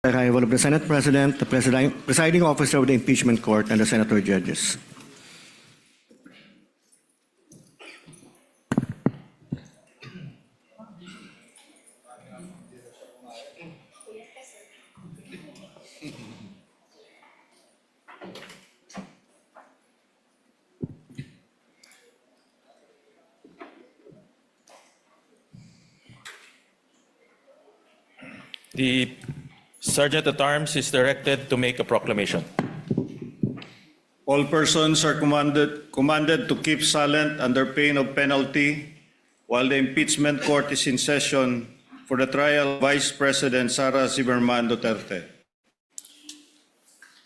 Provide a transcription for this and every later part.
Arrival of the Senate President, the presiding officer of the Impeachment Court, and the senator judges. The Sergeant at Arms is directed to make a proclamation. All persons are commanded to keep silent under pain of penalty while the impeachment court is in session for the trial of Vice President Sara Zimmerman Duterte.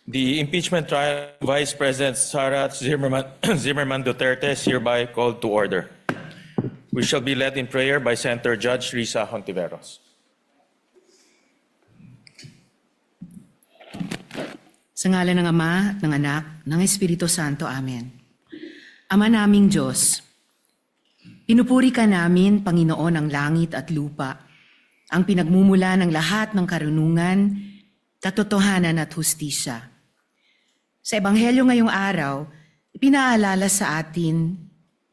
The impeachment trial of Vice President Sara Zimmerman Duterte is hereby called to order. We shall be led in prayer by Senator Judge Risa Hontiveros. Sa ngalan ng Ama, ng Anak, ng Espiritu Santo. Amen. Ama naming Diyos, pinupuri ka namin, Panginoon ng langit at lupa, ang pinagmumula ng lahat ng karunungan, katotohanan at hustisya. Sa Ebanghelyo ngayong araw, ipinaalala sa atin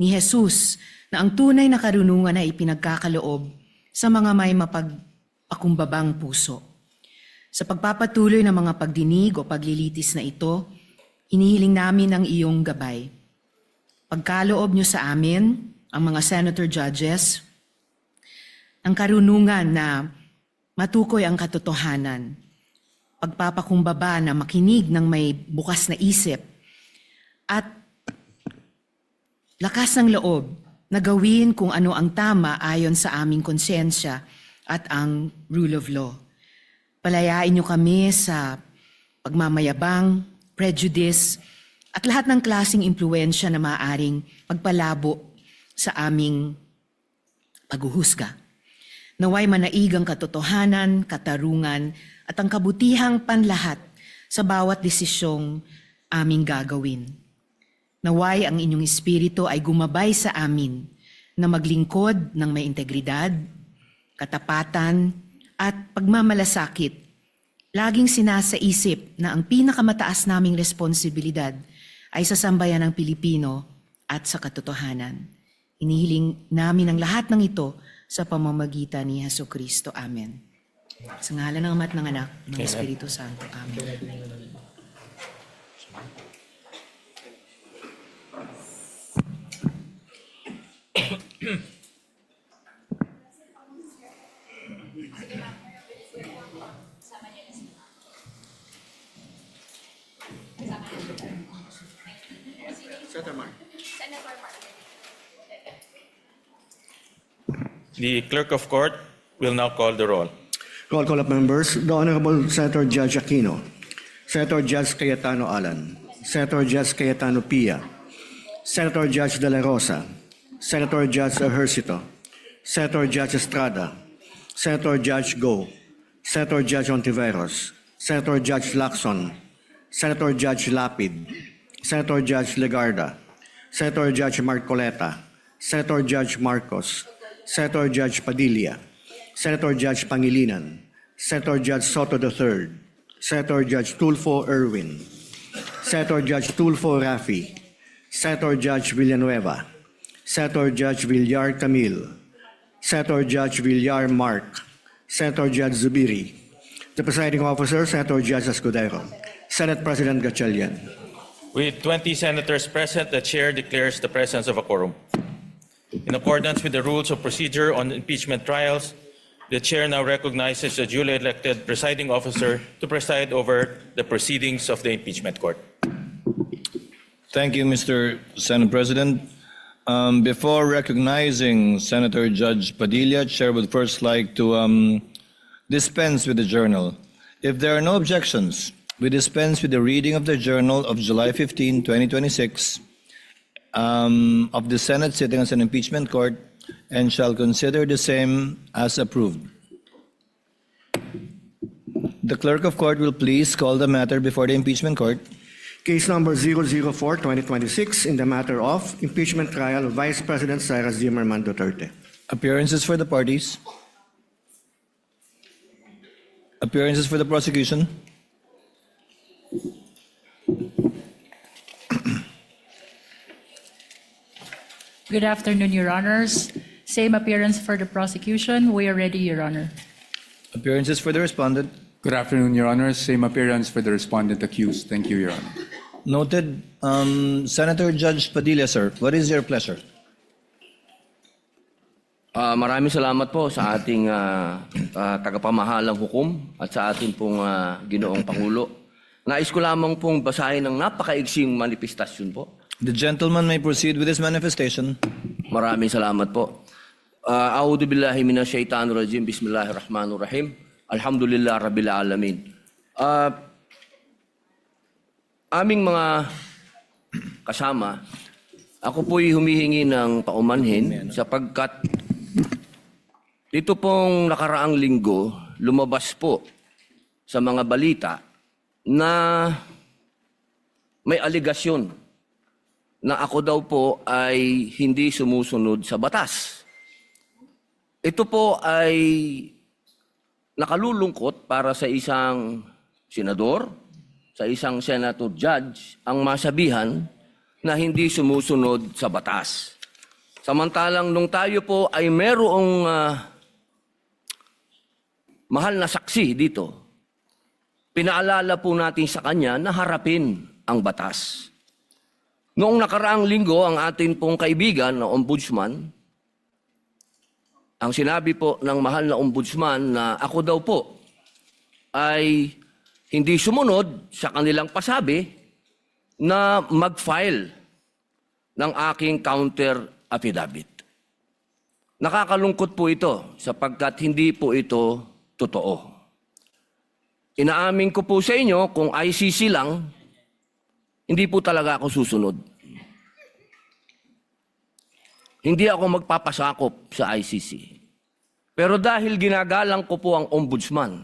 ni Jesus na ang tunay na karunungan ay ipinagkakaloob sa mga may mapagpakumbabang puso. Sa pagpapatuloy ng mga pagdinig o paglilitis na ito, hinihiling namin ang iyong gabay. Pagkaloob niyo sa amin, ang mga senator judges, ang karunungan na matukoy ang katotohanan, pagpapakumbaba na makinig ng may bukas na isip, at lakas ng loob na gawin kung ano ang tama ayon sa aming konsensya at ang rule of law. Palayain niyo kami sa pagmamayabang, prejudice, at lahat ng klaseng impluensya na maaaring magpalabo sa aming paghuhusga. Naway manaig ang katotohanan, katarungan, at ang kabutihang panlahat sa bawat desisyong aming gagawin. Naway ang inyong espiritu ay gumabay sa amin na maglingkod ng may integridad, katapatan, at pagmamalasakit, laging sinasaisip na ang pinakamataas naming responsibilidad ay sa sambayan ng Pilipino at sa katotohanan. Inihiling namin ang lahat ng ito sa pamamagitan ni Jesucristo. Amen. Sa ngalan ng Ama at ng Anak, ng Espiritu Santo. Amen. The Clerk of Court will now call the roll. Roll call of members. The Honorable Senator Judge Aquino, Senator Judge Cayetano Alan, Senator Judge Cayetano Pia, Senator Judge De La Rosa, Senator Judge Ejercito, Senator Judge Estrada, Senator Judge Go, Senator Judge Ontiveros, Senator Judge Lacson, Senator Judge Lapid, Senator Judge Legarda, Senator Judge Marcoleta, Senator Judge Marcos, Senator Judge Padilla, Senator Judge Pangilinan, Senator Judge Soto III, Senator Judge Tulfo Erwin, Senator Judge Tulfo Rafi, Senator Judge Villanueva, Senator Judge Villar Camille, Senator Judge Villar Mark, Senator Judge Zubiri, the presiding officer, Senator Judge Escudero, Senate President Gatchalian. With 20 senators present, the chair declares the presence of a quorum. In accordance with the rules of procedure on impeachment trials, the chair now recognizes the duly elected presiding officer to preside over the proceedings of the impeachment court. Thank you, Mr. Senate President. Before recognizing Senator Judge Padilla, Chair would first like to dispense with the journal. If there are no objections, we dispense with the reading of the journal of July 15, 2026, of the Senate sitting as an impeachment court, and shall consider the same as approved. The clerk of court will please call the matter before the impeachment court. Case number 004-2026 in the matter of impeachment trial of Vice President Sara Zimmerman Duterte. Appearances for the parties. Appearances for the prosecution. Good afternoon, Your Honors. Same appearance for the prosecution. We are ready, Your Honor. Appearances for the respondent. Good afternoon, Your Honor. Same appearance for the respondent accused. Thank you, Your Honor. Noted. Senator Judge Padilla, sir, what is your pleasure? Maraming salamat po sa ating tagapamahalang hukom at sa ating pong ginoong Pangulo. Nais ko lamang pong basahin ng napakaigsing manifestasyon po. The gentleman may proceed with his manifestation. Maraming salamat po. A'udhu billahi minash shaitanir rajim. Bismillahirrahmanirrahim. Alhamdulillah rabbil alamin. Aming mga kasama, ako po'y humihingi ng paumanhin sapagkat ito pong nakaraang linggo, lumabas po sa mga balita na may aligasyon na ako daw po ay hindi sumusunod sa batas. Ito po ay nakalulungkot para sa isang senador, sa isang senator judge, ang masabihan na hindi sumusunod sa batas. Samantalang nung tayo po ay merong mahal na saksi dito, pinaalala po natin sa kanya na harapin ang batas. Noong nakaraang linggo, ang atin pong kaibigan na ombudsman, ang sinabi po ng mahal na ombudsman na ako daw po ay hindi sumunod sa kanilang pasabi na mag-file ng aking counter affidavit. Nakakalungkot po ito sapagkat hindi po ito totoo. Inaamin ko po sa inyo kung ICC lang, hindi po talaga ako susunod. Hindi ako magpapasakop sa ICC. Pero dahil ginagalang ko po ang ombudsman,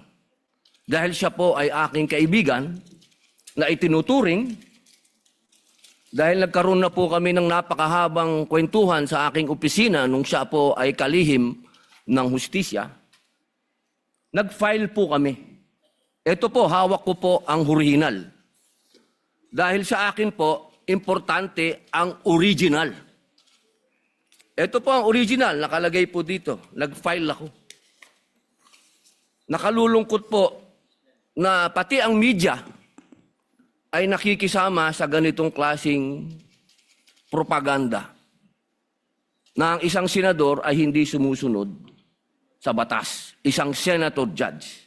dahil siya po ay aking kaibigan na itinuturing, dahil nagkaroon na po kami ng napakahabang kwentuhan sa aking opisina nung siya po ay kalihim ng hustisya, nag-file po kami. Ito po, hawak ko po ang original. Dahil sa akin po, importante ang original. Ito po ang original, nakalagay po dito. Nag-file ako. Nakalulungkot po na pati ang media ay nakikisama sa ganitong klasing propaganda na ang isang senador ay hindi sumusunod sa batas. Isang senator judge.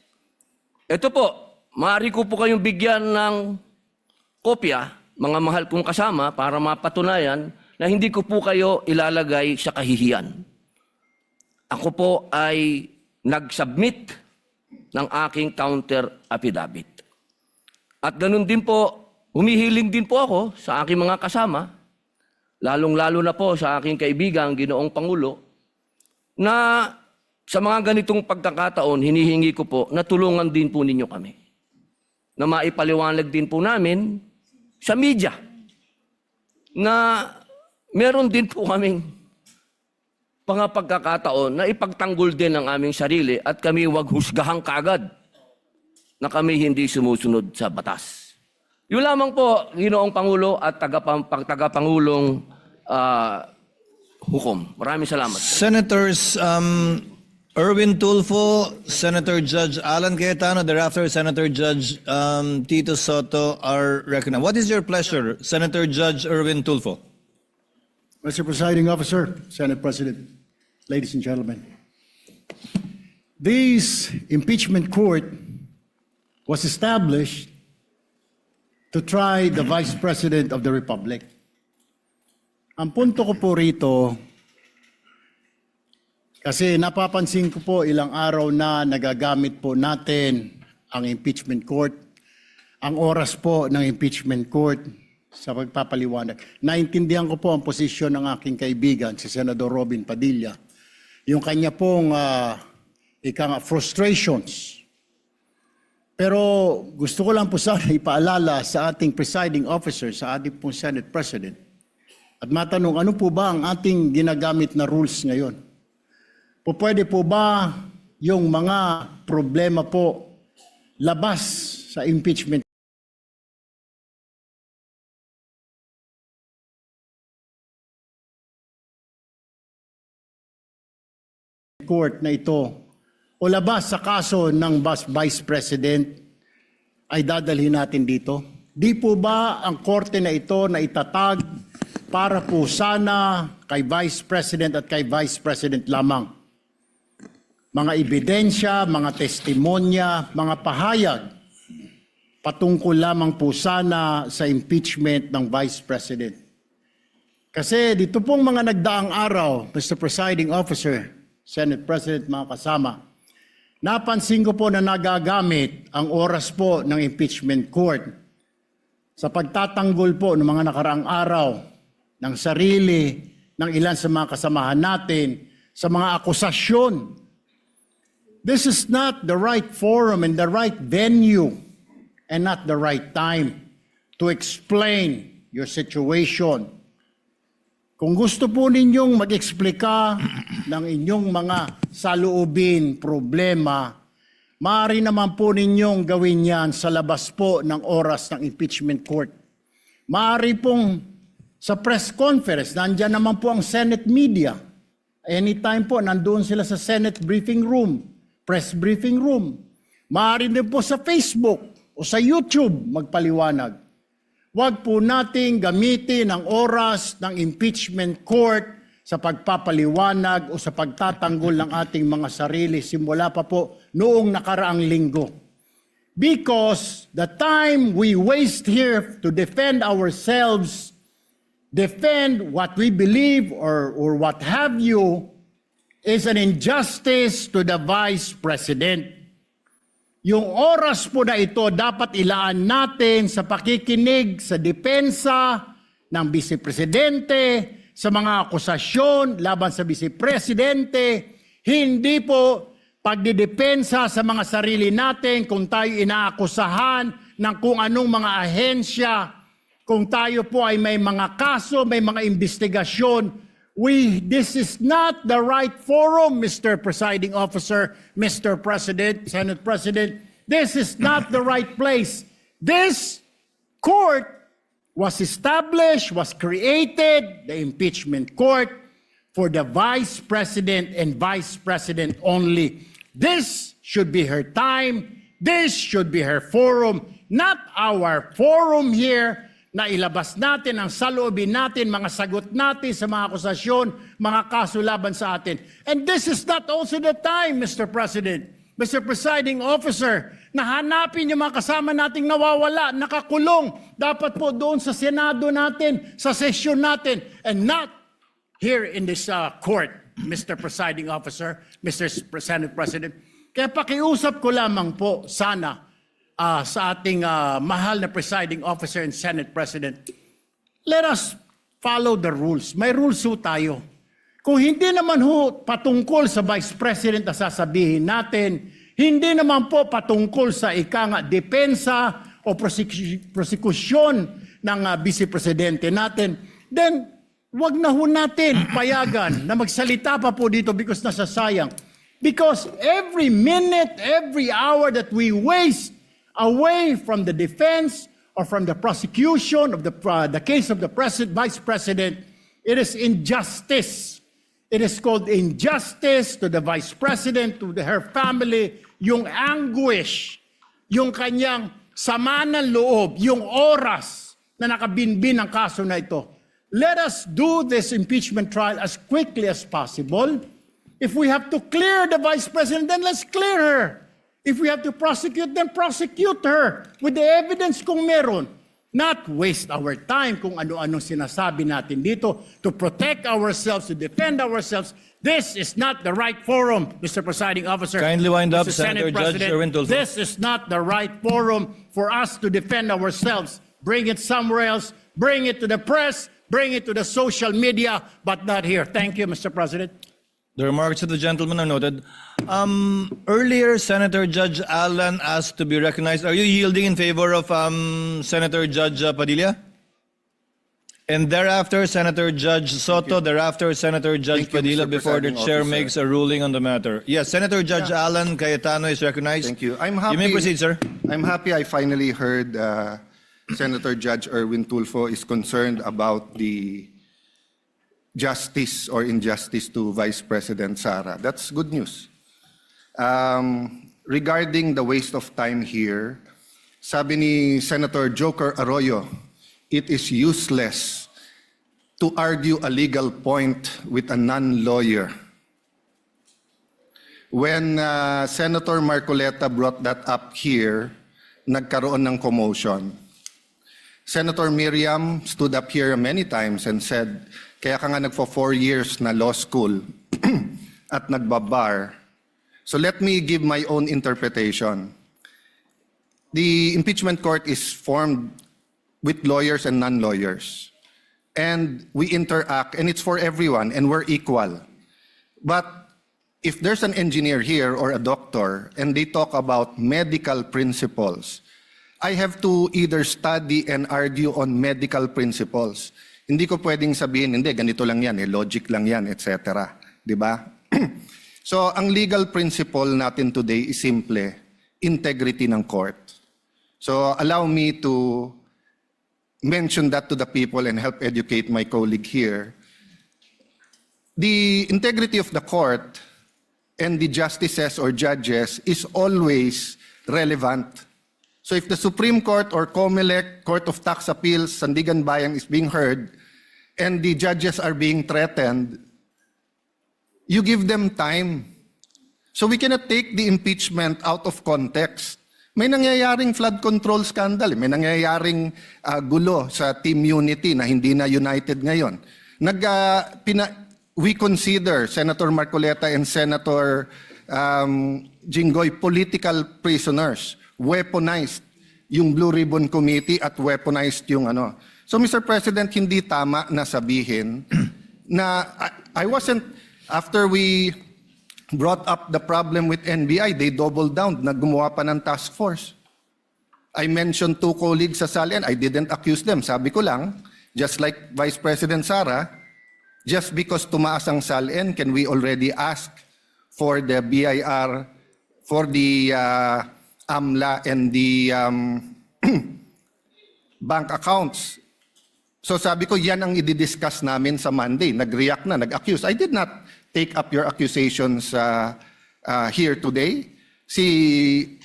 Ito po, maaari ko po kayong bigyan ng kopya, mga mahal kong kasama, para mapatunayan na hindi ko po kayo ilalagay sa kahihiyan. Ako po ay nag-submit ng aking counter affidavit. At ganun din po, humihiling din po ako sa aking mga kasama, lalong-lalo na po sa aking kaibigan, Ginoong Pangulo, na sa mga ganitong pagkakataon, hinihingi ko po na tulungan din po ninyo kami. Na maipaliwanag din po namin sa media na meron din po kaming mga pagkakataon na ipagtanggol din ang aming sarili at kami wag husgahang kaagad na kami hindi sumusunod sa batas. Yun lamang po, Ginoong Pangulo at tagapangulong hukom. Maraming salamat. Senators Erwin Tulfo, Senator Judge Alan Cayetano, thereafter Senator Judge Tito Soto are recognized. What is your pleasure, Senator Judge Erwin Tulfo? Mr. Presiding Officer, Senate President, ladies and gentlemen. This impeachment court was established to try the Vice President of the Republic. Ang punto ko po rito, kasi napapansin ko po ilang araw na nagagamit po natin ang impeachment court, ang oras po ng impeachment court sa pagpapaliwanag. Naintindihan ko po ang posisyon ng aking kaibigan, si Senador Robin Padilla, yung kanya pong frustrations. Pero gusto ko lang po sana ipaalala sa ating presiding officer, sa ating pong Senate President, at matanong ano po ba ang ating ginagamit na rules ngayon? Pwede po ba yung mga problema po labas sa impeachment court na ito o labas sa kaso ng Vice President ay dadalhin natin dito? Di po ba ang korte na ito na itatag para po sana kay Vice President at kay Vice President lamang? Mga ebidensya, mga testimonya, mga pahayag patungkol lamang po sana sa impeachment ng Vice President. Kasi dito pong mga nagdaang araw, Mr. Presiding Officer, Senate President, mga kasama, napansin ko po na nagagamit ang oras po ng Impeachment Court sa pagtatanggol po ng mga nakaraang araw ng sarili ng ilan sa mga kasamahan natin sa mga akusasyon. This is not the right forum and the right venue and not the right time to explain your situation. Kung gusto po ninyong mag-eksplika ng inyong mga saloobin, problema, maaari naman po ninyong gawin yan sa labas po ng oras ng impeachment court. Maaari pong sa press conference, nandyan naman po ang Senate media. Anytime po, nandoon sila sa Senate briefing room, press briefing room. Maaari din po sa Facebook o sa YouTube magpaliwanag. Huwag po nating gamitin ang oras ng impeachment court sa pagpapaliwanag o sa pagtatanggol ng ating mga sarili simula pa po noong nakaraang linggo. Because the time we waste here to defend ourselves, defend what we believe or what have you, is an injustice to the Vice President. Yung oras po na ito dapat ilaan natin sa pakikinig sa depensa ng Vice Presidente, sa mga akusasyon laban sa Vice Presidente, hindi po pagdidepensa sa mga sarili natin kung tayo inaakusahan ng kung anong mga ahensya, kung tayo po ay may mga kaso, may mga investigasyon. This is not the right forum, Mr. Presiding Officer, Mr. President, Senate President. This is not the right place. This court was established, was created, the impeachment court, for the Vice President and Vice President only. This should be her time. This should be her forum, not our forum here, na ilabas natin ang saloobin natin, mga sagot natin sa mga akusasyon, mga kaso laban sa atin. And this is not also the time, Mr. President, Mr. Presiding Officer, na hanapin yung mga kasama nating nawawala, nakakulong, dapat po doon sa Senado natin, sa sesyon natin, and not here in this court, Mr. Presiding Officer, Mr. Senate President. Kaya pakiusap ko lamang po sana, sa ating mahal na presiding officer and Senate President, let us follow the rules. May rules ho tayo. Kung hindi naman ho patungkol sa Vice President na sasabihin natin, hindi naman po patungkol sa depensa o prosecution ng Vice Presidente natin, then wag na ho natin payagan na magsalita pa po dito because nasasayang. Because every minute, every hour that we waste away from the defense or from the prosecution of the case of the Vice President, it is injustice. It is called injustice to the Vice President, to her family, yung anguish, yung kanyang sama ng loob, yung oras na nakabinbin ang kaso na ito. Let us do this impeachment trial as quickly as possible. If we have to clear the Vice President, then let's clear her. If we have to prosecute, then prosecute her with the evidence kung meron. Not waste our time kung ano-anong sinasabi natin dito to protect ourselves, to defend ourselves. This is not the right forum, Mr. Presiding Officer. Kindly wind up, Mr. Senator Senate Judge President. Erwin Tulfo. This is not the right forum for us to defend ourselves. Bring it somewhere else. Bring it to the press. Bring it to the social media, but not here. Thank you, Mr. President. The remarks of the gentleman are noted. Earlier, Senator Judge Alan asked to be recognized. Are you yielding in favor of Senator Judge Padilla? And thereafter, Senator Judge Soto, thereafter, Senator Judge Thank you, Padilla, Mr. before the Presiding chair Officer. makes a ruling on the matter. Yes, Senator Judge Alan Cayetano is recognized. Thank you. You may proceed, sir. I'm happy I finally heard Senator Judge Erwin Tulfo is concerned about the justice or injustice to Vice President Sara. That's good news. Regarding the waste of time here, sabi ni Senator Joker Arroyo, it is useless to argue a legal point with a non-lawyer. When Senator Marcoleta brought that up here, nagkaroon ng commotion. Senator Miriam stood up here many times and said, kaya ka nga nagpo 4 years na law school at nagbabar. So let me give my own interpretation. The impeachment court is formed with lawyers and non-lawyers. And we interact, and it's for everyone, and we're equal. But if there's an engineer here or a doctor, and they talk about medical principles, I have to either study and argue on medical principles. Hindi ko pwedeng sabihin, hindi, ganito lang yan, logic lang yan, etc. Diba? So, ang legal principle natin today is simple, integrity ng court. So, allow me to mention that to the people and help educate my colleague here. The integrity of the court and the justices or judges is always relevant. So if the Supreme Court or COMELEC, Court of Tax Appeals, Sandigan Bayan is being heard, and the judges are being threatened, you give them time. So we cannot take the impeachment out of context. May nangyayaring flood control scandal, may nangyayaring gulo sa Team Unity na hindi na united ngayon. We consider Senator Marcoleta and Senator Jinggoy political prisoners. Weaponized yung Blue Ribbon Committee at weaponized yung ano. So Mr. President, hindi tama na sabihin na I wasn't, after we brought up the problem with NBI, they doubled down, naggumawa pa ng task force. I mentioned 2 colleagues sa Salian, I didn't accuse them. Sabi ko lang, just like Vice President Sara, just because tumaas ang Salian, can we already ask for the BIR, for the AMLA and the bank accounts? So sabi ko, yan ang i-discuss namin sa Monday. Nag-react na, nag-accuse. I did not take up your accusations here today. Si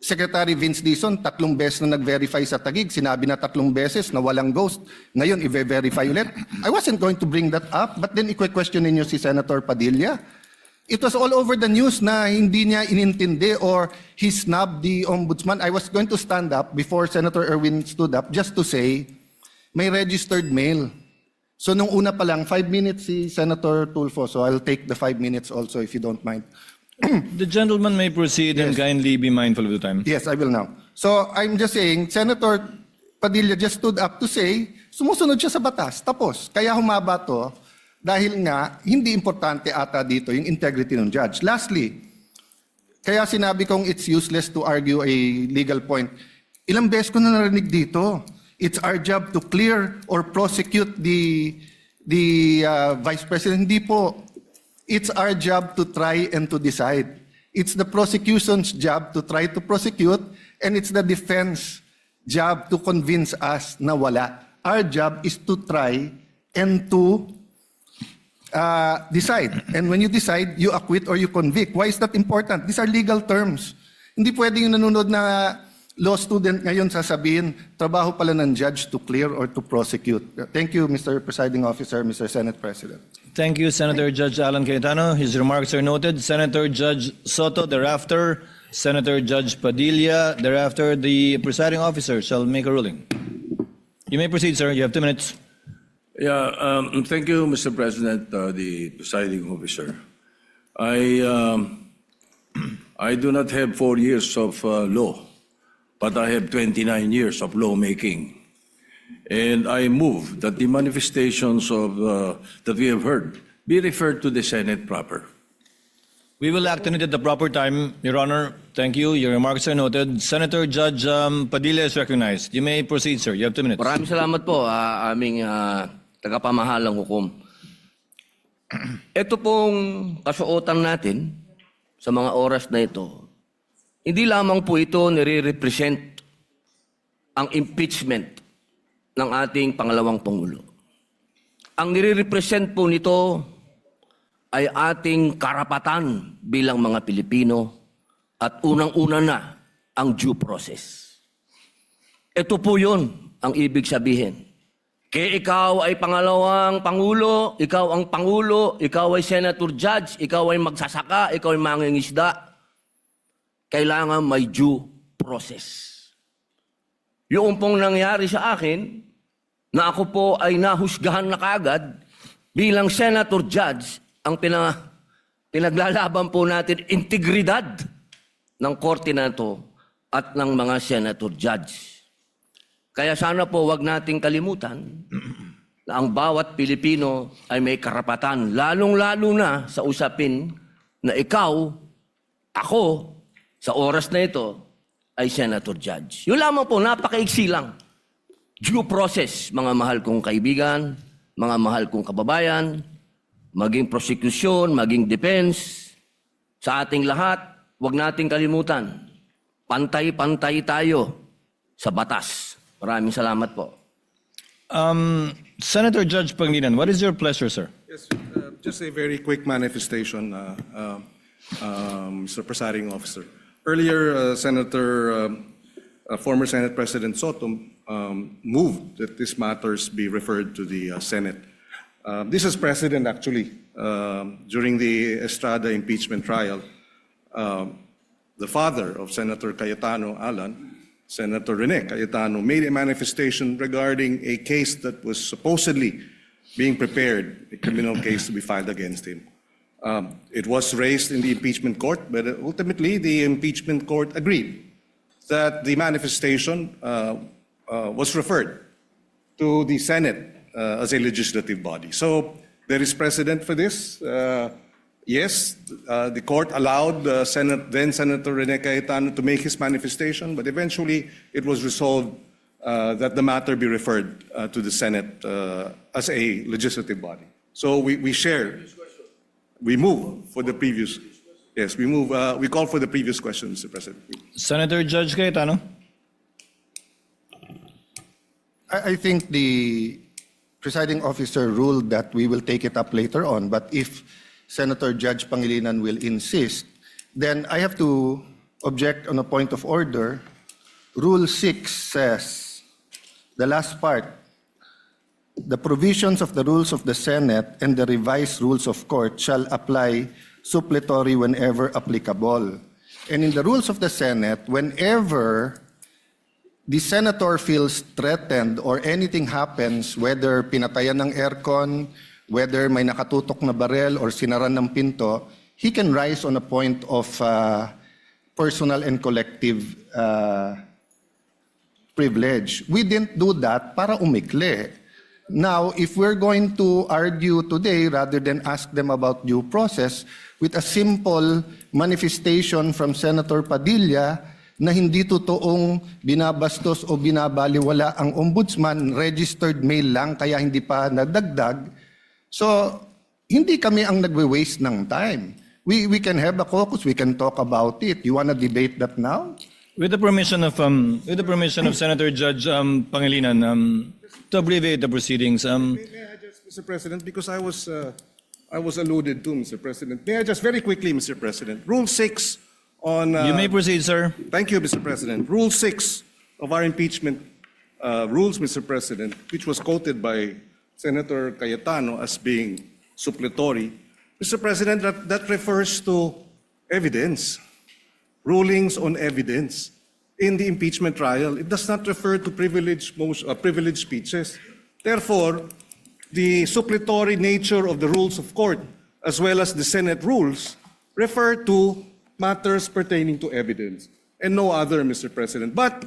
Secretary Vince Dizon, 3 beses na nag-verify sa Taguig. Sinabi na 3 beses na walang ghost. Ngayon, i-verify ulit. I wasn't going to bring that up, but then i-question ninyo si Senator Padilla. It was all over the news na hindi niya inintindi or he snubbed the ombudsman. I was going to stand up before Senator Erwin stood up just to say, may registered mail. So nung una pa lang, 5 minutes si Senator Tulfo, so I'll take the 5 minutes also if you don't mind. The gentleman may proceed and kindly be mindful of the time. Yes, I will now. So I'm just saying, Senator Padilla just stood up to say, sumusunod siya sa batas, tapos. Kaya humaba to, dahil nga, hindi importante ata dito yung integrity ng judge. Lastly, kaya sinabi kong it's useless to argue a legal point. Ilang beses ko na narinig dito. It's our job to clear or prosecute the Vice President. Hindi po. It's our job to try and to decide. It's the prosecution's job to try to prosecute, and it's the defense job to convince us na wala. Our job is to try and to decide. And when you decide, you acquit or you convict. Why is that important? These are legal terms. Hindi pwedeng yung nanonood na law student ngayon sasabihin, trabaho pala ng judge to clear or to prosecute. Thank you, Mr. Presiding Officer, Mr. Senate President. Thank you, Senator Judge Alan Cayetano. His remarks are noted. Senator Judge Soto, thereafter, Senator Judge Padilla, thereafter, the presiding officer shall make a ruling. You may proceed, sir. You have 2 minutes. Yeah, thank you, Mr. President, the presiding officer. I do not have 4 years of law, but I have 29 years of lawmaking. And I move that the manifestations of that we have heard be referred to the Senate proper. We will act on it at the proper time, Your Honor. Thank you. Your remarks are noted. Senator Judge Padilla is recognized. You may proceed, sir. You have 2 minutes. Maraming salamat po, aming tagapamahalang hukom. Ito pong kasuotan natin sa mga oras na ito Hindi lamang po ito nire-represent ang impeachment ng ating pangalawang Pangulo. Ang nire-represent po nito ay ating karapatan bilang mga Pilipino at unang-una na ang due process. Ito po yun ang ibig sabihin. Kaya ikaw ay pangalawang Pangulo, ikaw ang Pangulo, ikaw ay Senator Judge, ikaw ay magsasaka, ikaw ay mangingisda, kailangan may due process. Yung pong nangyari sa akin, na ako po ay nahusgahan na kagad bilang Senator Judge, ang pinaglalaban po natin integridad ng korte na ito at ng mga Senator Judge. Kaya sana po wag nating kalimutan na ang bawat Pilipino ay may karapatan, lalong-lalo na sa usapin na ikaw, ako, sa oras na ito, ay Senator Judge. Yun lamang po, napakaiksi lang. Due process, mga mahal kong kaibigan, mga mahal kong kababayan, maging prosecution, maging defense, sa ating lahat, wag nating kalimutan, pantay-pantay tayo sa batas. Maraming salamat po. Senator Judge Pangilinan, what is your pleasure, sir? Yes, just a very quick manifestation, Mr. Presiding Officer. Earlier, former Senate President Soto moved that these matters be referred to the Senate. This is precedent, actually. During the Estrada impeachment trial, the father of Senator Cayetano Alan, Senator Rene Cayetano, made a manifestation regarding a case that was supposedly being prepared, a criminal case to be filed against him. It was raised in the impeachment court, but ultimately the impeachment court agreed that the manifestation was referred to the Senate as a legislative body. So there is precedent for this. Yes, the court allowed then Senator Rene Cayetano to make his manifestation, but eventually it was resolved that the matter be referred to the Senate as a legislative body. So we share. We move for the previous. Yes, we move. We call for the previous question, Mr. President. Senator Judge Cayetano? I think the presiding officer ruled that we will take it up later on, but if Senator Judge Pangilinan will insist, then I have to object on a point of order. Rule 6 says, the last part, the provisions of the rules of the Senate and the revised rules of court shall apply suppletory whenever applicable. And in the rules of the Senate, whenever the senator feels threatened or anything happens, whether pinatayan ng aircon, whether may nakatutok na barel or sinaran ng pinto, he can rise on a point of personal and collective privilege. We didn't do that para umikli. Now, if we're going to argue today, rather than ask them about due process, with a simple manifestation from Senator Padilla na hindi totoong binabastos o binabaliwala ang ombudsman, registered mail lang, kaya hindi pa nadagdag. So, hindi kami ang nagwe-waste ng time. We can have a caucus, we can talk about it. You want to debate that now? With the permission of Senator Judge Pangilinan, to abbreviate the proceedings. May I just, Mr. President, because I was alluded to, Mr. President. May I just very quickly, Mr. President, Rule 6 on... You may proceed, sir. Thank you, Mr. President. Rule 6 of our impeachment rules, Mr. President, which was quoted by Senator Cayetano as being suppletory. Mr. President, that refers to evidence, rulings on evidence in the impeachment trial. It does not refer to privileged speeches. Therefore, the suppletory nature of the rules of court, as well as the Senate rules, refer to matters pertaining to evidence and no other, Mr. President. But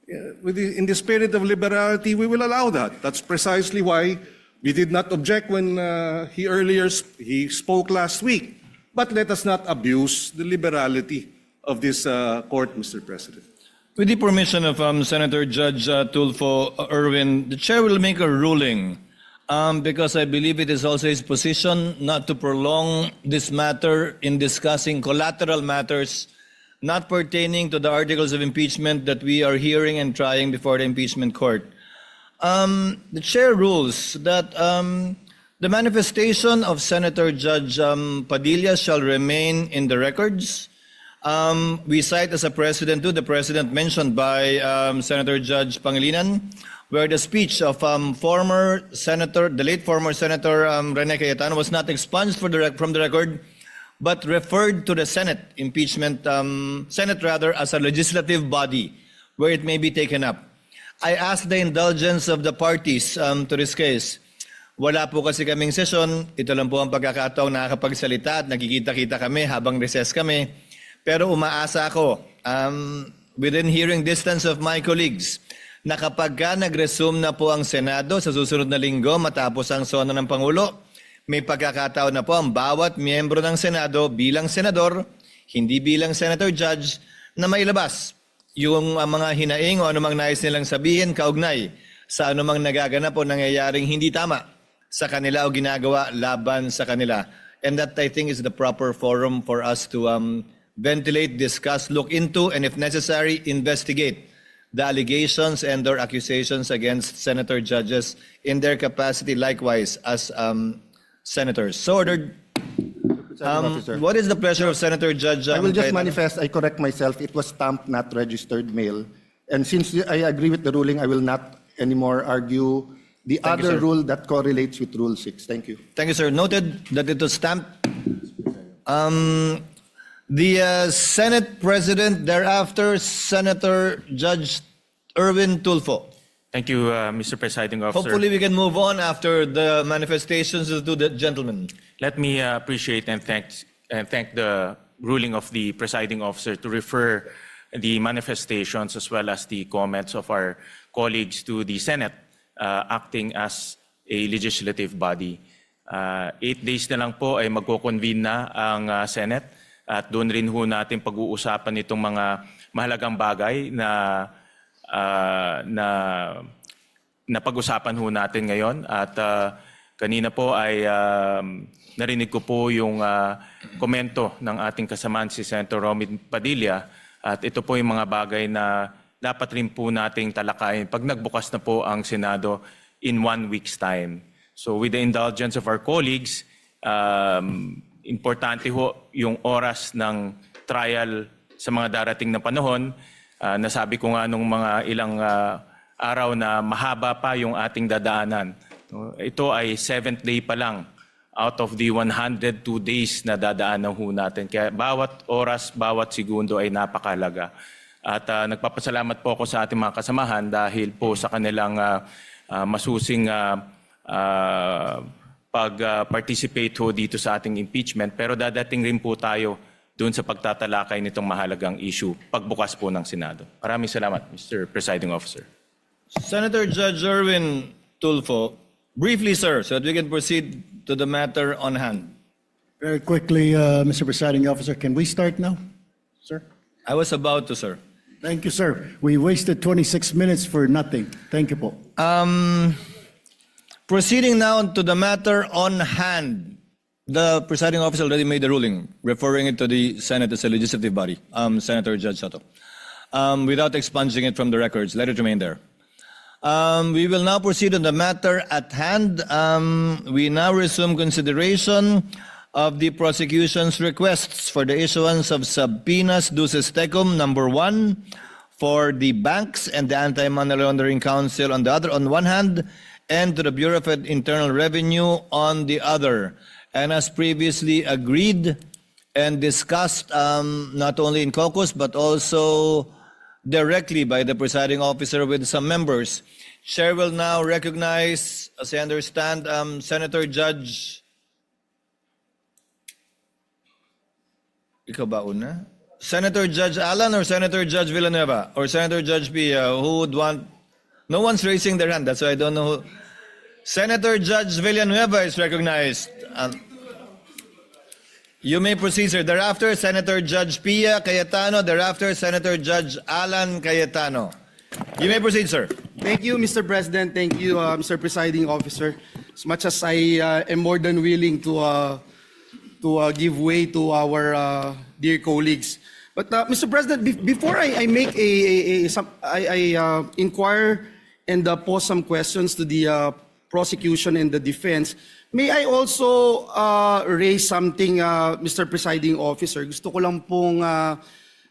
in the spirit of liberality, we will allow that. That's precisely why we did not object when he spoke last week. But let us not abuse the liberality of this court, Mr. President. With the permission of Senator Judge Tulfo Erwin, the chair will make a ruling because I believe it is also his position not to prolong this matter in discussing collateral matters not pertaining to the articles of impeachment that we are hearing and trying before the impeachment court. The chair rules that the manifestation of Senator Judge Padilla shall remain in the records. We cite as a precedent to the precedent mentioned by Senator Judge Pangilinan, where the speech of former Senator, the late former Senator Rene Cayetano was not expunged from the record, but referred to the Senate Senate as a legislative body where it may be taken up. I ask the indulgence of the parties to this case. Wala po kasi kaming session. Ito lang po ang pagkakataong nakakapagsalita at nakikita-kita kami habang recess kami. Pero umaasa ako, within hearing distance of my colleagues, na kapag nag-resume na po ang Senado sa susunod na linggo matapos ang sona ng Pangulo, may pagkakataon na po ang bawat miyembro ng Senado bilang senador, hindi bilang senator judge, na mailabas yung mga hinaing o anumang nais nilang sabihin kaugnay sa anumang nagaganap o nangyayaring hindi tama sa kanila o ginagawa laban sa kanila. And that, I think, is the proper forum for us to ventilate, discuss, look into, and if necessary, investigate the allegations and or accusations against senator judges in their capacity likewise as senators. So ordered. What is the pleasure of Senator Judge? I will just Cayetano? manifest, I correct myself, it was stamped, not registered mail. And since I agree with the ruling, I will not anymore argue the Thank you, other sir. rule that correlates with Rule 6. Thank you. Thank you, sir. Noted that it was stamped. The Senate President, thereafter, Senator Judge Erwin Tulfo. Thank you, Mr. Presiding Officer. Hopefully we can move on after the manifestations of the two gentlemen. Let me appreciate and thank the ruling of the presiding officer to refer the manifestations as well as the comments of our colleagues to the Senate acting as a legislative body. 8 days na lang po ay magko-convene na ang Senate at doon rin ho natin pag-uusapan itong mga mahalagang bagay na pag-usapan ho natin ngayon. At kanina po ay narinig ko po yung komento ng ating kasamaan si Senator Romy Padilla. At ito po yung mga bagay na dapat rin po nating talakayin pag nagbukas na po ang Senado in 1 week's time. So with the indulgence of our colleagues, importante ho yung oras ng trial sa mga darating na panahon. Nasabi ko nga nung mga ilang araw na mahaba pa yung ating dadaanan. Ito ay 7th day pa lang out of the 102 days na dadaanan ho natin. Kaya bawat oras, bawat segundo ay napakahalaga. At nagpapasalamat po ako sa ating mga kasamahan dahil po sa kanilang masusing pag-participate ho dito sa ating impeachment. Pero dadating rin po tayo doon sa pagtatalakay nitong mahalagang issue pagbukas po ng Senado. Maraming salamat, Mr. Presiding Officer. Senator Judge Erwin Tulfo, briefly, sir, so that we can proceed to the matter on hand. Very quickly, Mr. Presiding Officer, can we start now, sir? I was about to, sir. Thank you, sir. We wasted 26 minutes for nothing. Thank you po. Proceeding now to the matter on hand. The presiding officer already made the ruling, referring it to the Senate as a legislative body, Senator Judge Soto. Without expunging it from the records, let it remain there. We will now proceed on the matter at hand. We now resume consideration of the prosecution's requests for the issuance of subpoenas duces tecum number 1 for the banks and the Anti-Money Laundering Council on one hand, and to the Bureau of Internal Revenue on the other. And as previously agreed and discussed not only in caucus but also directly by the presiding officer with some members, Chair will now recognize, as I understand, Senator Judge... Ikaw ba una? Senator Judge Alan or Senator Judge Villanueva? Or Senator Judge Pia? Who would want... No one's raising their hand, that's why I don't know who... Senator Judge Villanueva is recognized. You may proceed, sir. Thereafter, Senator Judge Pia Cayetano. Thereafter, Senator Judge Alan Cayetano. You may proceed, sir. Thank you, Mr. President. Thank you, Mr. Presiding Officer. As much as I am more than willing to give way to our dear colleagues, But Mr. President, before I make inquire and pose some questions to the prosecution and the defense, may I also raise something, Mr. Presiding Officer? Gusto ko lang pong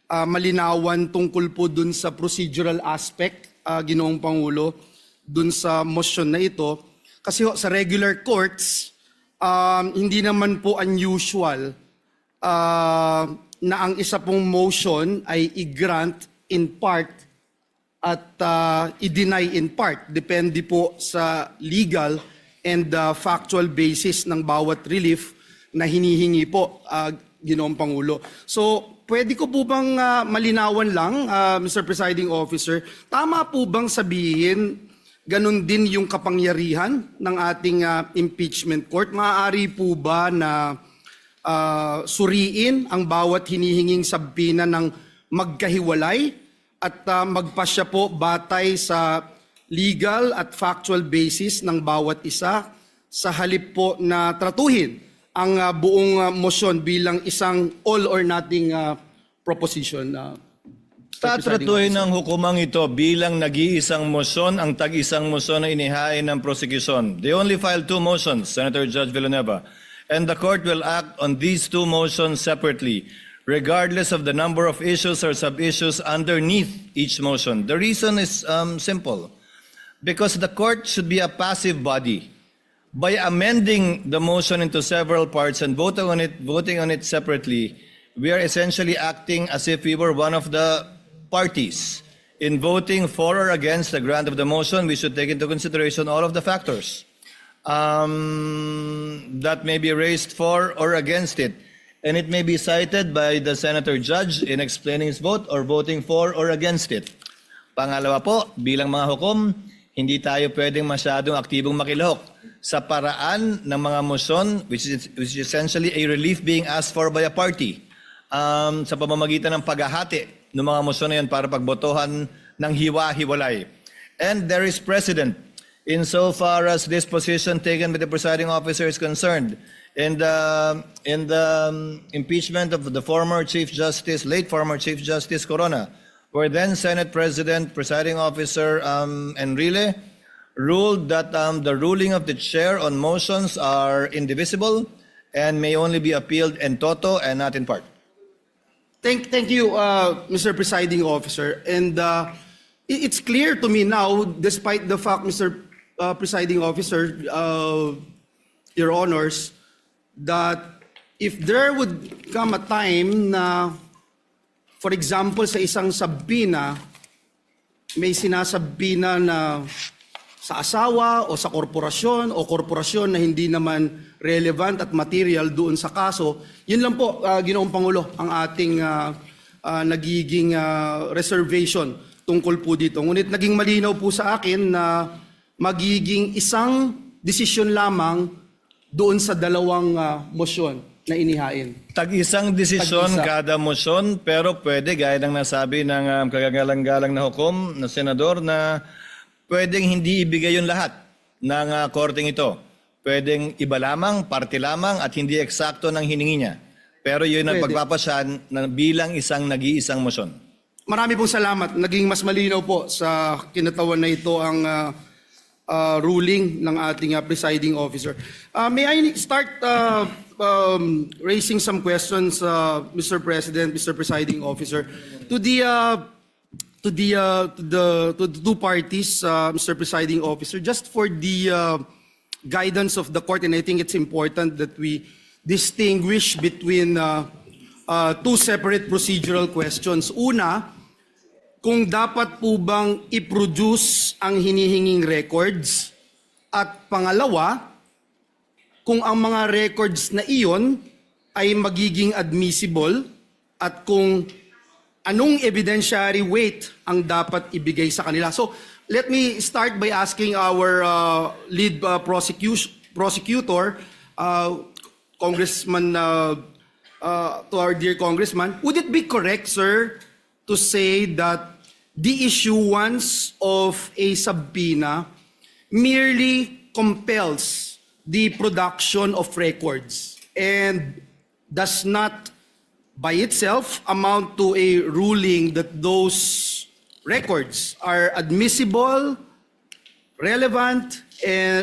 malinawan tungkol po dun sa procedural aspect, Ginoong Pangulo, dun sa motion na ito. Kasi sa regular courts, hindi naman po unusual na ang isa pong motion ay i-grant in part at i-deny in part. Depende po sa legal and factual basis ng bawat relief na hinihingi po, Ginoong Pangulo. So, pwede ko po bang malinawan lang, Mr. Presiding Officer, tama po bang sabihin ganun din yung kapangyarihan ng ating impeachment court? Maaari po ba na suriin ang bawat hinihinging sabina ng magkahiwalay at magpasya po batay sa legal at factual basis ng bawat isa sa halip po na tratuhin ang buong motion bilang isang all or nothing proposition? Tatratuhin ng hukumang ito bilang nag-iisang motion ang tag-isang motion na inihain ng prosecution. They only filed 2 motions, Senator Judge Villanueva, and the court will act on these 2 motions separately, regardless of the number of issues or sub-issues underneath each motion. The reason is simple. Because the court should be a passive body. By amending the motion into several parts and voting on it separately, we are essentially acting as if we were one of the parties. In voting for or against the grant of the motion, we should take into consideration all of the factors that may be raised for or against it. And it may be cited by the Senator Judge in explaining his vote or voting for or against it. Pangalawa po, bilang mga hukom, hindi tayo pwedeng masyadong aktibong makilahok sa paraan ng mga motion which is essentially a relief being asked for by a party sa pamamagitan ng paghahati ng mga motion na yan para pagbotohan ng hiwa-hiwalay. And there is precedent insofar as this position taken by the presiding officer is concerned. In the impeachment of the former Chief Justice, late former Chief Justice Corona, where then Senate President, presiding officer Enrile ruled that the ruling of the chair on motions are indivisible and may only be appealed in toto and not in part. Thank you, Mr. Presiding Officer. And it's clear to me now, despite the fact, Mr. Presiding Officer, Your Honors, that if there would come a time na, for example, sa isang sabina, may sinasabina na sa asawa o sa korporasyon na hindi naman relevant at material doon sa kaso, yun lang po, Ginoong Pangulo, ang ating nagiging reservation tungkol po dito. Ngunit naging malinaw po sa akin na magiging isang desisyon lamang doon sa dalawang motion na inihain. Tag-isang desisyon kada motion, pero pwede, gaya ng nasabi ng kagagalang-galang na hukom na senador, na pwedeng hindi ibigay yung lahat ng korteng ito. Pwedeng iba lamang, parte lamang, at hindi eksakto ng hiningi niya. Pero yun ang pagpapasyan na bilang isang nag-iisang motion. Marami pong salamat. Naging mas malinaw po sa kinatawan na ito ang ruling ng ating presiding officer. May I start raising some questions, Mr. President, Mr. Presiding Officer, to the two parties, Mr. Presiding Officer, just for the guidance of the court, and I think it's important that we distinguish between two separate procedural questions. Una, kung dapat po bang i-produce ang hinihinging records, at pangalawa, kung ang mga records na iyon ay magiging admissible at kung anong evidentiary weight ang dapat ibigay sa kanila. So, let me start by asking our lead prosecutor, Congressman, to our dear Congressman, would it be correct, sir, to say that the issuance of a subpoena merely compels the production of records and does not by itself amount to a ruling that those records are admissible, relevant,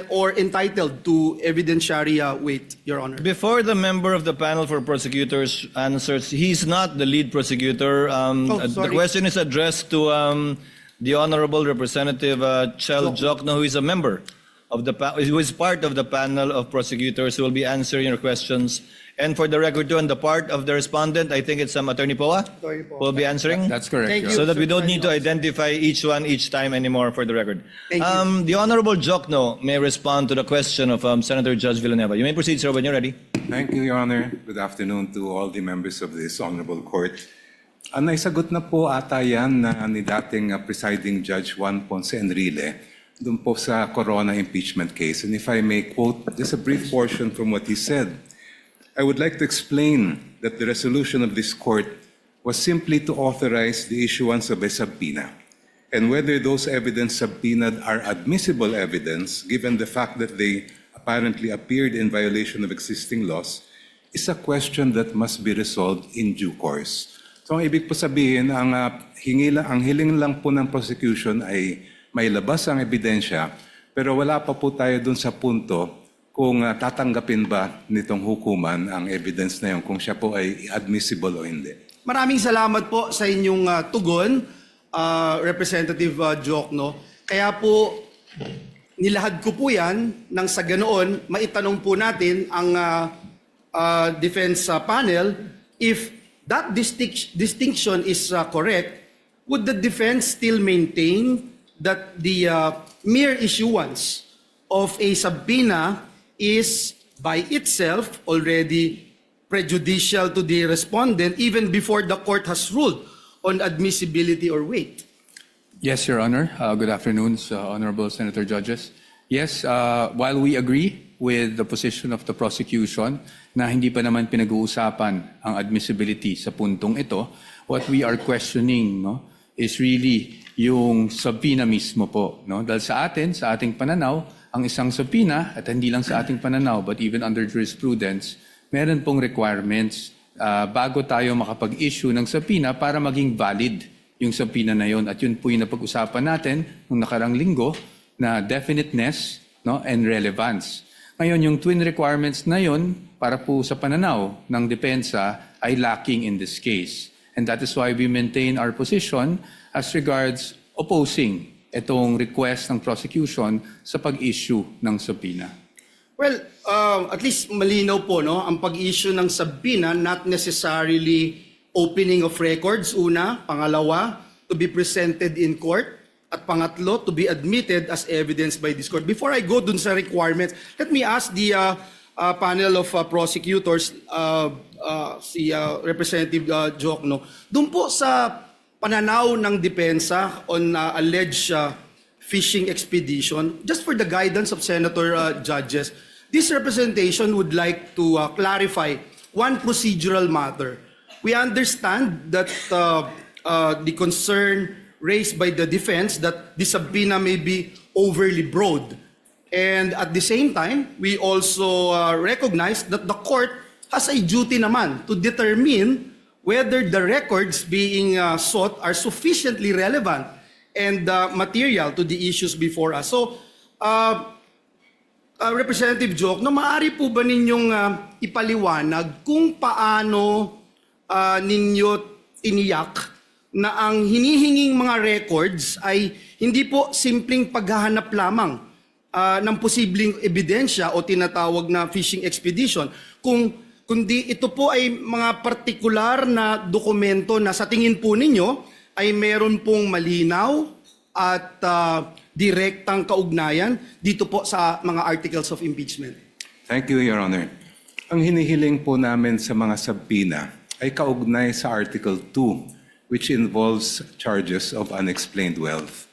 or entitled to evidentiary weight, Your Honor? Before the member of the panel for prosecutors answers, he's not the lead prosecutor. The sorry. question is addressed to the Honorable Representative Chel Jokno, who is a member of who is part of the panel of prosecutors who will be answering your questions. And for the record too, on the part of the respondent, I think it's Attorney Poa who will be answering. That's correct. Thank Your you. So that we Sir don't need to President. identify each one each time anymore for the record. Thank you. The Honorable Jokno may respond to the question of Senator Judge Villanueva. You may proceed, sir, when you're ready. Thank you, Your Honor. Good afternoon to all the members of this honorable court. Naisagot na po ata yan ni dating presiding Judge Juan Ponce Enrile dun po sa Corona impeachment case. And if I may quote just a brief portion from what he said, I would like to explain that the resolution of this court was simply to authorize the issuance of a subpoena. And whether those evidence subpoenaed are admissible evidence, given the fact that they apparently appeared in violation of existing laws, is a question that must be resolved in due course. So ang ibig po sabihin, ang hiling lang po ng prosecution ay may labas ang ebidensya, pero wala pa po tayo dun sa punto kung tatanggapin ba nitong hukuman ang evidence na yun, kung siya po ay admissible o hindi. Maraming salamat po sa inyong tugon, Representative Jokno. Kaya po, nilahad ko po yan nang sa ganoon, maitanong po natin ang defense panel if that distinction is correct, would the defense still maintain that the mere issuance of a subpoena is by itself already prejudicial to the respondent even before the court has ruled on admissibility or weight? Yes, Your Honor. Good afternoon, Honorable Senator Judges. Yes, while we agree with the position of the prosecution na hindi pa naman pinag-uusapan ang admissibility sa puntong ito, what we are questioning is really yung subpoena mismo po. Dahil sa ating pananaw, ang isang subpoena, at hindi lang sa ating pananaw, but even under jurisprudence, meron pong requirements bago tayo makapag-issue ng subpoena para maging valid yung subpoena na yun. At yun po yung napag-usapan natin nung nakarang linggo na definiteness and relevance. Ngayon, yung twin requirements na yun, para po sa pananaw ng depensa, ay lacking in this case. And that is why we maintain our position as regards opposing itong request ng prosecution sa pag-issue ng subpoena. Well, at least malinaw po, ang pag-issue ng subpoena, not necessarily opening of records, una. Pangalawa, to be presented in court. At pangatlo, to be admitted as evidence by this court. Before I go dun sa requirements, let me ask the panel of prosecutors, si Representative Jokno, dun po sa pananaw ng depensa on alleged fishing expedition, just for the guidance of Senator Judges, this representation would like to clarify one procedural matter. We understand that the concern raised by the defense that the subpoena may be overly broad. And at the same time, we also recognize that the court has a duty naman to determine whether the records being sought are sufficiently relevant and material to the issues before us. So, Representative Jokno, maaari po ba ninyong ipaliwanag kung paano ninyo tiniyak na ang hinihinging mga records ay hindi po simpleng paghahanap lamang ng posibleng ebidensya o tinatawag na fishing expedition, kundi ito po ay mga partikular na dokumento na sa tingin po ninyo ay meron pong malinaw at direktang kaugnayan dito po sa mga articles of impeachment. Thank you, Your Honor. Ang hinihiling po namin sa mga subpoena ay kaugnay sa Article 2, which involves charges of unexplained wealth.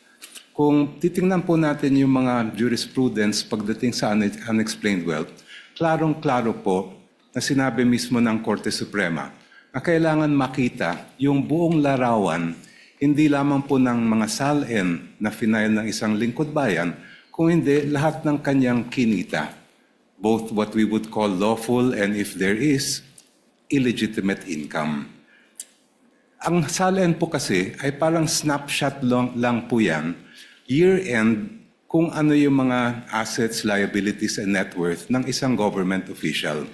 Kung titingnan po natin yung mga jurisprudence pagdating sa unexplained wealth, klarong-klaro po na sinabi mismo ng Korte Suprema na kailangan makita yung buong larawan, hindi lamang po ng mga salin na final ng isang lingkod bayan, kung hindi lahat ng kanyang kinita, both what we would call lawful and if there is, illegitimate income. Ang salin po kasi ay parang snapshot lang po yan, year-end, kung ano yung mga assets, liabilities, and net worth ng isang government official.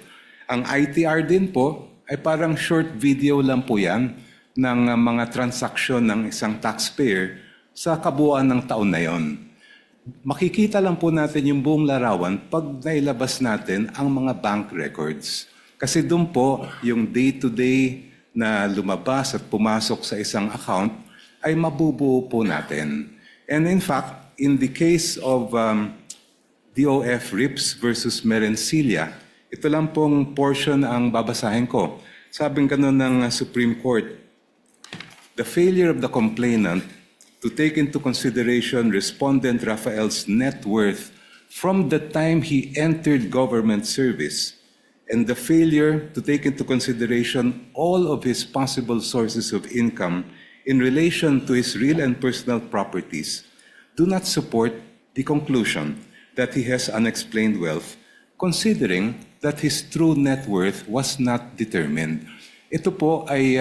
Ang ITR din po ay parang short video lang po yan ng mga transaksyon ng isang taxpayer sa kabuuan ng taon na yon. Makikita lang po natin yung buong larawan pag nailabas natin ang mga bank records. Kasi doon po yung day-to-day na lumabas at pumasok sa isang account ay mabubuo po natin. And in fact, in the case of DOF Rips versus Merencilia, ito lang pong portion ang babasahin ko. Sabing ganun ng Supreme Court, the failure of the complainant to take into consideration respondent Rafael's net worth from the time he entered government service and the failure to take into consideration all of his possible sources of income in relation to his real and personal properties do not support the conclusion that he has unexplained wealth, considering that his true net worth was not determined. Ito po ay,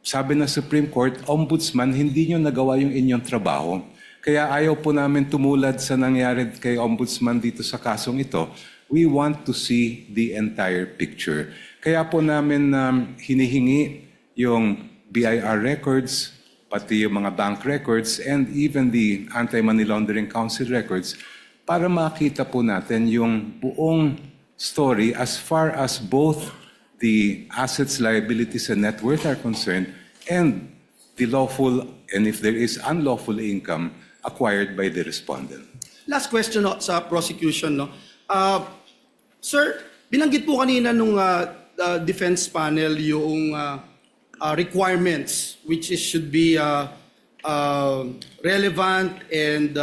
sabi ng Supreme Court, Ombudsman, hindi nyo nagawa yung inyong trabaho. Kaya ayaw po namin tumulad sa nangyari kay Ombudsman dito sa kasong ito. We want to see the entire picture. Kaya po namin hinihingi yung BIR records, pati yung mga bank records, and even the Anti-Money Laundering Council records, para makita po natin yung buong story as far as both the assets, liabilities, and net worth are concerned, and the lawful, and if there is unlawful income acquired by the respondent. Last question no, sa prosecution. No? Sir, binanggit po kanina nung defense panel yung requirements which should be relevant and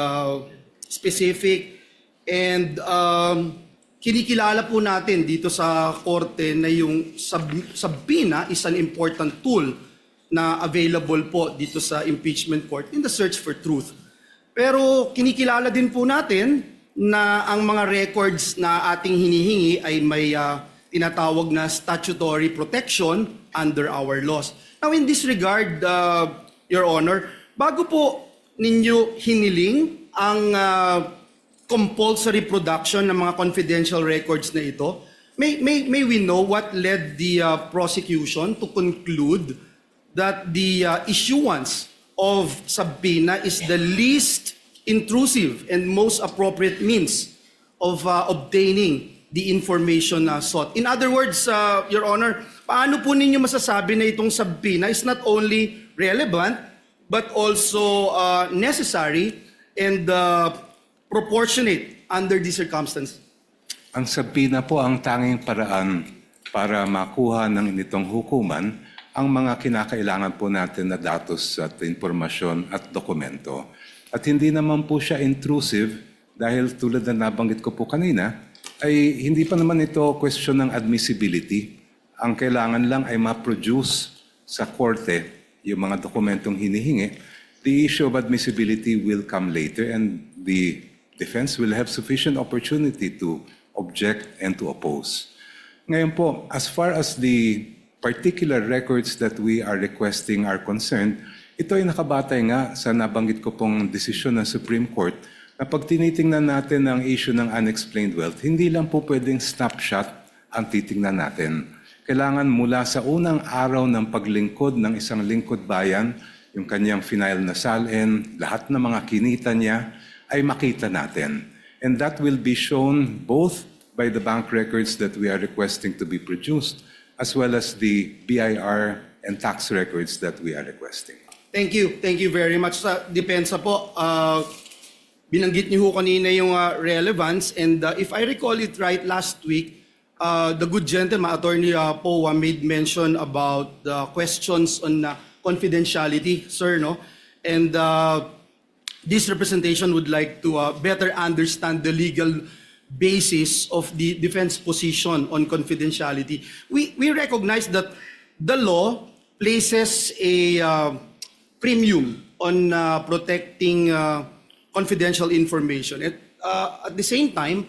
specific, and kinikilala po natin dito sa korte na yung subpoena is an important tool na available po dito sa impeachment court in the search for truth. Pero kinikilala din po natin na ang mga records na ating hinihingi ay may tinatawag na statutory protection under our laws. Now in this regard, Your Honor, bago po ninyo hiniling ang compulsory production ng mga confidential records na ito, may we know what led the prosecution to conclude that the issuance of subpoena is the least intrusive and most appropriate means of obtaining the information sought? In other words, Your Honor, paano po ninyo masasabi na itong subpoena is not only relevant but also necessary and proportionate under these circumstances? Ang subpoena po ang tanging paraan para makuha ng initong hukuman ang mga kinakailangan po natin na datos at impormasyon at dokumento. At hindi naman po siya intrusive dahil tulad na nabanggit ko po kanina, ay hindi pa naman ito question ng admissibility. Ang kailangan lang ay ma-produce sa korte yung mga dokumentong hinihingi. The issue of admissibility will come later and the defense will have sufficient opportunity to object and to oppose. Ngayon po, as far as the particular records that we are requesting are concerned, ito ay nakabatay nga sa nabanggit ko pong desisyon ng Supreme Court na pag tinitingnan natin ang issue ng unexplained wealth, hindi lang po pwedeng snapshot ang titingnan natin. Kailangan mula sa unang araw ng paglingkod ng isang lingkod bayan, yung kanyang final na salin, lahat ng mga kinita niya, ay makita natin. And that will be shown both by the bank records that we are requesting to be produced, as well as the BIR and tax records that we are requesting. Thank you. Thank you very much. Sa depensa po, binanggit niyo ho kanina yung relevance, and if I recall it right, last week, the good gentleman, Attorney Poa, made mention about the questions on confidentiality, sir, no? And this representation would like to better understand the legal basis of the defense position on confidentiality. We recognize that the law places a premium on protecting confidential information. At the same time,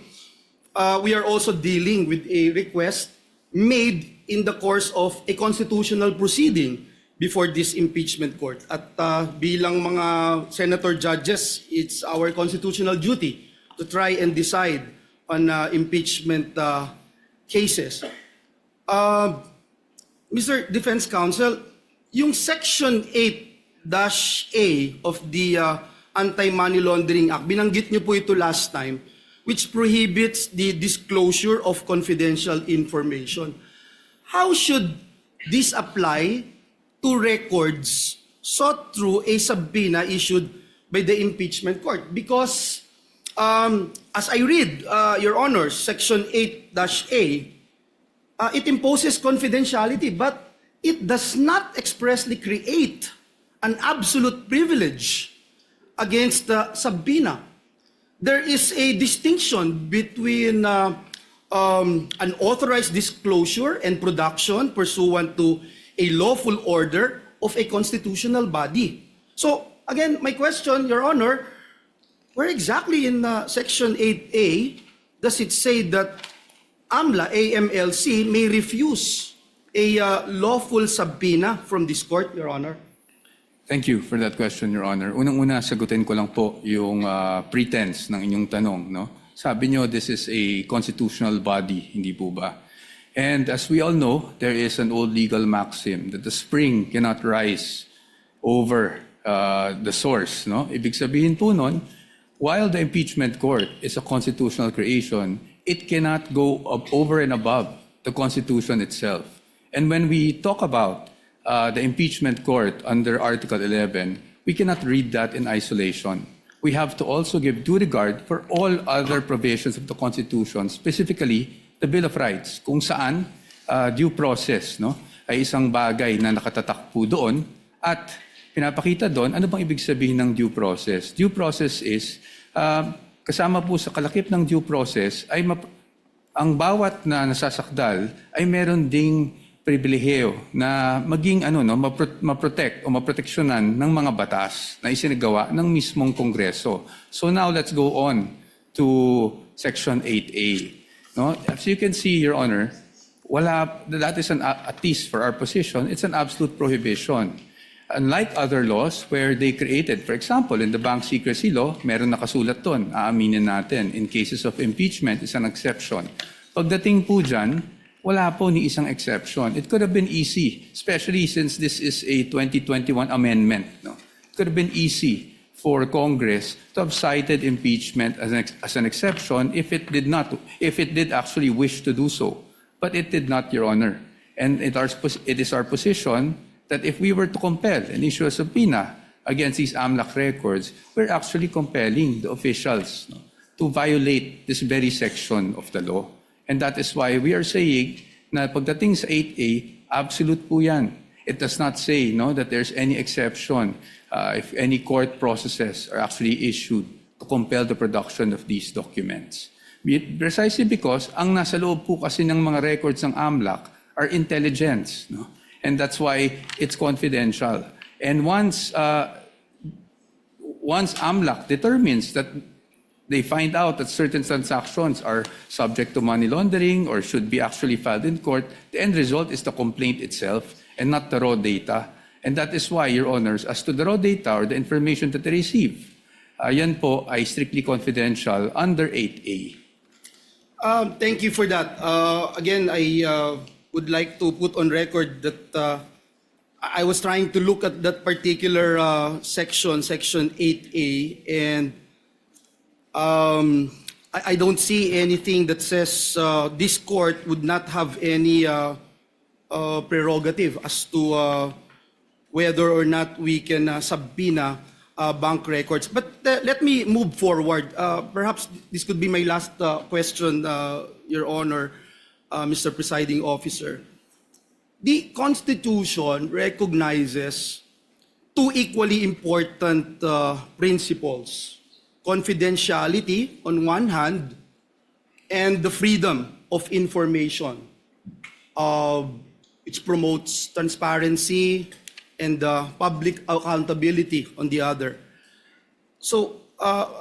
we are also dealing with a request made in the course of a constitutional proceeding before this impeachment court. At bilang mga senator judges, it's our constitutional duty to try and decide on impeachment cases. Mr. Defense Counsel, yung Section 8-A of the Anti-Money Laundering Act, binanggit niyo po ito last time, which prohibits the disclosure of confidential information. How should this apply to records sought through a subpoena issued by the impeachment court? Because as I read, Your Honor, Section 8-A, it imposes confidentiality, but it does not expressly create an absolute privilege against the subpoena. There is a distinction between an authorized disclosure and production pursuant to a lawful order of a constitutional body. So, again, my question, Your Honor, where exactly in Section 8A does it say that AMLC may refuse a lawful subpoena from this court, Your Honor? Thank you for that question, Your Honor. Unang-una, sagutin ko lang po yung pretense ng inyong tanong. No? Sabi nyo, this is a constitutional body, hindi po ba? And as we all know, there is an old legal maxim that the spring cannot rise over the source. No? Ibig sabihin po nun, while the impeachment court is a constitutional creation, it cannot go up over and above the Constitution itself. And when we talk about the impeachment court under Article 11, we cannot read that in isolation. We have to also give due regard for all other provisions of the Constitution, specifically the Bill of Rights, kung saan due process ay isang bagay na nakatatak po doon at pinapakita doon ano bang ibig sabihin ng due process. Due process is, kasama po sa kalakip ng due process, ay ang bawat na nasasakdal ay meron ding pribilehiyo na maging maprotect o maproteksyonan ng mga batas na isinagawa ng mismong Kongreso. So now let's go on to Section 8A. No? As you can see, Your Honor, that is at least for our position, it's an absolute prohibition. Unlike other laws where they created, for example, in the bank secrecy law, meron nakasulat doon, aaminin natin, in cases of impeachment is an exception. Pagdating po dyan, wala po ni isang exception. It could have been easy, especially since this is a 2021 amendment. No? It could have been easy for Congress to have cited impeachment as an exception if it did actually wish to do so. But it did not, Your Honor. And it is our position that if we were to compel and issue a subpoena against these AMLAC records, we're actually compelling the officials to violate this very section of the law. And that is why we are saying na pagdating sa 8A, absolute po yan. It does not say that there's any exception if any court processes are actually issued to compel the production of these documents. Precisely because ang nasa loob po kasi ng mga records ng AMLAC are intelligence. No? And that's why it's confidential. And once AMLAC determines that they find out that certain transactions are subject to money laundering or should be actually filed in court, the end result is the complaint itself and not the raw data. And that is why, Your Honors, as to the raw data or the information that they receive, yan po ay strictly confidential under 8A. Thank you for that. Again, I would like to put on record that I was trying to look at that particular section 8A, and I don't see anything that says this court would not have any prerogative as to whether or not we can subpoena bank records. But let me move forward. Perhaps this could be my last question, Your Honor, Mr. Presiding Officer. The Constitution recognizes two equally important principles: confidentiality on one hand, and the freedom of information, which promotes transparency and public accountability on the other. So,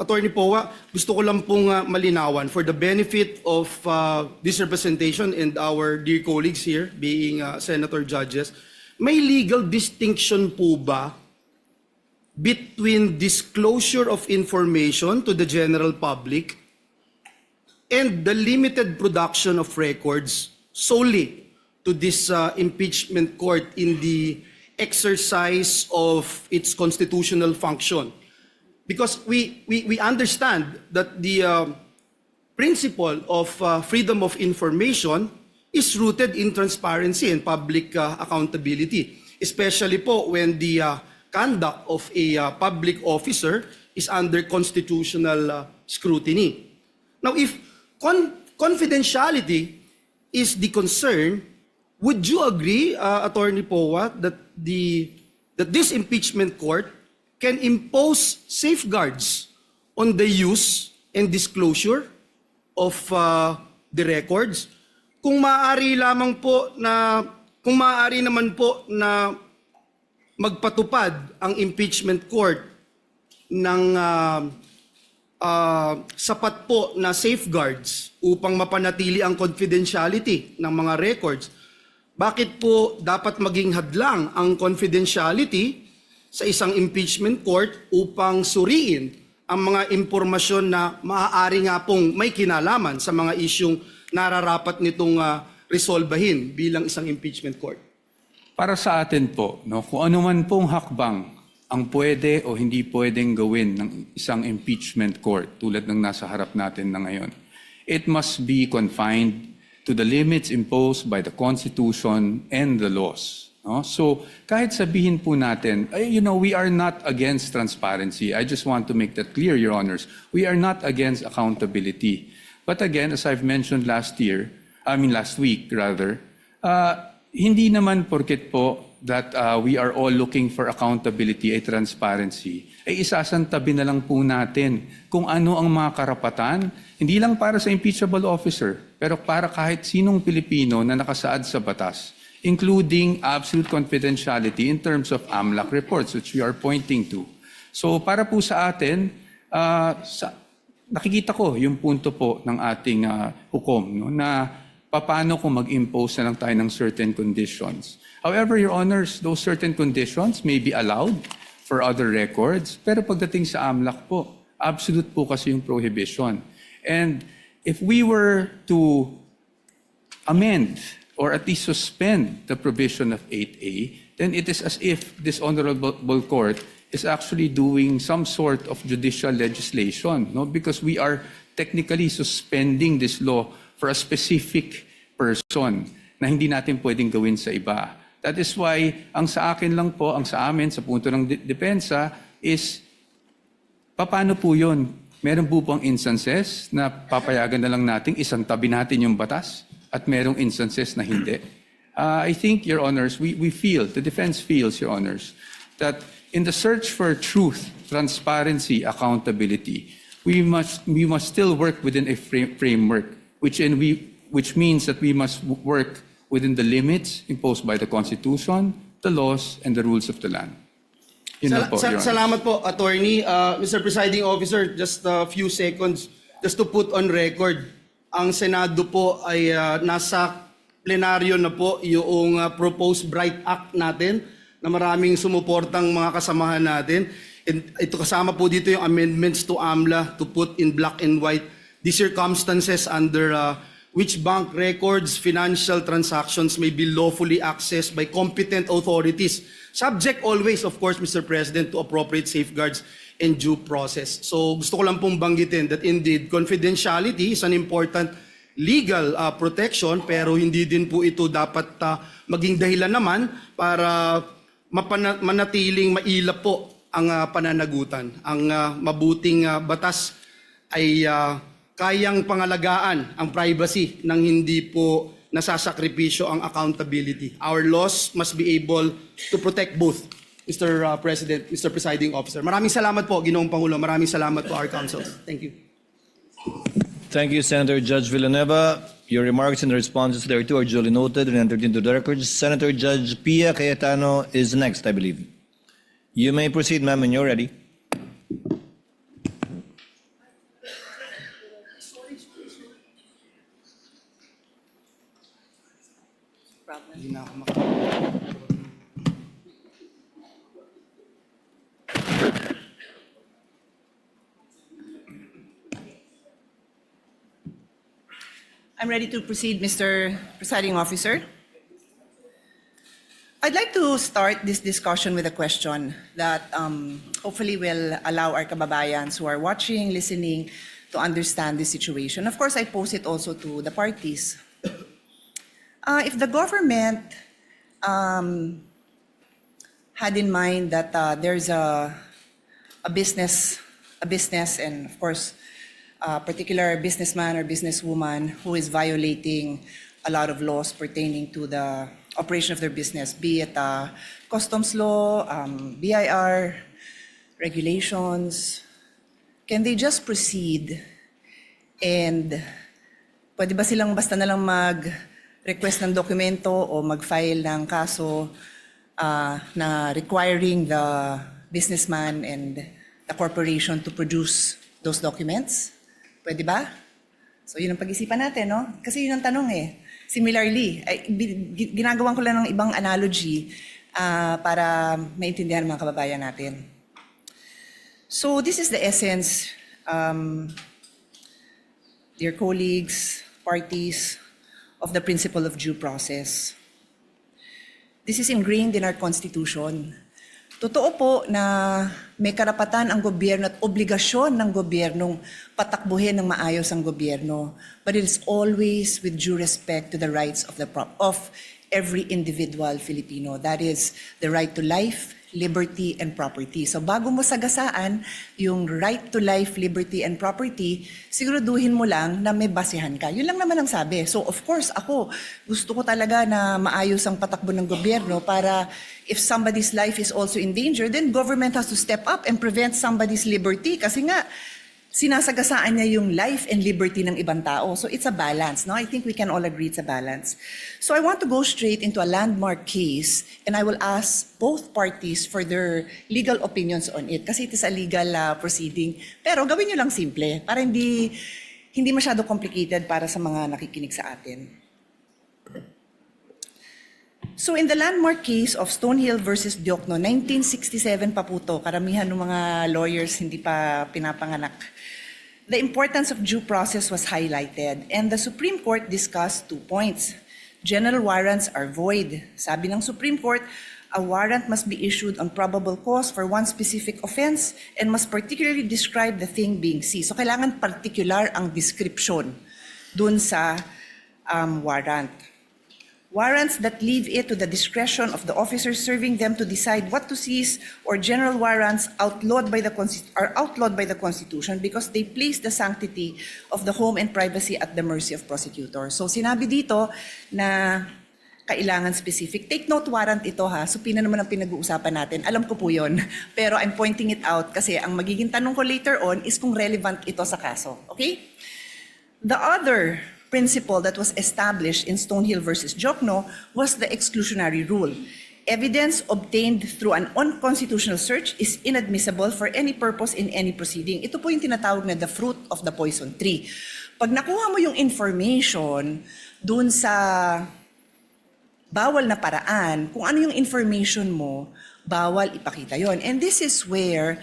Attorney Powa, gusto ko lang pong malinawan for the benefit of this representation and our dear colleagues here, being senator judges, may legal distinction po ba between disclosure of information to the general public and the limited production of records solely to this impeachment court in the exercise of its constitutional function? Because we understand that the principle of freedom of information is rooted in transparency and public accountability, especially po when the conduct of a public officer is under constitutional scrutiny. Now, if confidentiality is the concern, would you agree, Attorney Powa, that this impeachment court can impose safeguards on the use and disclosure of the records? Kung maaari naman po na magpatupad ang impeachment court ng sapat po na safeguards upang mapanatili ang confidentiality ng mga records, bakit po dapat maging hadlang ang confidentiality sa isang impeachment court upang suriin ang mga impormasyon na maaari nga pong may kinalaman sa mga isyong nararapat nitong resolbahin bilang isang impeachment court? Para sa atin po, no, kung ano man pong hakbang ang pwede o hindi pwedeng gawin ng isang impeachment court tulad ng nasa harap natin na ngayon, it must be confined to the limits imposed by the Constitution and the laws. No? So kahit sabihin po natin, we are not against transparency. I just want to make that clear, Your Honors. We are not against accountability. But again, as I've mentioned last week, hindi naman porket po that we are all looking for accountability ay transparency, ay isasantabi na lang po natin kung ano ang mga karapatan, hindi lang para sa impeachable officer, pero para kahit sinong Pilipino na nakasaad sa batas, including absolute confidentiality in terms of AMLAC reports, which we are pointing to. So para po sa atin, nakikita ko yung punto po ng ating hukom, no, na paano kung mag-impose na lang tayo ng certain conditions. However, Your Honors, those certain conditions may be allowed for other records, pero pagdating sa AMLAC po, absolute po kasi yung prohibition. And if we were to amend or at least suspend the provision of 8A, then it is as if this honorable court is actually doing some sort of judicial legislation, no? Because we are technically suspending this law for a specific person na hindi natin pwedeng gawin sa iba. That is why, ang sa akin lang po, ang sa amin, sa punto ng depensa, is paano po yun? Meron po bang instances na papayagan na lang natin, isang tabi natin yung batas? At merong instances na hindi. I think, Your Honors, we feel, the defense feels, Your Honors, that in the search for truth, transparency, accountability, we must still work within a framework, which means that we must work within the limits imposed by the Constitution, the laws, and the rules of the land. Yun lang po, Your Honors. Salamat po, Attorney. Mr. Presiding Officer, just a few seconds, just to put on record, ang Senado po ay nasa plenaryo na po yung proposed Bright Act natin na maraming sumuportang mga kasamahan natin. And ito kasama po dito yung amendments to AMLA to put in black and white the circumstances under which bank records, financial transactions may be lawfully accessed by competent authorities. Subject always, of course, Mr. President, to appropriate safeguards and due process. So gusto ko lang pong banggitin that indeed confidentiality is an important legal protection, pero hindi din po ito dapat maging dahilan naman para manatiling mailap po ang pananagutan. Ang mabuting batas ay kayang pangalagaan ang privacy nang hindi po nasasakripisyo ang accountability. Our laws must be able to protect both, Mr. President, Mr. Presiding Officer. Maraming salamat po, Ginoong Pangulo. Maraming salamat po, our councils. Thank you. Thank you, Senator Judge Villanueva. Your remarks and responses thereto are duly noted and entered into the records. Senator Judge Pia Cayetano is next, I believe. You may proceed, ma'am, when you're ready. Hindi na ako I'm ready to proceed, Mr. Presiding Officer. I'd like to start this discussion with a question that hopefully will allow our kababayans who are watching, listening, to understand the situation. Of course, I pose it also to the parties. If the government had in mind that there's a business, and of course, a particular businessman or businesswoman who is violating a lot of laws pertaining to the operation of their business, be it customs law, BIR, regulations, can they just proceed and pwede ba silang basta na lang mag-request ng dokumento o mag-file ng kaso na requiring the businessman and the corporation to produce those documents? Pwede ba? So yun ang pag-isipan natin, no? Kasi yun ang tanong eh. Similarly, ginagawan ko lang ng ibang analogy para maintindihan ng mga kababayan natin. So this is the essence, dear colleagues, parties, of the principle of due process. This is ingrained in our Constitution. Totoo po na may karapatan ang gobyerno at obligasyon ng gobyernong patakbuhin ng maayos ang gobyerno, but it is always with due respect to the rights of every individual Filipino. That is the right to life, liberty, and property. So bago mo sagasaan yung right to life, liberty, and property, siguraduhin mo lang na may basehan ka. Yun lang naman ang sabi. So of course, ako, gusto ko talaga na maayos ang patakbo ng gobyerno para if somebody's life is also in danger, then government has to step up and prevent somebody's liberty. Kasi nga, sinasagasaan niya yung life and liberty ng ibang tao. So it's a balance, no? I think we can all agree it's a balance. So I want to go straight into a landmark case and I will ask both parties for their legal opinions on it kasi it is a legal proceeding. Pero gawin nyo lang simple para hindi masyado complicated para sa mga nakikinig sa atin. So in the landmark case of Stonehill versus Diokno, 1967 pa po to, karamihan ng mga lawyers hindi pa pinapanganak. The importance of due process was highlighted and the Supreme Court discussed 2 points. General warrants are void. Sabi ng Supreme Court, a warrant must be issued on probable cause for one specific offense and must particularly describe the thing being seized. So kailangan particular ang description dun sa warrant. Warrants that leave it to the discretion of the officers serving them to decide what to seize or general warrants are outlawed by the Constitution because they place the sanctity of the home and privacy at the mercy of prosecutors. So sinabi dito na kailangan specific. Take note warrant ito ha. Supina naman ang pinag-uusapan natin. Alam ko po yun. Pero I'm pointing it out kasi ang magiging tanong ko later on is kung relevant ito sa kaso. Okay? The other principle that was established in Stonehill versus Diokno was the exclusionary rule. Evidence obtained through an unconstitutional search is inadmissible for any purpose in any proceeding. Ito po yung tinatawag na the fruit of the poison tree. Pag nakuha mo yung information dun sa bawal na paraan, kung ano yung information mo, bawal ipakita yon. And this is where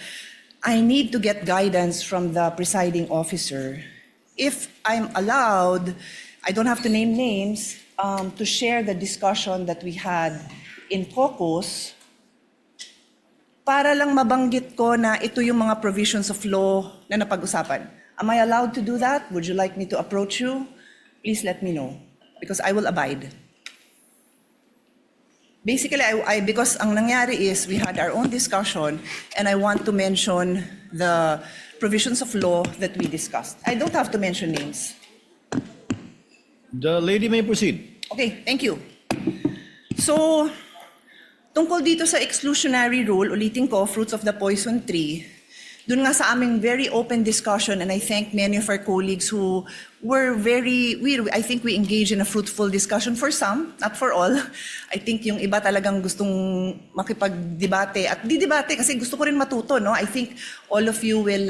I need to get guidance from the presiding officer. If I'm allowed, I don't have to name names, to share the discussion that we had in caucus para lang mabanggit ko na ito yung mga provisions of law na napag-usapan. Am I allowed to do that? Would you like me to approach you? Please let me know because I will abide. Basically, because ang nangyari is we had our own discussion and I want to mention the provisions of law that we discussed. I don't have to mention names. The lady may proceed. Okay, thank you. So, tungkol dito sa exclusionary rule, ulitin ko, fruits of the poison tree, dun nga sa aming very open discussion, and I thank many of our colleagues who were I think we engaged in a fruitful discussion for some, not for all. I think yung iba talagang gustong makipag-debate at di-debate kasi gusto ko rin matuto, no? I think all of you will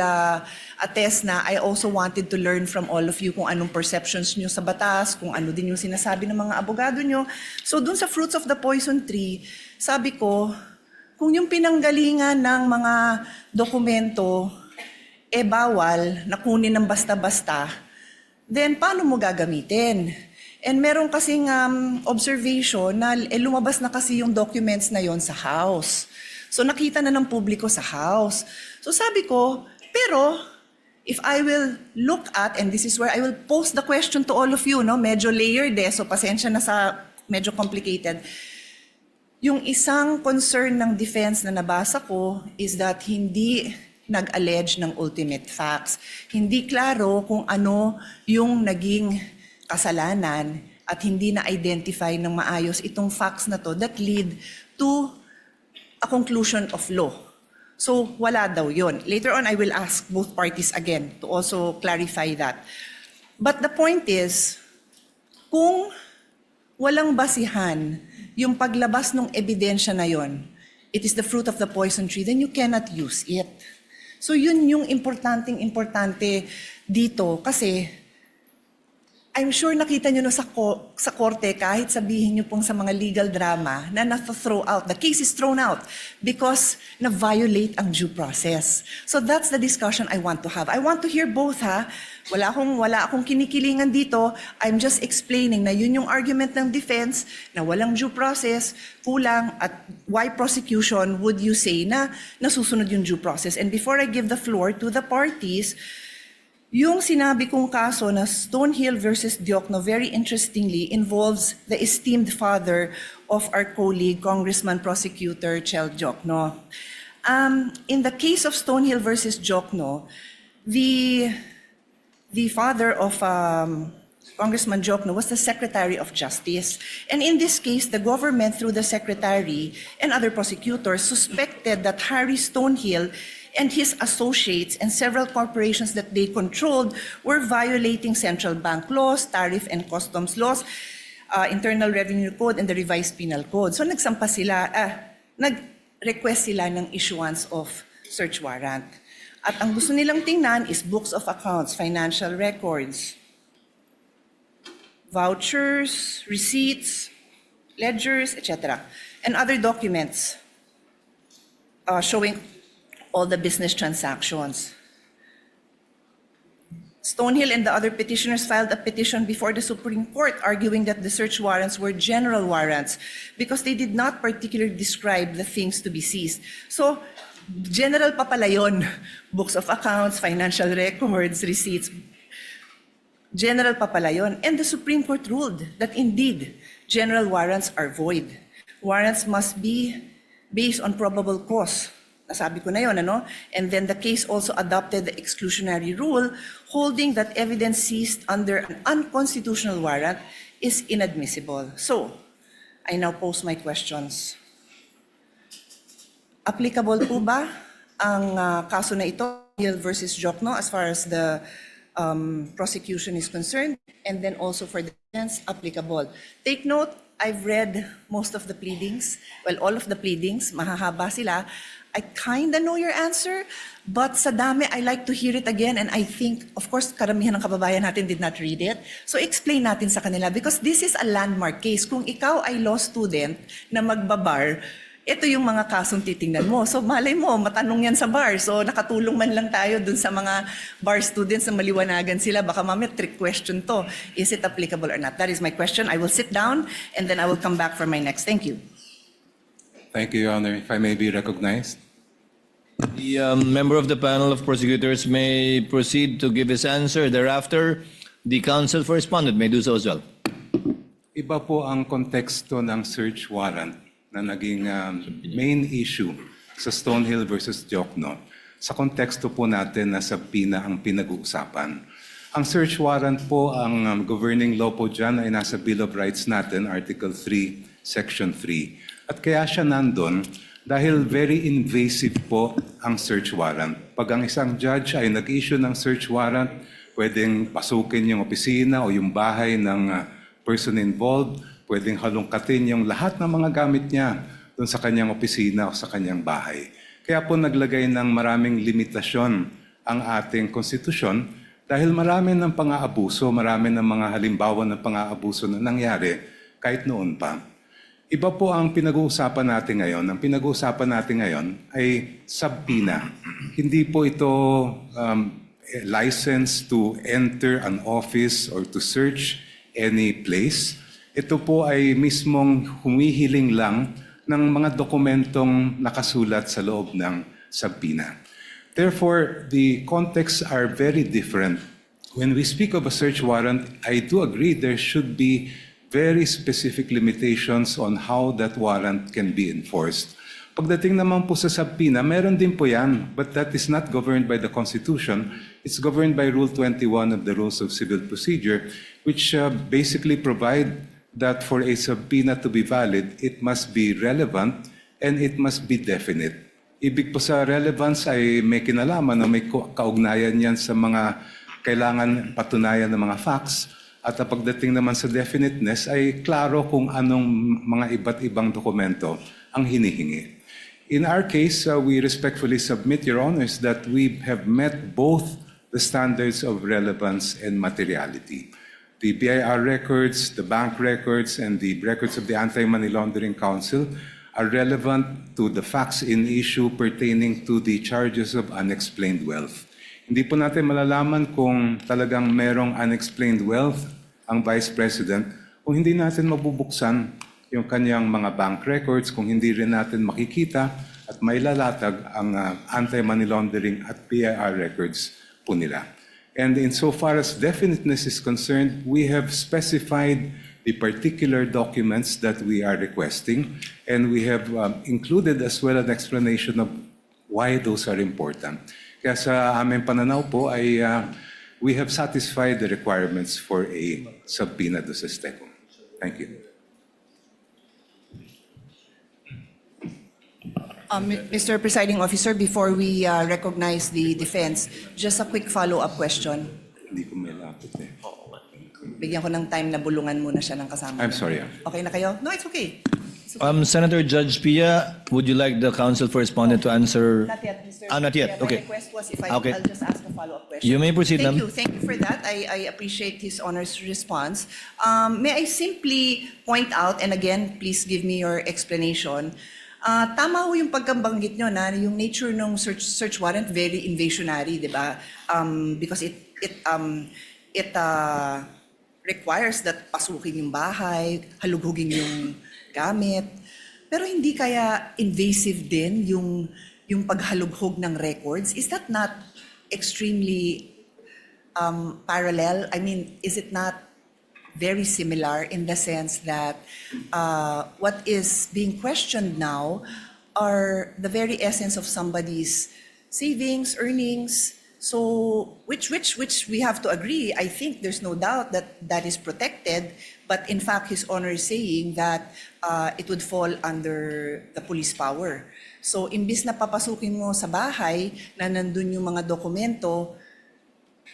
attest na I also wanted to learn from all of you kung anong perceptions nyo sa batas, kung ano din yung sinasabi ng mga abogado nyo. So dun sa Fruits of the Poison Tree, sabi ko, kung yung pinanggalingan ng mga dokumento bawal na kunin ng basta-basta, then paano mo gagamitin? And meron kasing observation na lumabas na kasi yung documents na yon sa House. So nakita na ng publiko sa House. So sabi ko, pero if I will look at, and this is where I will pose the question to all of you, no? Medyo layered so pasensya na sa medyo complicated. Yung isang concern ng defense na nabasa ko is that hindi nag-allege ng ultimate facts. Hindi klaro kung ano yung naging kasalanan at hindi na-identify ng maayos itong facts na to that lead to a conclusion of law. So wala daw yun. Later on, I will ask both parties again to also clarify that. But the point is, kung walang basihan yung paglabas ng ebidensya na yon, it is the fruit of the poison tree, then you cannot use it. So yun yung importante dito kasi I'm sure nakita nyo no sa korte kahit sabihin nyo pong sa mga legal drama na na-throw out, the case is thrown out because na-violate ang due process. So that's the discussion I want to have. I want to hear both ha. Wala akong kinikilingan dito. I'm just explaining na yun yung argument ng defense na walang due process, kulang at why prosecution would you say na nasusunod yung due process. And before I give the floor to the parties, yung sinabi kong kaso na Stonehill versus Diokno, very interestingly, involves the esteemed father of our colleague, Congressman Prosecutor Chel Diokno. In the case of Stonehill versus Diokno, the father of Congressman Diokno was the Secretary of Justice. And in this case, the government, through the Secretary and other prosecutors, suspected that Harry Stonehill and his associates and several corporations that they controlled were violating central bank laws, tariff and customs laws, Internal Revenue Code, and the Revised Penal Code. So nag-request sila ng issuance of search warrant. At ang gusto nilang tingnan is books of accounts, financial records, vouchers, receipts, ledgers, etc., and other documents showing all the business transactions. Stonehill and the other petitioners filed a petition before the Supreme Court arguing that the search warrants were general warrants because they did not particularly describe the things to be seized. So, general pa pala yun. Books of accounts, financial records, receipts. General pa pala yun. And the Supreme Court ruled that indeed, general warrants are void. Warrants must be based on probable cause. Nasabi ko na yun, ano? And then the case also adopted the exclusionary rule, holding that evidence seized under an unconstitutional warrant is inadmissible. So, I now pose my questions. Applicable po ba ang kaso na ito, Hill versus Diokno, as far as the prosecution is concerned, and then also for the defense, applicable? Take note, I've read most of the pleadings, well, all of the pleadings, mahahaba sila. I kinda know your answer, but sa dami, I like to hear it again, and I think, of course, karamihan ng kababayan natin did not read it. So explain natin sa kanila, because this is a landmark case. Kung ikaw ay law student na magbabar, ito yung mga kasong titingnan mo. So malay mo, matanong yan sa bar. So nakatulong man lang tayo dun sa mga bar students na maliwanagan sila. Baka mamaya trick question to. Is it applicable or not? That is my question. I will sit down and then I will come back for my next. Thank you. Thank you, Your Honor. If I may be recognized. The member of the panel of prosecutors may proceed to give his answer. Thereafter, the counsel for respondent may do so as well. Iba po ang konteksto ng search warrant na naging main issue sa Stonehill versus Diokno. Sa konteksto po natin na sa PINA ang pinag-uusapan. Ang search warrant po, ang governing law po dyan ay nasa Bill of Rights natin, Article 3, Section 3. At kaya siya nandun dahil very invasive po ang search warrant. Pag ang isang judge ay nag-issue ng search warrant, pwedeng pasukin yung opisina o yung bahay ng person involved, pwedeng halongkatin yung lahat ng mga gamit niya doon sa kanyang opisina o sa kanyang bahay. Kaya po naglagay ng maraming limitasyon ang ating konstitusyon dahil marami ng pang-aabuso, marami ng mga halimbawa ng pang-aabuso na nangyari kahit noon pa. Iba po ang pinag-uusapan natin ngayon. Ang pinag-uusapan natin ngayon ay subpoena. Hindi po ito license to enter an office or to search any place. Ito po ay mismong humihiling lang ng mga dokumentong nakasulat sa loob ng subpoena. Therefore, the contexts are very different. When we speak of a search warrant, I do agree there should be very specific limitations on how that warrant can be enforced. Pagdating naman po sa subpoena, meron din po yan, but that is not governed by the Constitution. It's governed by Rule 21 of the Rules of Civil Procedure, which basically provide that for a subpoena to be valid, it must be relevant and it must be definite. Ibig po sa relevance ay may kinalaman o may kaugnayan yan sa mga kailangan patunayan ng mga facts. At pagdating naman sa definiteness ay klaro kung anong mga iba't ibang dokumento ang hinihingi. In our case, we respectfully submit, Your Honors, that we have met both the standards of relevance and materiality. The BIR records, the bank records, and the records of the Anti-Money Laundering Council are relevant to the facts in issue pertaining to the charges of unexplained wealth. Hindi po natin malalaman kung talagang merong unexplained wealth ang Vice President kung hindi natin mabubuksan yung kanyang mga bank records, kung hindi rin natin makikita at mailalatag ang anti-money laundering at BIR records po nila. And insofar as definiteness is concerned, we have specified the particular documents that we are requesting, and we have included as well an explanation of why those are important. Kaya sa aming pananaw po ay we have satisfied the requirements for a subpoena do sesteco. Thank you. Mr. Presiding Officer, before we recognize the defense, just a quick follow-up question. Hindi ko may lapit eh. Bigyan ko ng time na bulungan muna siya ng kasama. I'm sorry. Okay na kayo? No, it's okay. Senator Judge Pia, would you like the counsel for respondent to answer? Not yet, Mr. Not yet. My Okay. request was if Okay. I'll just ask a follow-up question. You may proceed, Thank ma'am. you. Thank you for that. I appreciate his Honor's response. May I simply point out, and again, please give me your explanation. Tama ho yung pagkambanggit nyo na yung nature ng search warrant very invasionary, di ba? Because it requires that pasukin yung bahay, halughugin yung gamit. Pero hindi kaya invasive din yung paghalughog ng records? Is that not extremely parallel? I mean, is it not very similar in the sense that what is being questioned now are the very essence of somebody's savings, earnings, so which we have to agree. I think there's no doubt that that is protected, but in fact His Honor is saying that it would fall under the police power. So imbis na papasukin mo sa bahay na nandun yung mga dokumento,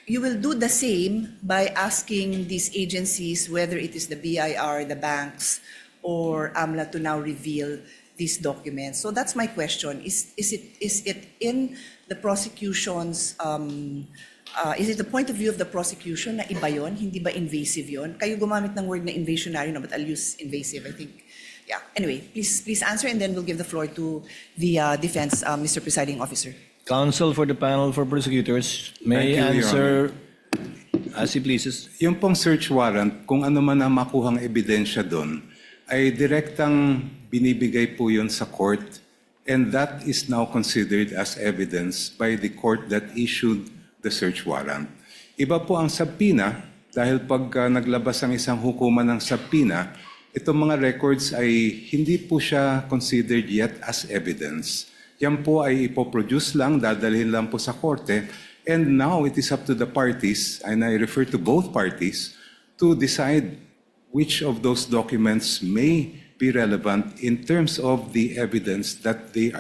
you will do the same by asking these agencies, whether it is the BIR, the banks, or AMLA, to now reveal these documents. So that's my question. Is it in the prosecution's, is it the point of view of the prosecution na iba yun? Hindi ba invasive yun? Kayo gumamit ng word na invasionary, no, but I'll use invasive, I think. Yeah. Anyway, please answer, and then we'll give the floor to the defense, Mr. Presiding Officer. Counsel for the panel for prosecutors may Thank you, Your answer as he pleases. Yung pong search warrant, kung ano man ang makuhang ebidensya doon, ay direktang binibigay po yun sa court, and that is now considered as evidence by the court that issued the search warrant. Iba po ang subpoena, dahil pag naglabas ang isang hukuman ng subpoena, itong mga records ay hindi po siya considered yet as evidence. Yan po ay ipoproduce lang, dadalhin lang po sa korte, and now it is up to the parties, and I refer to both parties, to decide which of those documents may be relevant in terms of the evidence that they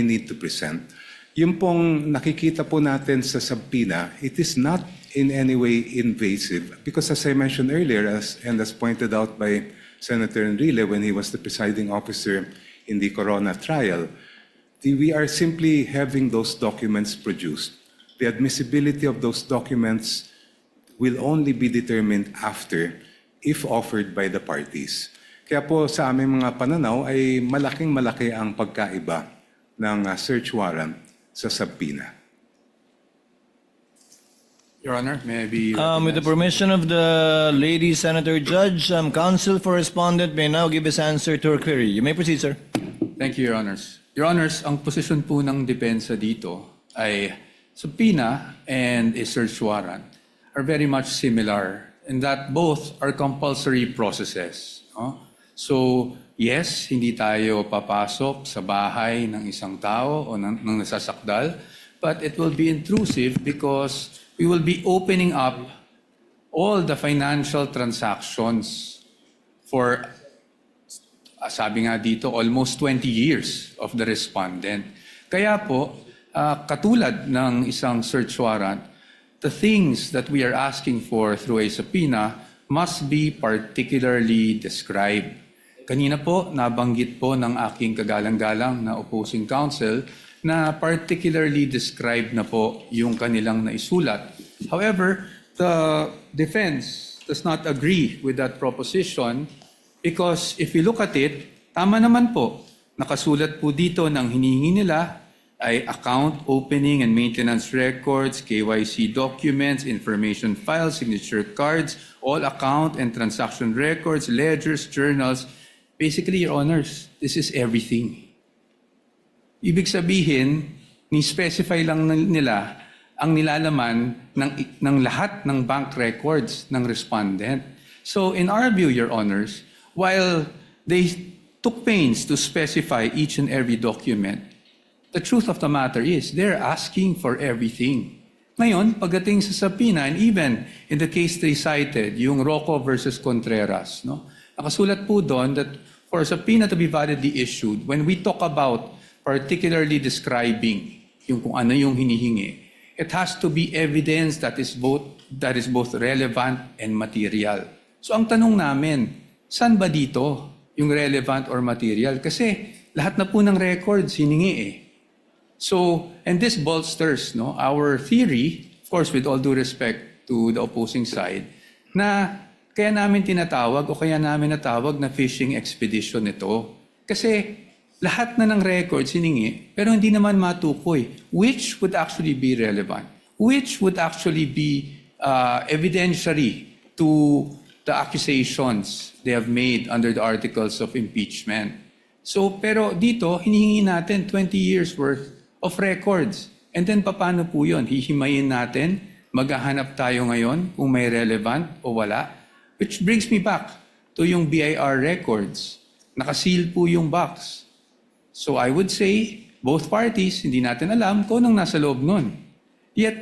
need to present. Yung pong nakikita po natin sa subpoena, it is not in any way invasive because as I mentioned earlier, as pointed out by Senator Enrile when he was the presiding officer in the Corona trial, we are simply having those documents produced. The admissibility of those documents will only be determined after if offered by the parties. Kaya po sa aming mga pananaw ay malaking-malaki ang pagkaiba ng search warrant sa subpoena. Your Honor, may I be With the permission of the lady Senator Judge, counsel for respondent may now give his answer to her query. You may proceed, sir. Thank you, Your Honors. Your Honors, ang posisyon po ng depensa dito ay subpoena and a search warrant are very much similar in that both are compulsory processes. No? So, yes, hindi tayo papasok sa bahay ng isang tao o ng nasasakdal, but it will be intrusive because we will be opening up all the financial transactions for, sabi nga dito, almost 20 years of the respondent. Kaya po, katulad ng isang search warrant, the things that we are asking for through a subpoena must be particularly described. Kanina po, nabanggit po ng aking kagalang-galang na opposing counsel na particularly described na po yung kanilang naisulat. However, the defense does not agree with that proposition because if you look at it, tama naman po, nakasulat po dito ng hinihingi nila ay account opening and maintenance records, KYC documents, information files, signature cards, all account and transaction records, ledgers, journals. Basically, Your Honors, this is everything. Ibig sabihin, ni-specify lang nila ang nilalaman ng lahat ng bank records ng respondent. So in our view, Your Honors, while they took pains to specify each and every document, the truth of the matter is they're asking for everything. Ngayon, pagdating sa subpoena, and even in the case they cited, yung Rocco versus Contreras, no? Nakasulat po doon that for a subpoena to be validly issued, when we talk about particularly describing yung kung ano yung hinihingi, it has to be evidence that is both relevant and material. So ang tanong namin, saan ba dito yung relevant or material? Kasi lahat na po ng records hiningi eh. So, and this bolsters our theory, of course with all due respect to the opposing side, na kaya namin tinatawag o kaya namin natawag na fishing expedition ito. Kasi lahat na ng records hiningi, pero hindi naman matukoy which would actually be relevant, which would actually be evidentiary to the accusations they have made under the articles of impeachment. So, pero dito, hinihingi natin 20 years worth of records. And then, paano po yun? Hihimayin natin, maghahanap tayo ngayon kung may relevant o wala. Which brings me back to yung BIR records. Nakaseal po yung box. So I would say, both parties, hindi natin alam kung anong nasa loob nun. Yet,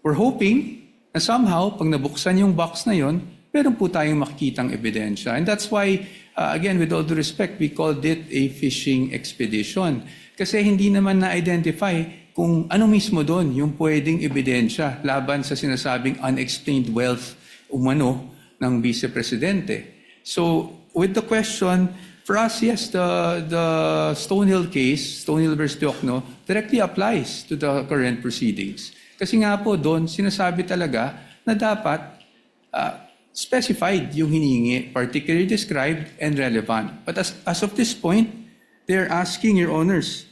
we're hoping na somehow, pag nabuksan yung box na yon, meron po tayong makikitang ebidensya. And that's why, again, with all due respect, we called it a fishing expedition. Kasi hindi naman na-identify kung ano mismo doon yung pwedeng ebidensya laban sa sinasabing unexplained wealth umano ng Vice Presidente. So, with the question, for us, yes, the Stonehill case, Stonehill versus Diokno, directly applies to the current proceedings. Kasi nga po doon, sinasabi talaga na dapat specified yung hiningi, particularly described and relevant. But as of this point, they're asking, Your Honors,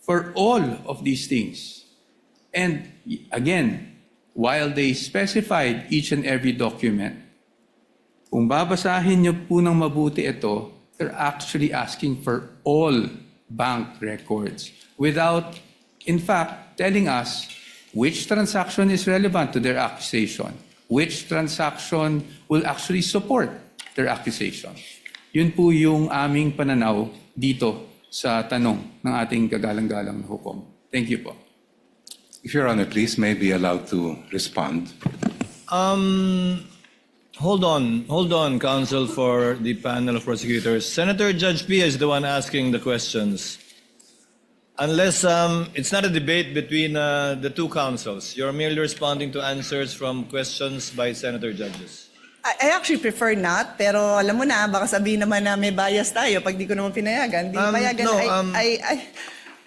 for all of these things. And again, while they specified each and every document, kung babasahin niyo po ng mabuti ito, they're actually asking for all bank records without, in fact, telling us which transaction is relevant to their accusation, which transaction will actually support their accusation. Yun po yung aming pananaw dito sa tanong ng ating kagalang-galang na hukom. Thank you po. If Your Honor, please may be allowed to respond. Hold on, counsel for the panel of prosecutors. Senator Judge Pia is the one asking the questions. Unless it's not a debate between the two counsels. You're merely responding to answers from questions by senator judges. I actually prefer not, pero alam mo na, baka sabihin naman na may bias tayo pag di ko naman pinayagan. Di payagan. no,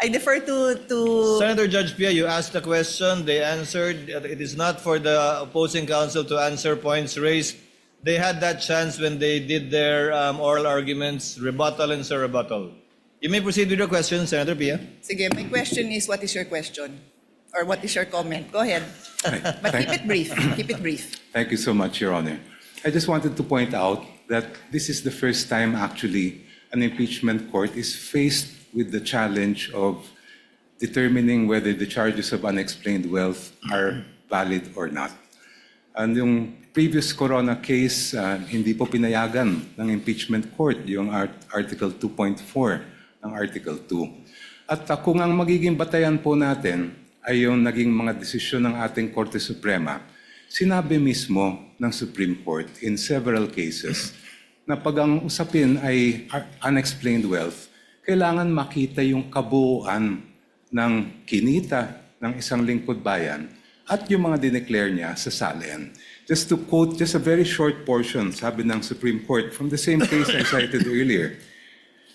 I defer to... Senator Judge Pia, you asked the question, they answered. It is not for the opposing counsel to answer points raised. They had that chance when they did their oral arguments, rebuttal and surrebuttal. You may proceed with your question, Senator Pia. Sige, my question is, what is your question? Or what is your comment? Go ahead. But keep it brief. Keep it brief. Thank you so much, Your Honor. I just wanted to point out that this is the first time actually an impeachment court is faced with the challenge of determining whether the charges of unexplained wealth are valid or not. And yung previous Corona case, hindi po pinayagan ng impeachment court yung Article 2.4 ng Article 2. At kung ang magiging batayan po natin ay yung naging mga desisyon ng ating Korte Suprema, sinabi mismo ng Supreme Court in several cases na pag ang usapin ay unexplained wealth, kailangan makita yung kabuuan ng kinita ng isang lingkod bayan at yung mga dineclare niya sa salen. Just to quote just a very short portion, sabi ng Supreme Court from the same case I cited earlier,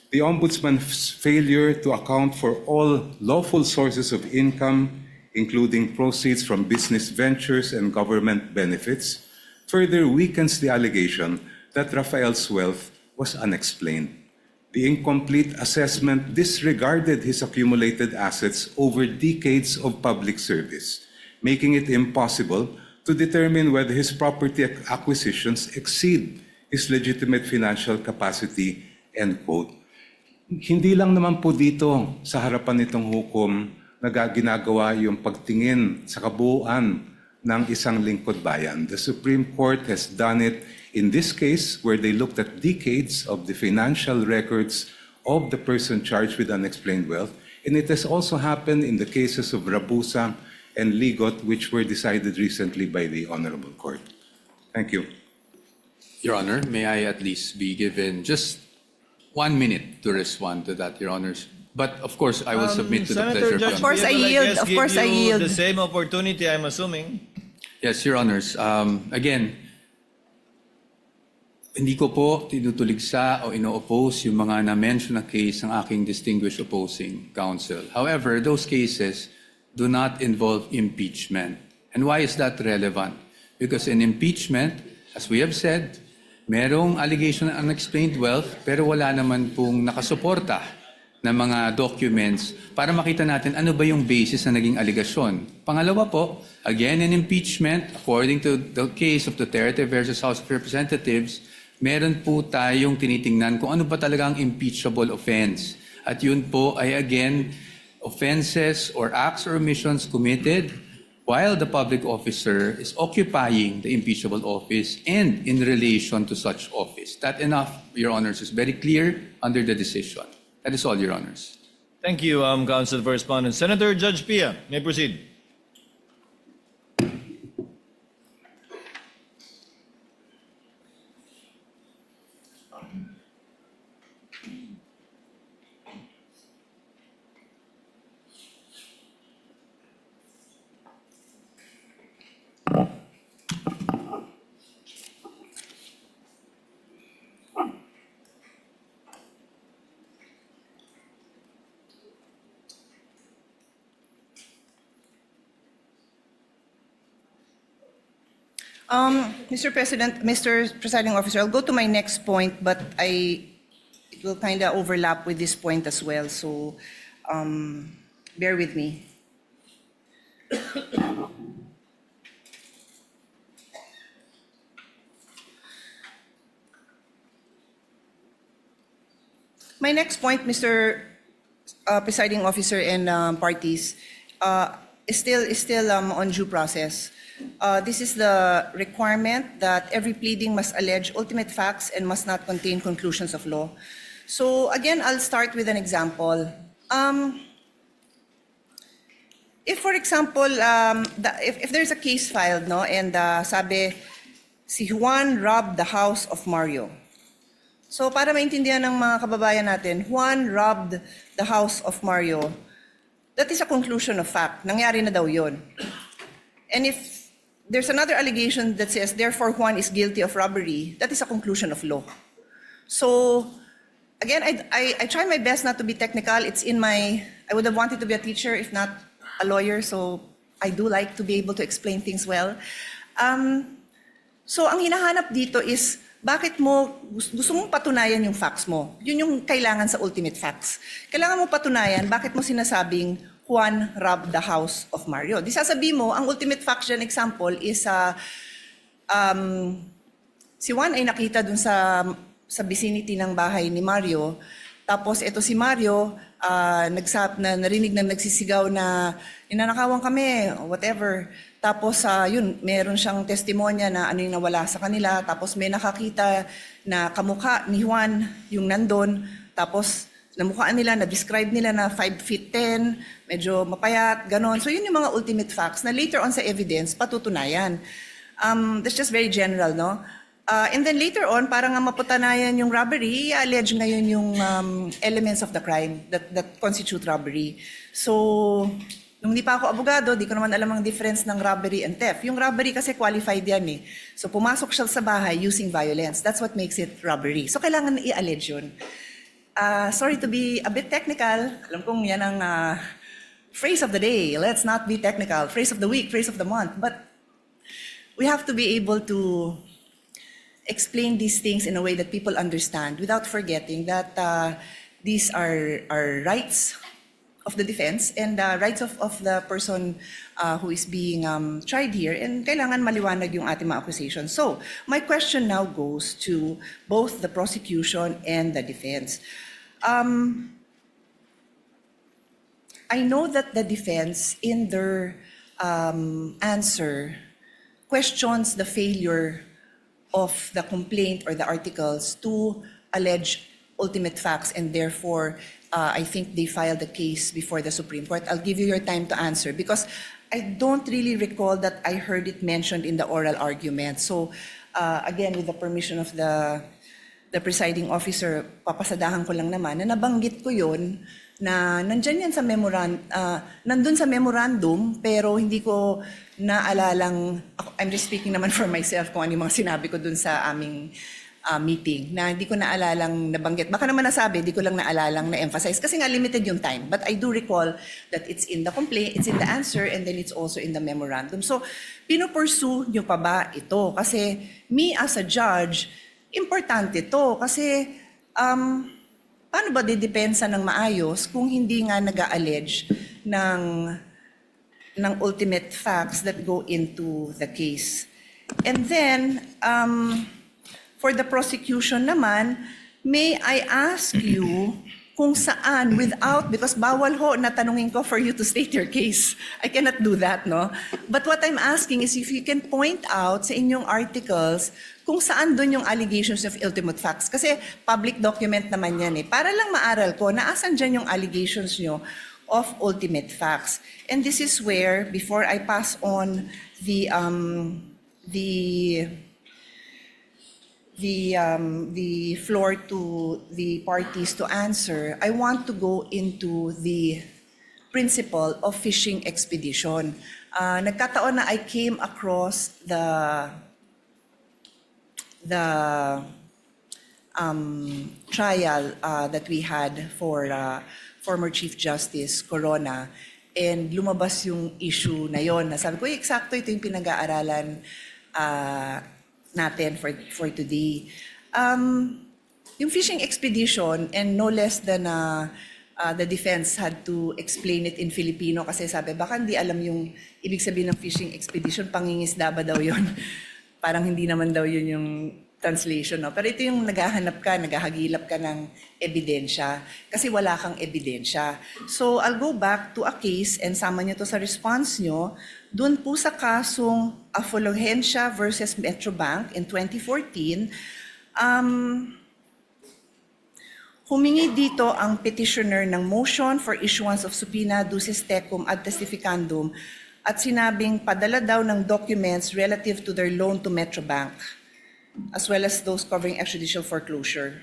the Ombudsman's failure to account for all lawful sources of income, including proceeds from business ventures and government benefits, further weakens the allegation that Rafael's wealth was unexplained. The incomplete assessment disregarded his accumulated assets over decades of public service, making it impossible to determine whether his property acquisitions exceed his legitimate financial capacity, end quote. Hindi lang naman po dito sa harapan nitong hukom na ginagawa yung pagtingin sa kabuuan ng isang lingkod bayan. The Supreme Court has done it in this case where they looked at decades of the financial records of the person charged with unexplained wealth. And it has also happened in the cases of Rabusa and Ligot, which were decided recently by the Honorable Court. Thank you. Your Honor, may I at least be given just 1 minute to respond to that, Your Honors? But of course, I will submit to the pleasure of Your Honor. Of course, I yield. Of course, I yield. The same opportunity, I'm assuming. Yes, Your Honors. Again, hindi ko po tinutuligsa o ino-oppose yung mga na-mention na case ng aking distinguished opposing counsel. However, those cases do not involve impeachment. And why is that relevant? Because in impeachment, as we have said, merong allegation ng unexplained wealth pero wala naman pong nakasuporta na mga documents para makita natin ano ba yung basis na naging aligasyon. Pangalawa po, again in impeachment, according to the case of Duterte versus House of Representatives, meron po tayong tinitingnan kung ano ba talaga ang impeachable offense. At yun po ay again, offenses or acts or omissions committed while the public officer is occupying the impeachable office and in relation to such office. That enough, Your Honors, is very clear under the decision. That is all, Your Honors. Thank you, Counsel for Respondent. Senator Judge Pia, may proceed. Mr. President, Mr. Presiding Officer, I'll go to my next point, but it will kind of overlap with this point as well, so bear with me. My next point, Mr. Presiding Officer and parties, is still on due process. This is the requirement that every pleading must allege ultimate facts and must not contain conclusions of law. So again, I'll start with an example. If, for example, if there's a case filed, no, and sabi, si Juan robbed the house of Mario. So para maintindihan ng mga kababayan natin, Juan robbed the house of Mario. That is a conclusion of fact. Nangyari na daw yun. And if there's another allegation that says, therefore Juan is guilty of robbery, that is a conclusion of law. So, again, I try my best not to be technical. I would have wanted to be a teacher if not a lawyer, so I do like to be able to explain things well. So, ang hinahanap dito is, bakit mo, gusto mong patunayan yung facts mo. Yun yung kailangan sa ultimate facts. Kailangan mo patunayan, bakit mo sinasabing Juan robbed the house of Mario. Di sasabihin mo, ang ultimate fact dyan example is si Juan ay nakita dun sa vicinity ng bahay ni Mario. Tapos ito si Mario, narinig na nagsisigaw na ninanakawan kami, whatever. Tapos yun, meron siyang testimonya na ano yung nawala sa kanila. Tapos may nakakita na kamukha ni Juan yung nandun. Tapos namukhaan nila, na-describe nila na 5 feet 10, medyo mapayat, ganon. So yun yung mga ultimate facts na later on sa evidence, patutunayan. That's just very general, no? And then later on, para nga mapatunayan yung robbery, i-allege ngayon yung elements of the crime that constitute robbery. So, nung di pa ako abogado, di ko naman alam ang difference ng robbery and theft. Yung robbery kasi qualified yan eh. So, pumasok siya sa bahay using violence. That's what makes it robbery. So, kailangan i-allege yun. Sorry to be a bit technical. Alam kong yan ang phrase of the day. Let's not be technical. Phrase of the week, phrase of the month. But we have to be able to explain these things in a way that people understand without forgetting that these are rights of the defense and rights of the person who is being tried here, and kailangan maliwanag yung ating mga accusations. So, my question now goes to both the prosecution and the defense. I know that the defense, in their answer, questions the failure of the complaint or the articles to allege ultimate facts, and therefore, I think they filed a case before the Supreme Court. I'll give you your time to answer because I don't really recall that I heard it mentioned in the oral argument. So, again, with the permission of the presiding officer, papasadahan ko lang naman na nabanggit ko yun na nandyan yan sa nandun sa memorandum, pero hindi ko naalalang, I'm just speaking naman for myself kung ano yung mga sinabi ko dun sa aming meeting, na hindi ko naalalang nabanggit. Baka naman nasabi, hindi ko lang naalalang na-emphasize kasi nga limited yung time. But I do recall that it's in the complaint, it's in the answer, and then it's also in the memorandum. So, pinupursue nyo pa ba ito? Kasi me as a judge, importante to kasi paano ba didepensa ng maayos kung hindi nga nag-a-allege ng ultimate facts that go into the case. And then, for the prosecution naman, may I ask you kung saan because bawal ho na tanungin ko for you to state your case. I cannot do that, no? But what I'm asking is if you can point out sa inyong articles kung saan doon yung allegations of ultimate facts. Kasi public document naman yan eh. Para lang maaral ko, naasan dyan yung allegations nyo of ultimate facts. And this is where, before I pass on the floor to the parties to answer, I want to go into the principle of fishing expedition. Nagkataon na I came across the trial that we had for former Chief Justice Corona, and lumabas yung issue na yon. Nasabi ko, eksakto ito yung pinag-aaralan natin for today. Yung fishing expedition, and no less than the defense had to explain it in Filipino kasi sabi, baka hindi alam yung ibig sabihin ng fishing expedition, pangingisda ba daw yun? Parang hindi naman daw yun yung translation, no? Pero ito yung naghahagilap ka ng ebidensya kasi wala kang ebidensya. So I'll go back to a case and sama niyo to sa response nyo. Doon po sa kasong Afluencia versus Metrobank in 2014, humingi dito ang petitioner ng motion for issuance of subpoena ducis tecum ad testificandum at sinabing padala daw ng documents relative to their loan to Metrobank, as well as those covering extrajudicial foreclosure.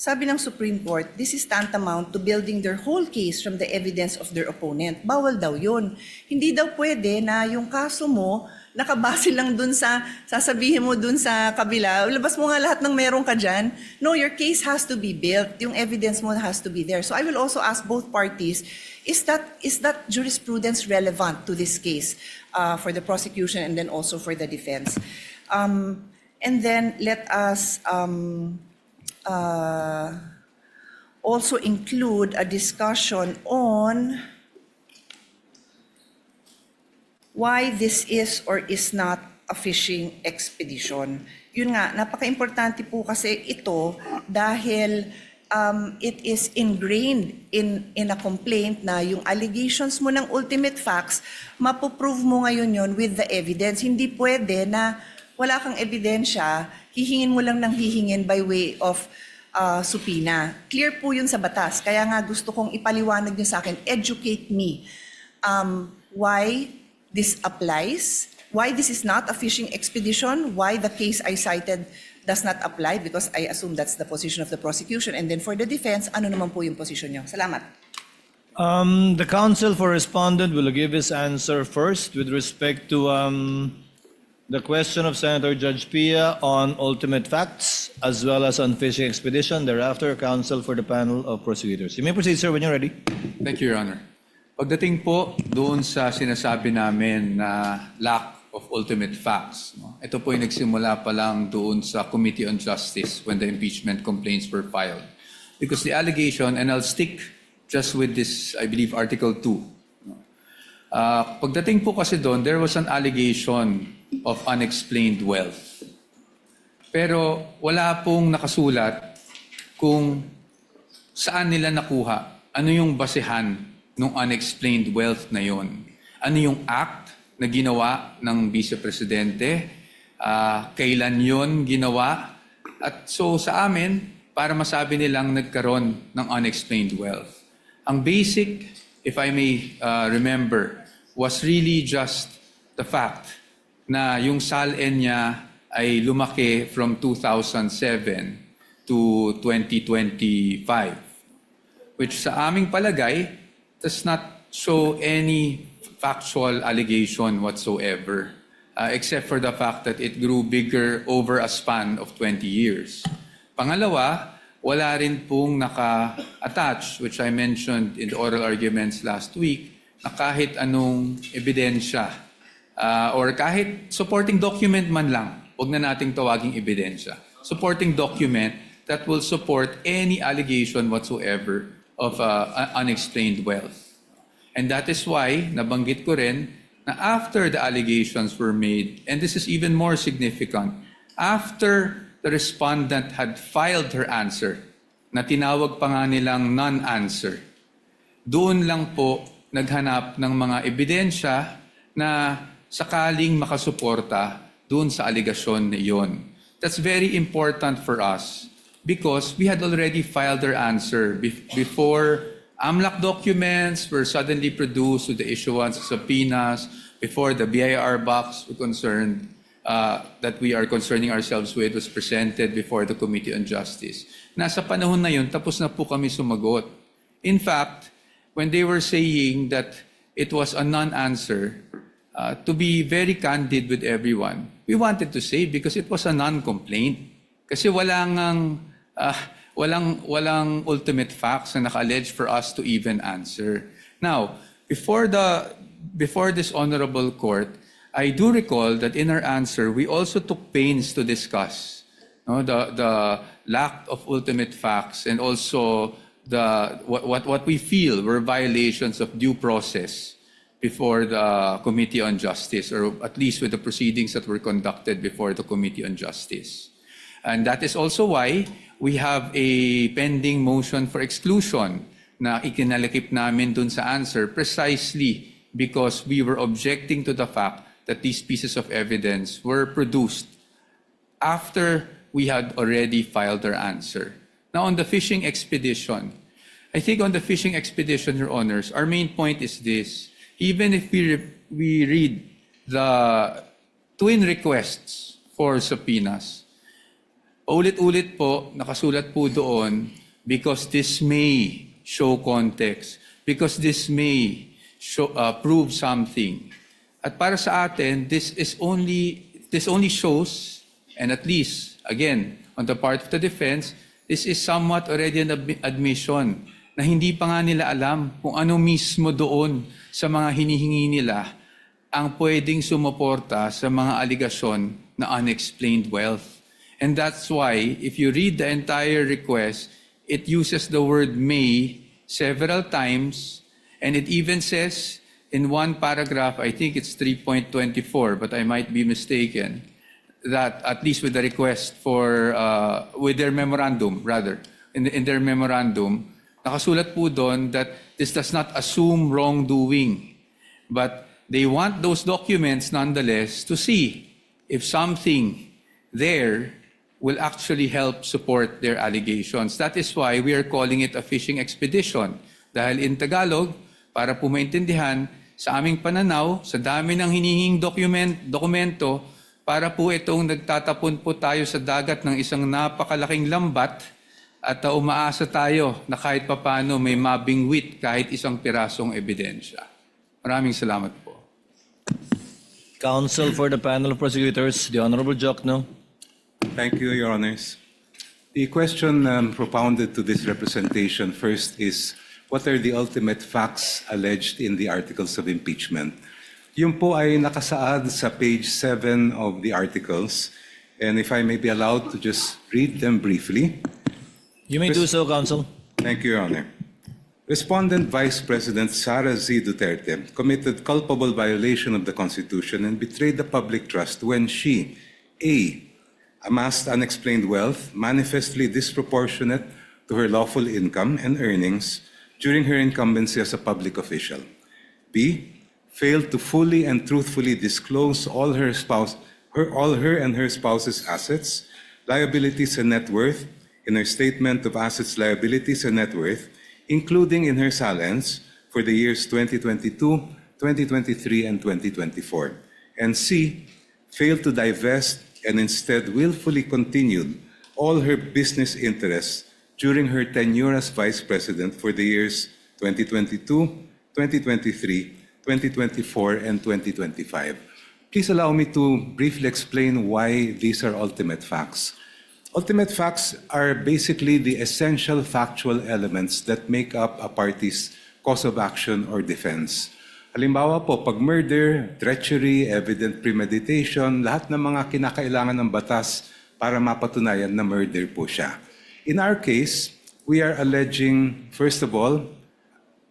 Sabi ng Supreme Court, this is tantamount to building their whole case from the evidence of their opponent. Bawal daw yun. Hindi daw pwede na yung kaso mo, nakabase lang dun sa, sasabihin mo dun sa kabila, labas mo nga lahat ng meron ka dyan. No, your case has to be built. Yung evidence mo has to be there. So I will also ask both parties, is that jurisprudence relevant to this case for the prosecution and then also for the defense? And then let us also include a discussion on why this is or is not a fishing expedition. Yun nga, napaka-importante po kasi ito dahil it is ingrained in a complaint na yung allegations mo ng ultimate facts, mapoprove mo ngayon yon with the evidence. Hindi pwede na wala kang ebidensya, hihingin mo lang ng hihingin by way of subpoena. Clear po yun sa batas. Kaya nga gusto kong ipaliwanag nyo sa akin, educate me why this applies, why this is not a fishing expedition, why the case I cited does not apply, because I assume that's the position of the prosecution. And then for the defense, ano naman po yung position nyo? Salamat. The counsel for respondent will give his answer first with respect to the question of Senator Judge Pia on ultimate facts as well as on fishing expedition. Thereafter, counsel for the panel of prosecutors. You may proceed, sir, when you're ready. Thank you, Your Honor. Pagdating po doon sa sinasabi namin na lack of ultimate facts, ito po yung nagsimula pa lang doon sa Committee on Justice when the impeachment complaints were filed. Because the allegation, and I'll stick just with this, I believe, Article 2. Pagdating po kasi doon, there was an allegation of unexplained wealth. Pero wala pong nakasulat kung saan nila nakuha, ano yung basehan ng unexplained wealth na yon. Ano yung act na ginawa ng Vice Presidente, kailan yon ginawa. At so sa amin, para masabi nilang nagkaroon ng unexplained wealth. Ang basic, if I may remember, was really just the fact na yung SALN niya ay lumaki from 2007 to 2025, which sa aming palagay does not show any factual allegation whatsoever, except for the fact that it grew bigger over a span of 20 years. Pangalawa, wala rin pong naka-attach, which I mentioned in the oral arguments last week, na kahit anong ebidensya or kahit supporting document man lang, huwag na nating tawaging ebidensya, supporting document that will support any allegation whatsoever of unexplained wealth. And that is why, nabanggit ko rin, na after the allegations were made, and this is even more significant, after the respondent had filed her answer, na tinawag pa nga nilang non-answer, doon lang po naghanap ng mga ebidensya na sakaling makasuporta doon sa aligasyon na iyon. That's very important for us because we had already filed our answer before AMLAC documents were suddenly produced with the issuance of subpoenas, before the BIR box were concerned, that we are concerning ourselves with was presented before the Committee on Justice. Nasa panahon na yun, tapos na po kami sumagot. In fact, when they were saying that it was a non-answer, to be very candid with everyone, we wanted to say because it was a non-complaint. Kasi walang ultimate facts na naka-allege for us to even answer. Now, before this honorable court, I do recall that in our answer, we also took pains to discuss the lack of ultimate facts and also what we feel were violations of due process before the Committee on Justice, or at least with the proceedings that were conducted before the Committee on Justice. And that is also why we have a pending motion for exclusion na ikinalakip namin dun sa answer precisely because we were objecting to the fact that these pieces of evidence were produced after we had already filed our answer. Now, on the fishing expedition, I think on the fishing expedition, Your Honors, our main point is this. even if we read the twin requests for subpoenas, ulit-ulit po, nakasulat po doon, because this may show context, because this may show, prove something. At para sa atin, this only shows, and at least, again, on the part of the defense, this is somewhat already an admission na hindi pa nga nila alam kung ano mismo doon sa mga hinihingi nila ang pwedeng sumuporta sa mga aligasyon na unexplained wealth. And that's why, if you read the entire request, it uses the word may several times, and it even says in one paragraph, I think it's 3.24, but I might be mistaken, that at least with the request for, with their memorandum, rather, in their memorandum, nakasulat po doon that this does not assume wrongdoing, but they want those documents nonetheless to see if something there will actually help support their allegations. That is why we are calling it a fishing expedition. Dahil in Tagalog, para po maintindihan, sa aming pananaw, sa dami ng hinihing dokumento, para po itong nagtatapon po tayo sa dagat ng isang napakalaking lambat at umaasa tayo na kahit papano may mabingwit kahit isang pirasong ebidensya. Maraming salamat po. Counsel for the panel of prosecutors, the Honorable Jokno. Thank you, Your Honors. The question propounded to this representation first is, what are the ultimate facts alleged in the articles of impeachment? Yun po ay nakasaad sa page 7 of the articles. And if I may be allowed to just read them briefly. You may do so, Counsel. Thank you, Your Honor. Respondent Vice President Sara Z. Duterte committed culpable violation of the Constitution and betrayed the public trust when she, A, amassed unexplained wealth manifestly disproportionate to her lawful income and earnings during her incumbency as a public official. B, failed to fully and truthfully disclose all her and her spouse's assets, liabilities, and net worth in her statement of assets, liabilities, and net worth, including in her salents for the years 2022, 2023, and 2024. And C, failed to divest and instead willfully continued all her business interests during her tenure as Vice President for the years 2022, 2023, 2024, and 2025. Please allow me to briefly explain why these are ultimate facts. Ultimate facts are basically the essential factual elements that make up a party's cause of action or defense. Halimbawa po, pag murder, treachery, evident premeditation, lahat ng mga kinakailangan ng batas para mapatunayan na murder po siya. In our case, we are alleging, first of all,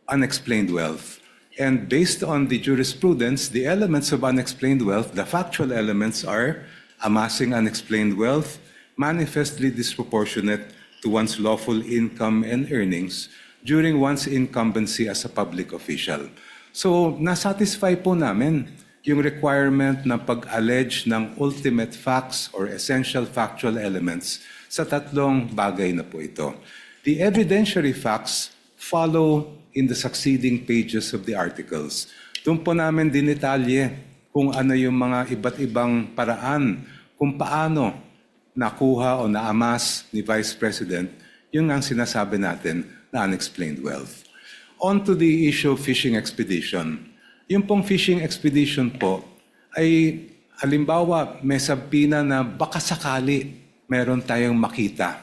unexplained wealth. And based on the jurisprudence, the elements of unexplained wealth, the factual elements are amassing unexplained wealth, manifestly disproportionate to one's lawful income and earnings during one's incumbency as a public official. So, nasatisfy po namin yung requirement na pag-allege ng ultimate facts or essential factual elements sa tatlong bagay na po ito. The evidentiary facts follow in the succeeding pages of the articles. Doon po namin dinitalye kung ano yung mga iba't ibang paraan kung paano nakuha o naamas ni Vice President yung ang sinasabi natin na unexplained wealth. On to the issue of fishing expedition. Yung pong fishing expedition po ay halimbawa may sabpina na baka sakali meron tayong makita.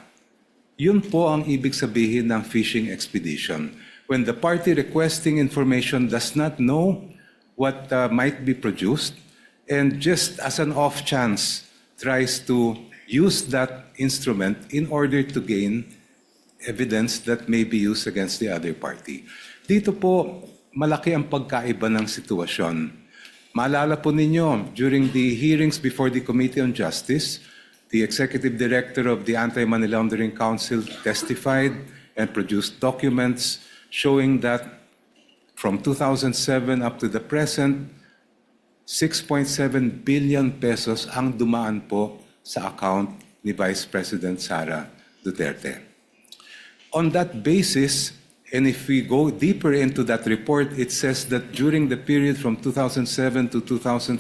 Yun po ang ibig sabihin ng fishing expedition. When the party requesting information does not know what might be produced and just as an off chance tries to use that instrument in order to gain evidence that may be used against the other party. Dito po, malaki ang pagkaiba ng sitwasyon. Maalala po ninyo, during the hearings before the Committee on Justice, the Executive Director of the Anti-Money Laundering Council testified and produced documents showing that from 2007 up to the present, 6.7 billion pesos ang dumaan po sa account ni Vice President Sara Duterte. On that basis, And if we go deeper into that report, it says that during the period from 2007 to 2013,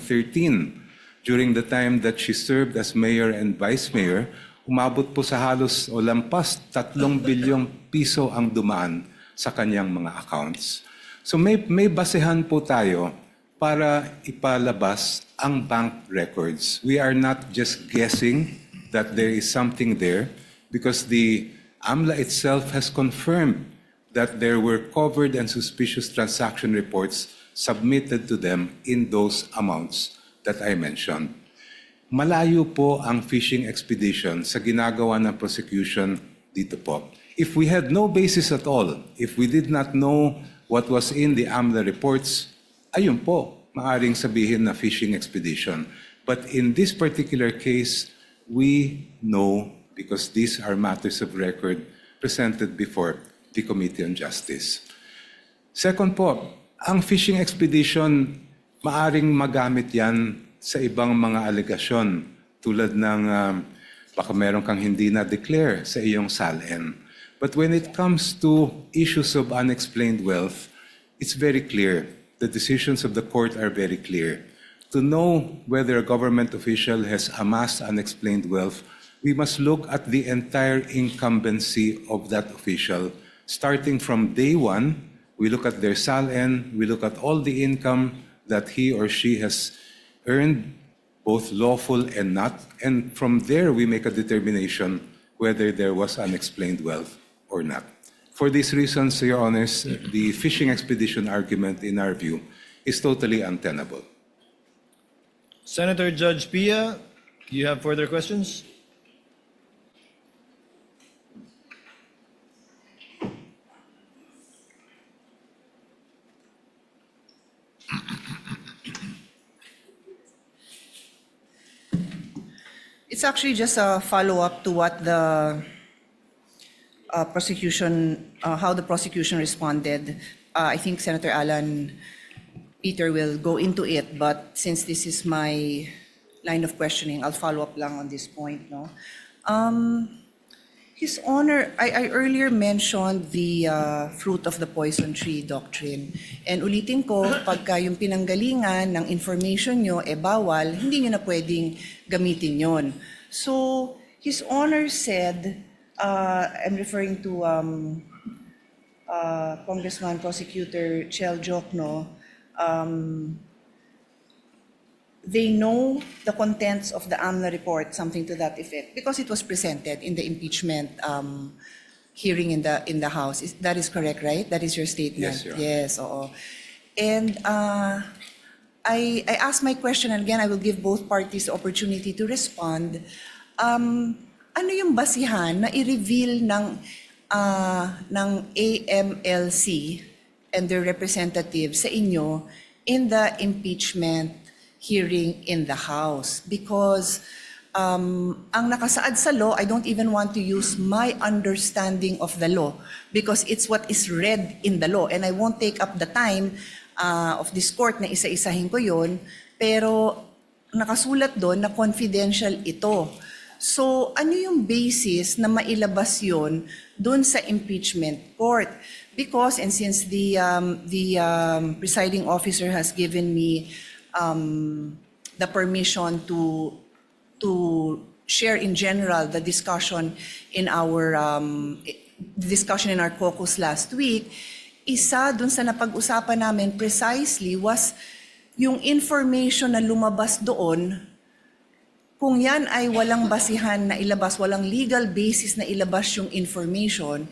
during the time that she served as mayor and vice mayor, umabot po sa halos o lampas 3 bilyong piso ang dumaan sa kanyang mga accounts. So may basehan po tayo para ipalabas ang bank records. We are not just guessing that there is something there because the AMLA itself has confirmed that there were covered and suspicious transaction reports submitted to them in those amounts that I mentioned. Malayo po ang fishing expedition sa ginagawa ng prosecution dito po. If we had no basis at all, if we did not know what was in the AMLA reports, ayun po, maaring sabihin na fishing expedition. But in this particular case, we know because these are matters of record presented before the Committee on Justice. Second po, ang fishing expedition, maaring magamit yan sa ibang mga alegasyon tulad ng baka meron kang hindi na-declare sa iyong SALN. But when it comes to issues of unexplained wealth, it's very clear. The decisions of the court are very clear. To know whether a government official has amassed unexplained wealth, we must look at the entire incumbency of that official. Starting from day one, we look at their SALN, we look at all the income that he or she has earned, both lawful and not, and from there we make a determination whether there was unexplained wealth or not. For these reasons, Your Honors, the fishing expedition argument, in our view, is totally untenable. Senator Judge Pia, do you have further questions? It's actually just a follow-up to what the how the prosecution responded. I think Senator Alan Peter will go into it, but since this is my line of questioning, I'll follow up lang on this point. No, His Honor, I earlier mentioned the fruit of the poison tree doctrine. And ulitin ko, pagka yung pinanggalingan ng information nyo, bawal, hindi nyo na pwedeng gamitin yon. So, His Honor said, I'm referring to Congressman Prosecutor Chel Jokno, they know the contents of the AMLA report, something to that effect, because it was presented in the impeachment hearing in the House. That is correct, right? That is your statement? Yes, Your Honor. Yes, oo. And I asked my question, and again, I will give both parties the opportunity to respond. Ano yung basihan na i-reveal ng AMLC and their representatives sa inyo in the impeachment hearing in the House? Because ang nakasaad sa law, I don't even want to use my understanding of the law because it's what is read in the law. And I won't take up the time of this court na isa-isahin ko yun, pero nakasulat doon na confidential ito. So ano yung basis na mailabas yun doon sa impeachment court? Because, and since the presiding officer has given me the permission to share in general the discussion in our caucus last week, isa dun sa napag-usapan namin precisely was yung information na lumabas doon, kung yan ay walang basihan na ilabas, walang legal basis na ilabas yung information,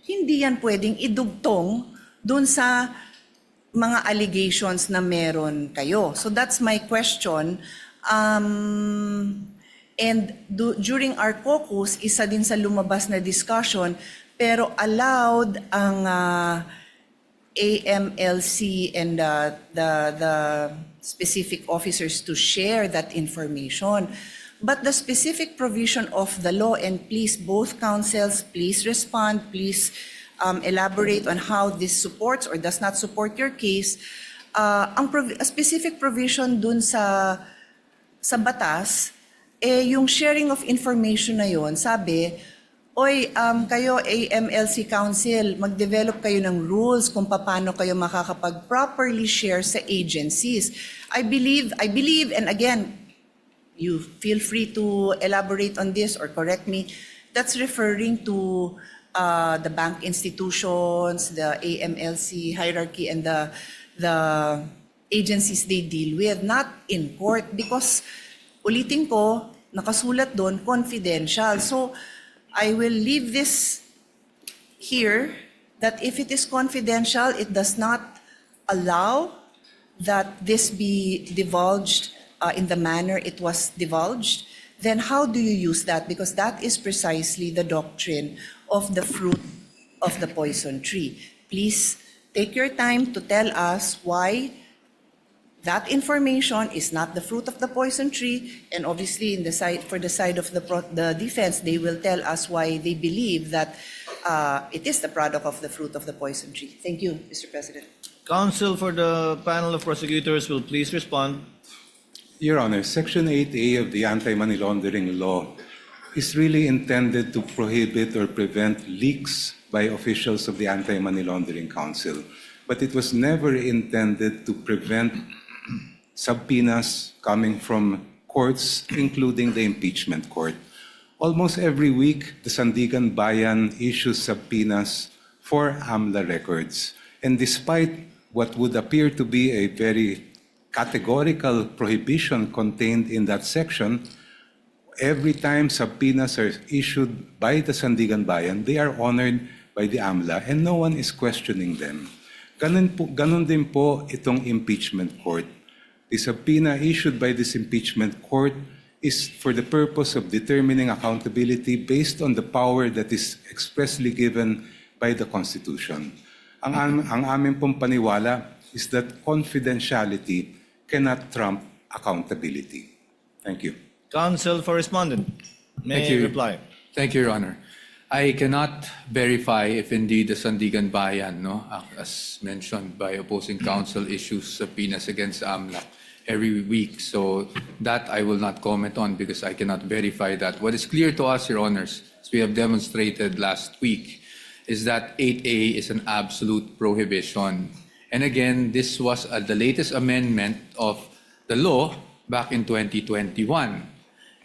hindi yan pwedeng idugtong dun sa mga allegations na meron kayo. So that's my question. During our caucus, isa din sa lumabas na discussion, pero allowed ang AMLC and the specific officers to share that information. But the specific provision of the law, and please, both counsels, please respond, please elaborate on how this supports or does not support your case. A specific provision dun sa batas, yung sharing of information na yon, sabi, Oy, kayo AMLC Council, mag-develop kayo ng rules kung paano kayo makakapag-properly share sa agencies. I believe, and again, you feel free to elaborate on this or correct me, that's referring to the bank institutions, the AMLC hierarchy, and the agencies they deal with, not in court. Because, ulitin ko, nakasulat doon, confidential. So, I will leave this here, that if it is confidential, it does not allow that this be divulged in the manner it was divulged. Then how do you use that? Because that is precisely the doctrine of the fruit of the poison tree. Please take your time to tell us why that information is not the fruit of the poison tree, and obviously for the side of the defense, they will tell us why they believe that it is the product of the fruit of the poison tree. Thank you, Mr. President. Counsel for the panel of prosecutors will please respond. Your Honor, Section 8A of the Anti-Money Laundering Law is really intended to prohibit or prevent leaks by officials of the Anti-Money Laundering Council. But it was never intended to prevent subpoenas coming from courts, including the Impeachment Court. Almost every week, the Sandigan Bayan issues subpoenas for AMLA records. And despite what would appear to be a very categorical prohibition contained in that section, every time subpoenas are issued by the Sandigan Bayan, they are honored by the AMLA and no one is questioning them. Ganun din po itong impeachment court. The subpoena issued by this impeachment court is for the purpose of determining accountability based on the power that is expressly given by the Constitution. Ang aming pong paniwala is that confidentiality cannot trump accountability. Thank you. Counsel for respondent, may reply. Thank you, Your Honor. I cannot verify if indeed the Sandigan Bayan, as mentioned by opposing counsel, issues subpoenas against AMLA every week. So that I will not comment on because I cannot verify that. What is clear to us, Your Honors, as we have demonstrated last week, is that 8A is an absolute prohibition. And again, this was the latest amendment of the law back in 2021.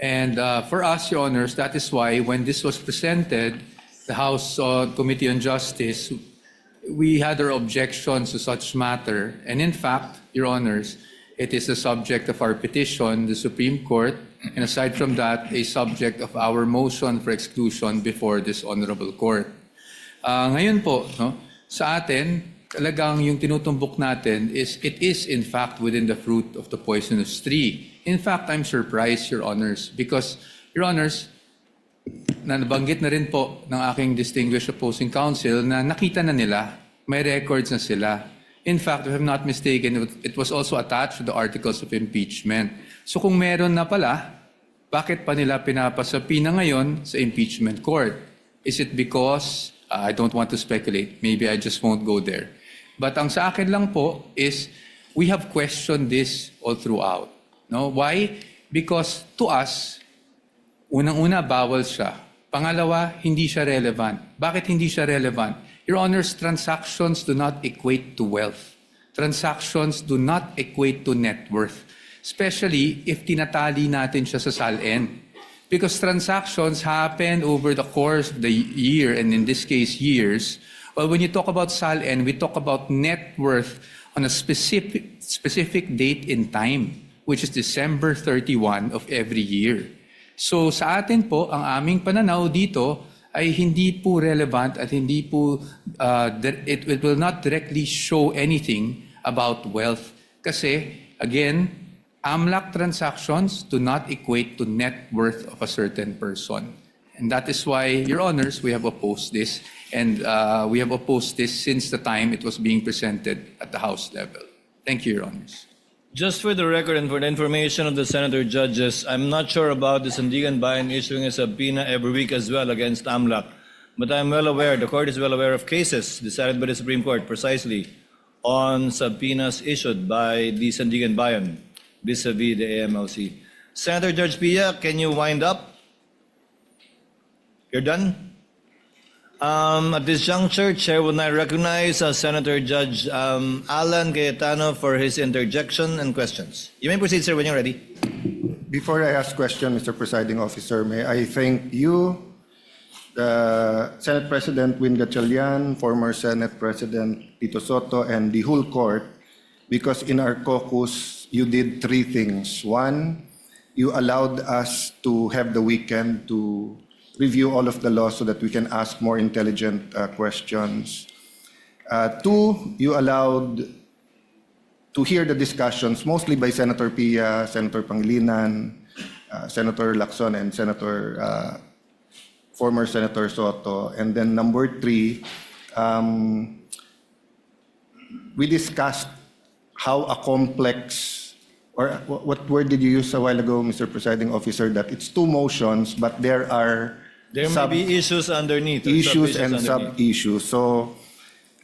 And for us, Your Honors, that is why when this was presented, the House Committee on Justice, we had our objections to such matter. And in fact, Your Honors, it is the subject of our petition, the Supreme Court, and aside from that, a subject of our motion for exclusion before this honorable court. Ngayon po, sa atin, talagang yung tinutumbok natin is it is in fact within the fruit of the poisonous tree. In fact, I'm surprised, Your Honors, because, Your Honors, nabanggit na rin po ng aking distinguished opposing counsel na nakita na nila, may records na sila. In fact, if I'm not mistaken, it was also attached to the articles of impeachment. So kung meron na pala, bakit pa nila pinapasapina ngayon sa impeachment court? Is it because, I don't want to speculate, maybe I just won't go there. But ang sa akin lang po is, we have questioned this all throughout. No? Why? Because to us, unang-una, bawal siya. Pangalawa, hindi siya relevant. Bakit hindi siya relevant? Your Honors, transactions do not equate to wealth. Transactions do not equate to net worth. Especially if tinatali natin siya sa SALN. Because transactions happen over the course of the year, and in this case, years. Well, when you talk about SALN, we talk about net worth on a specific date in time, which is December 31 of every year. So sa atin po, ang aming pananaw dito ay hindi po relevant at hindi po, it will not directly show anything about wealth. Kasi, again, AMLAC transactions do not equate to net worth of a certain person. And that is why, Your Honors, we have opposed this. And we have opposed this since the time it was being presented at the House level. Thank you, Your Honors. Just for the record and for the information of the Senator Judges, I'm not sure about the Sandigan Bayan issuing a subpoena every week as well against AMLAC. But I'm well aware, the court is well aware of cases decided by the Supreme Court precisely on subpoenas issued by the Sandigan Bayan vis-a-vis the AMLC. Senator Judge Pia, can you wind up? You're done? At this juncture, Chair would now recognize Senator Judge Alan Cayetano for his interjection and questions. You may proceed, sir, when you're ready. Before I ask question, Mr. Presiding Officer, may I thank you, the Senate President Win Gatchalian, former Senate President Tito Soto, and the whole court, because in our caucus, you did three things. One, you allowed us to have the weekend to review all of the laws so that we can ask more intelligent questions. Two, you allowed to hear the discussions, mostly by Senator Pia, Senator Pangilinan, Senator Lacson, and former Senator Soto. And then number three, we discussed how a complex, or what word did you use a while ago, Mr. Presiding Officer, that it's two motions, but there are May be issues underneath. issues and sub-issues. So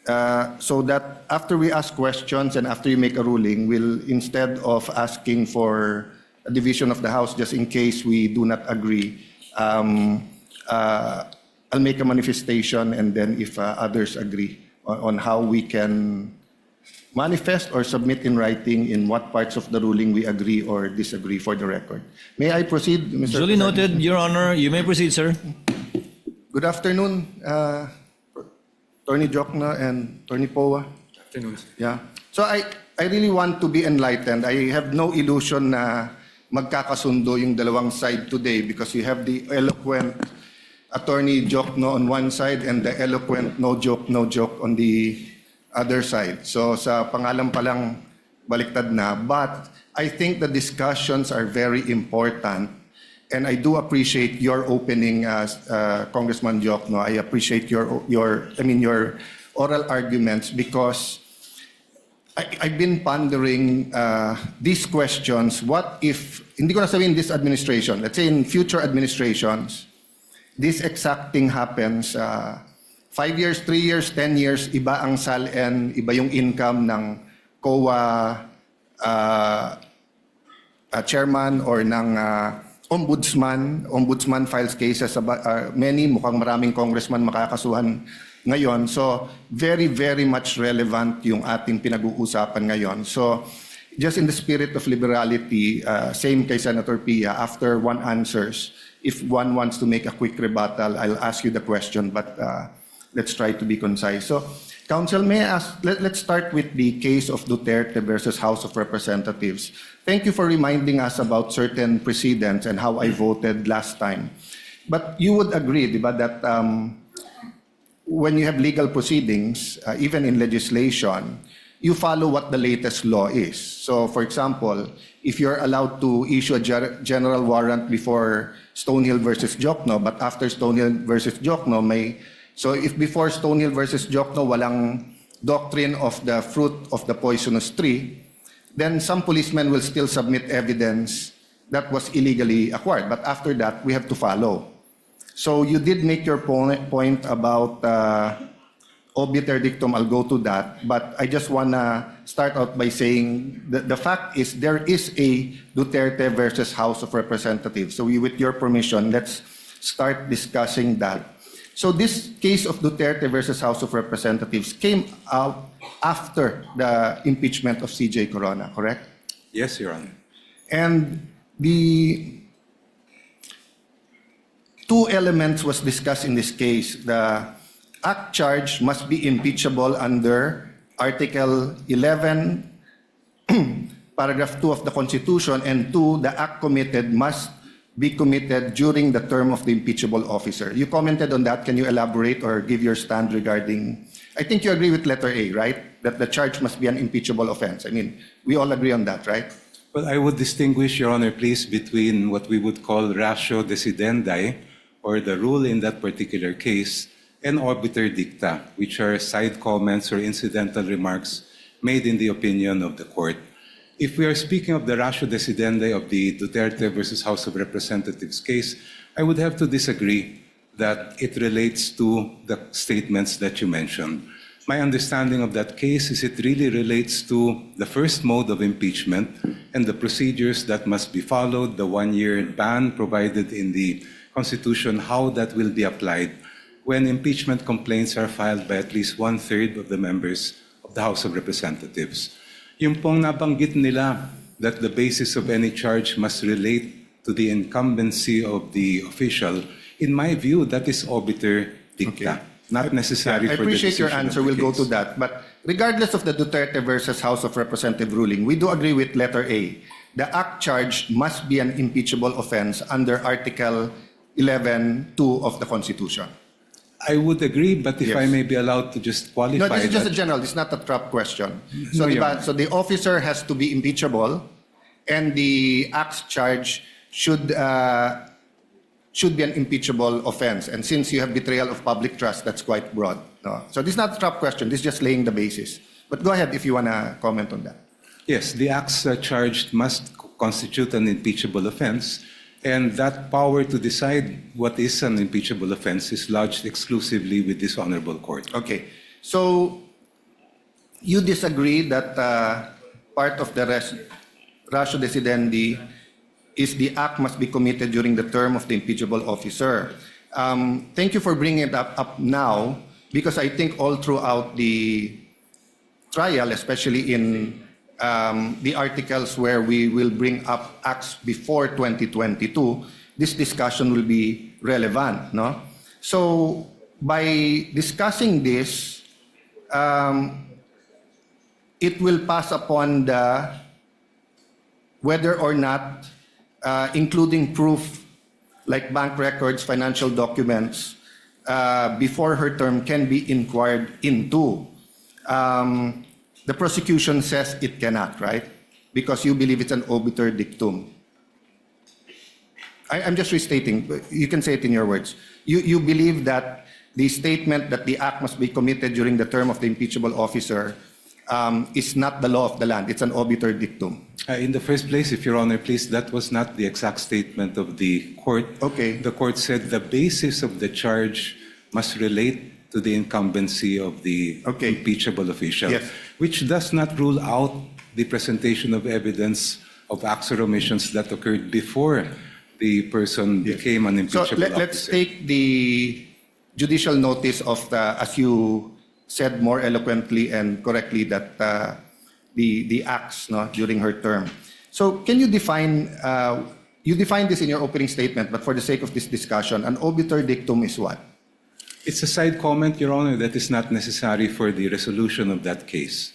that after we ask questions and after you make a ruling, we'll, instead of asking for a division of the House just in case we do not agree, I'll make a manifestation, and then if others agree on how we can manifest or submit in writing in what parts of the ruling we agree or disagree for the record. May I proceed, Mr. Duly President? noted, Your Honor. You may proceed, sir. Good afternoon, Attorney Jokno and Attorney Poa. Afternoon, sir. Yeah. So I really want to be enlightened. I have no illusion na magkakasundo yung dalawang side today because you have the eloquent Attorney Jokno on one side and the eloquent no joke on the other side. So sa pangalan pa lang baliktad na. But I think the discussions are very important. And I do appreciate your opening, Congressman Jokno. I appreciate your oral arguments because I've been pondering these questions. What if, hindi ko na sabihin this administration, let's say in future administrations, this exact thing happens, 5 years, 3 years, 10 years, iba ang SALN, iba yung income ng COA chairman or ng ombudsman. Ombudsman files cases, mukhang maraming congressman makakasuhan ngayon. So, very, very much relevant yung ating pinag-uusapan ngayon. So, just in the spirit of liberality, same kay Senator Pia, after one answers, if one wants to make a quick rebuttal, I'll ask you the question, but let's try to be concise. So, Counsel, may I ask, let's start with the case of Duterte versus House of Representatives. Thank you for reminding us about certain precedents and how I voted last time. But you would agree, diba, that when you have legal proceedings, even in legislation, you follow what the latest law is. So, for example, if you're allowed to issue a general warrant before Stonehill versus Jokno, but after Stonehill versus Jokno, so if before Stonehill versus Jokno, walang doctrine of the fruit of the poisonous tree, then some policemen will still submit evidence that was illegally acquired. But after that, we have to follow. So you did make your point about obiter dictum. I'll go to that. But I just want to start out by saying the fact is there is a Duterte versus House of Representatives. So with your permission, let's start discussing that. So this case of Duterte versus House of Representatives came out after the impeachment of CJ Corona, correct? Yes, Your Honor. And the two elements was discussed in this case. The act charge must be impeachable under Article 11, Paragraph 2 of the Constitution, and two, the act committed must be committed during the term of the impeachable officer. You commented on that. Can you elaborate or give your stand regarding, I think you agree with letter A, right? That the charge must be an impeachable offense. I mean, we all agree on that, right? Well, I would distinguish, Your Honor, please, between what we would call ratio decidendi, or the rule in that particular case, and obiter dicta, which are side comments or incidental remarks made in the opinion of the court. If we are speaking of the ratio decidendi of the Duterte versus House of Representatives case, I would have to disagree that it relates to the statements that you mentioned. My understanding of that case is it really relates to the first mode of impeachment and the procedures that must be followed, the one-year ban provided in the Constitution, how that will be applied. when impeachment complaints are filed by at least 1/3 of the members of the House of Representatives. Yung pong nabanggit nila that the basis of any charge must relate to the incumbency of the official, in my view, that is obiter dicta, not necessary I for the appreciate your decision of answer. the We'll go case. to that. But regardless of the Duterte versus House of Representative ruling, we do agree with letter A. The act charged must be an impeachable offense under Article 11(2) of the Constitution. I would agree, but if Yes. I may be allowed to just qualify No, this is just a that. general. This is not a trap question. So, No, Your diba, Honor. so the officer has to be impeachable, and the acts charge should be an impeachable offense. And since you have betrayal of public trust, that's quite broad. No? So this is not a trap question. This is just laying the basis. But go ahead if you want to comment on that. Yes, the acts charged must constitute an impeachable offense, and that power to decide what is an impeachable offense is lodged exclusively with this honorable court. Okay. So you disagree that part of the ratio decidendi is the act must be committed during the term of the impeachable officer. Thank you for bringing it up now, because I think all throughout the trial, especially in the articles where we will bring up acts before 2022, this discussion will be relevant, no? So by discussing this, it will pass upon the whether or not including proof like bank records, financial documents before her term can be inquired into. The prosecution says it cannot, right? Because you believe it's an obiter dictum. I'm just restating. You can say it in your words. You believe that the statement that the act must be committed during the term of the impeachable officer is not the law of the land. It's an obiter dictum. In the first place, if Your Honor, please, that was not the exact statement of the court. Okay. The court said the basis of the charge must relate to the incumbency of the impeachable official, Yes. which does not rule out the presentation of evidence of acts or omissions that occurred before the person became an So impeachable let's officer. take the judicial notice of the, as you said more eloquently and correctly, that the acts, no, during her term. So can you define, you defined this in your opening statement, but for the sake of this discussion, an obiter dictum is what? It's a side comment, Your Honor, that is not necessary for the resolution of that case.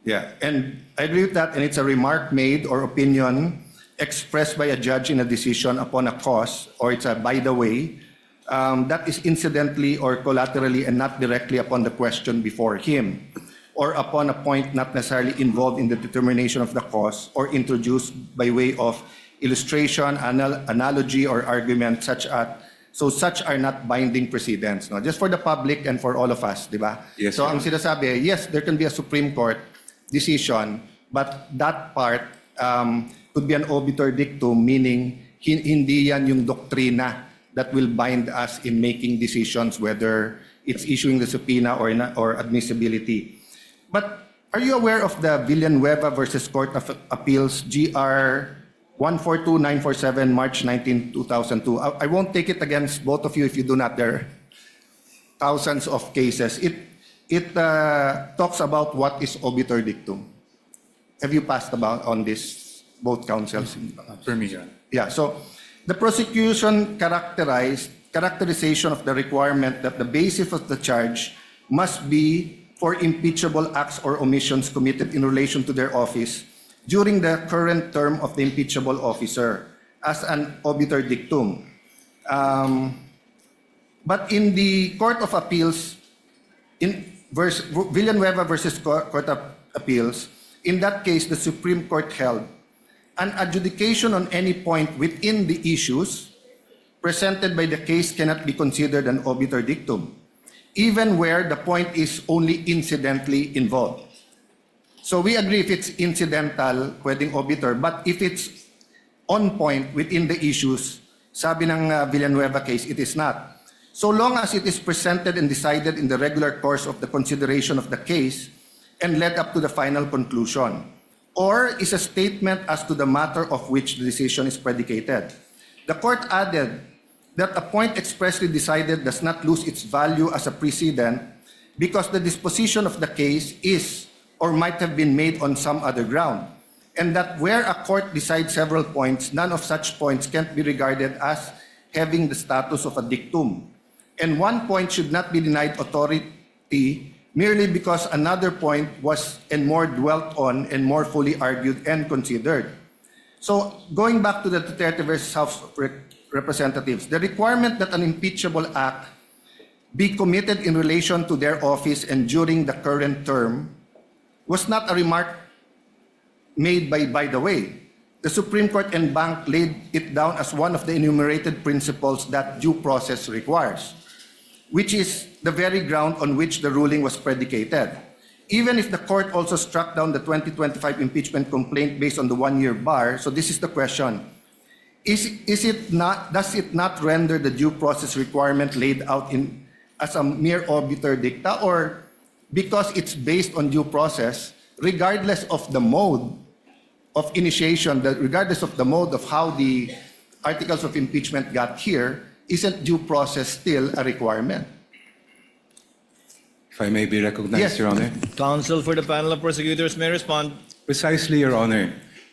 Yeah, and I agree with that, and it's a remark made or opinion expressed by a judge in a decision upon a cause, or it's a by the way, that is incidentally or collaterally and not directly upon the question before him, or upon a point not necessarily involved in the determination of the cause, or introduced by way of illustration, analogy, or argument such are not binding precedents. No? Just for the public and for all of us, di ba? Yes, So Your ang sinasabi, yes, there can be a Supreme Court decision, but that part could be an obiter dictum, meaning hindi yan yung doktrina that will bind us in making decisions, whether it's issuing the subpoena or admissibility. But are you aware of the Villanueva versus Court of Appeals, GR 142947, March 19, 2002? I won't take it against both of you if you do not. There are thousands of cases. It talks about what is obiter dictum. Have you passed about on this, both counsels? For me, Your Honor. Yeah, so the prosecution characterization of the requirement that the basis of the charge must be for impeachable acts or omissions committed in relation to their office during the current term of the impeachable officer as an obiter dictum. But in the Court of Appeals, in Villanueva versus Court of Appeals, in that case, the Supreme Court held an adjudication on any point within the issues presented by the case cannot be considered an obiter dictum, even where the point is only incidentally involved. So we agree if it's incidental, pwedeng obiter, but if it's on point within the issues, sabi ng Villanueva case, it is not. So long as it is presented and decided in the regular course of the consideration of the case and led up to the final conclusion, or is a statement as to the matter of which the decision is predicated. The court added that a point expressly decided does not lose its value as a precedent because the disposition of the case is or might have been made on some other ground, and that where a court decides several points, none of such points can be regarded as having the status of a dictum. And one point should not be denied authority merely because another point was and more dwelt on and more fully argued and considered. So going back to the Duterte versus House of Representatives, the requirement that an impeachable act be committed in relation to their office and during the current term was not a remark made by the way. The Supreme Court en banc laid it down as one of the enumerated principles that due process requires, which is the very ground on which the ruling was predicated. Even if the court also struck down the 2025 impeachment complaint based on the one-year bar, so this is the question, does it not render the due process requirement laid out as a mere obiter dicta, or because it's based on due process, regardless of the mode of initiation, regardless of the mode of how the articles of impeachment got here, isn't due process still a requirement? If I may be recognized, Yes. Your Honor. Counsel for the panel of prosecutors may respond. Precisely, Your Honor.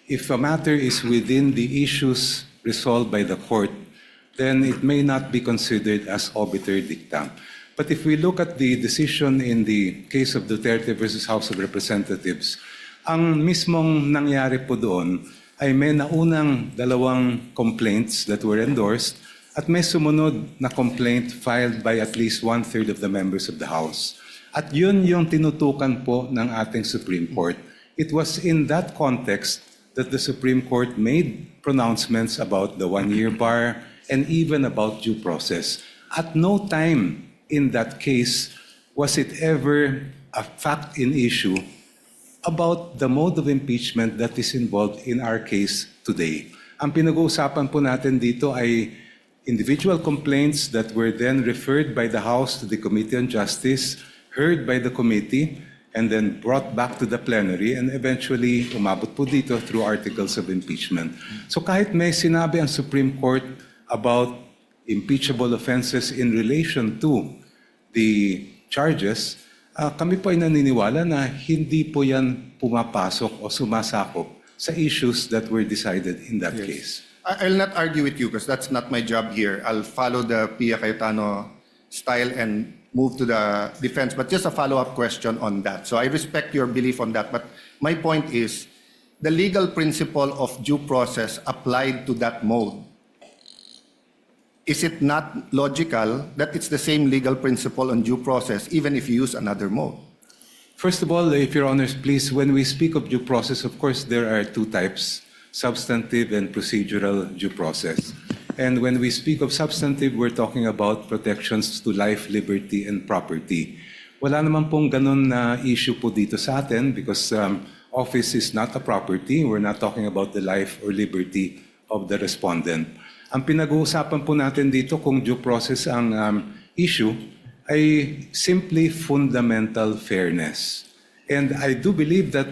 If a matter is within the issues resolved by the court, then it may not be considered as obiter dicta. But if we look at the decision in the case of Duterte versus House of Representatives, ang mismong nangyari po doon ay may naunang dalawang complaints that were endorsed at may sumunod na complaint filed by at least one-third of the members of the House. At yun yung tinutukan po ng ating Supreme Court. It was in that context that the Supreme Court made pronouncements about the one-year bar and even about due process. At no time in that case was it ever a fact in issue about the mode of impeachment that is involved in our case today. Ang pinag-uusapan po natin dito ay individual complaints that were then referred by the House to the Committee on Justice, heard by the committee, and then brought back to the plenary, and eventually umabot po dito through articles of impeachment. So kahit may sinabi ang Supreme Court about impeachable offenses in relation to the charges, kami po ay naniniwala na hindi po yan pumapasok o sumasakop sa issues that were decided in that case. I'll not argue with you because that's not my job here. I'll follow the Pia Cayetano style and move to the defense. But just a follow-up question on that. So I respect your belief on that. But my point is, the legal principle of due process applied to that mode, is it not logical that it's the same legal principle on due process even if you use another mode? First of all, if Your Honors, please, when we speak of due process, of course, there are two types, substantive and procedural due process. And when we speak of substantive, we're talking about protections to life, liberty, and property. Wala naman pong ganun na issue po dito sa atin because office is not a property. We're not talking about the life or liberty of the respondent. Ang pinag-uusapan po natin dito kung due process ang issue ay simply fundamental fairness. And I do believe that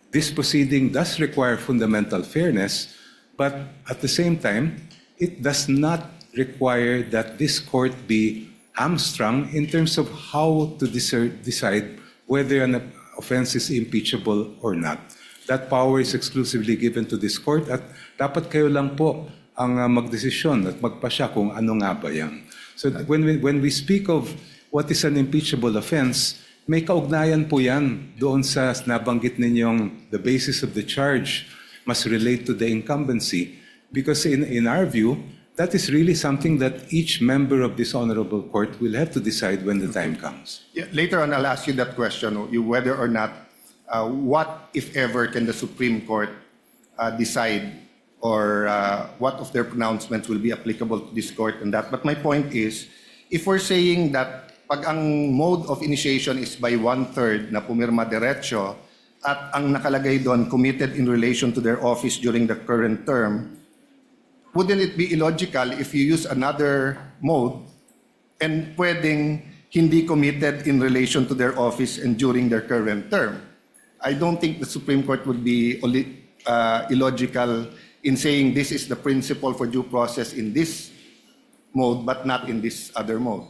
this proceeding does require fundamental fairness, but at the same time, it does not require that this court be hamstrung in terms of how to decide whether an offense is impeachable or not. That power is exclusively given to this court at dapat kayo lang po ang magdesisyon at magpasya kung ano nga ba yan. So when we speak of what is an impeachable offense, may kaugnayan po yan doon sa nabanggit ninyong the basis of the charge must relate to the incumbency. Because in our view, that is really something that each member of this honorable court will have to decide when the time comes. Yeah, later on, I'll ask you that question, whether or not, what, if ever, can the Supreme Court decide, or what of their pronouncements will be applicable to this court and that. But my point is, if we're saying that pag ang mode of initiation is by one-third na pumirma derecho at ang nakalagay doon committed in relation to their office during the current term, wouldn't it be illogical if you use another mode and pwedeng hindi committed in relation to their office and during their current term? I don't think the Supreme Court would be illogical in saying this is the principle for due process in this mode, but not in this other mode.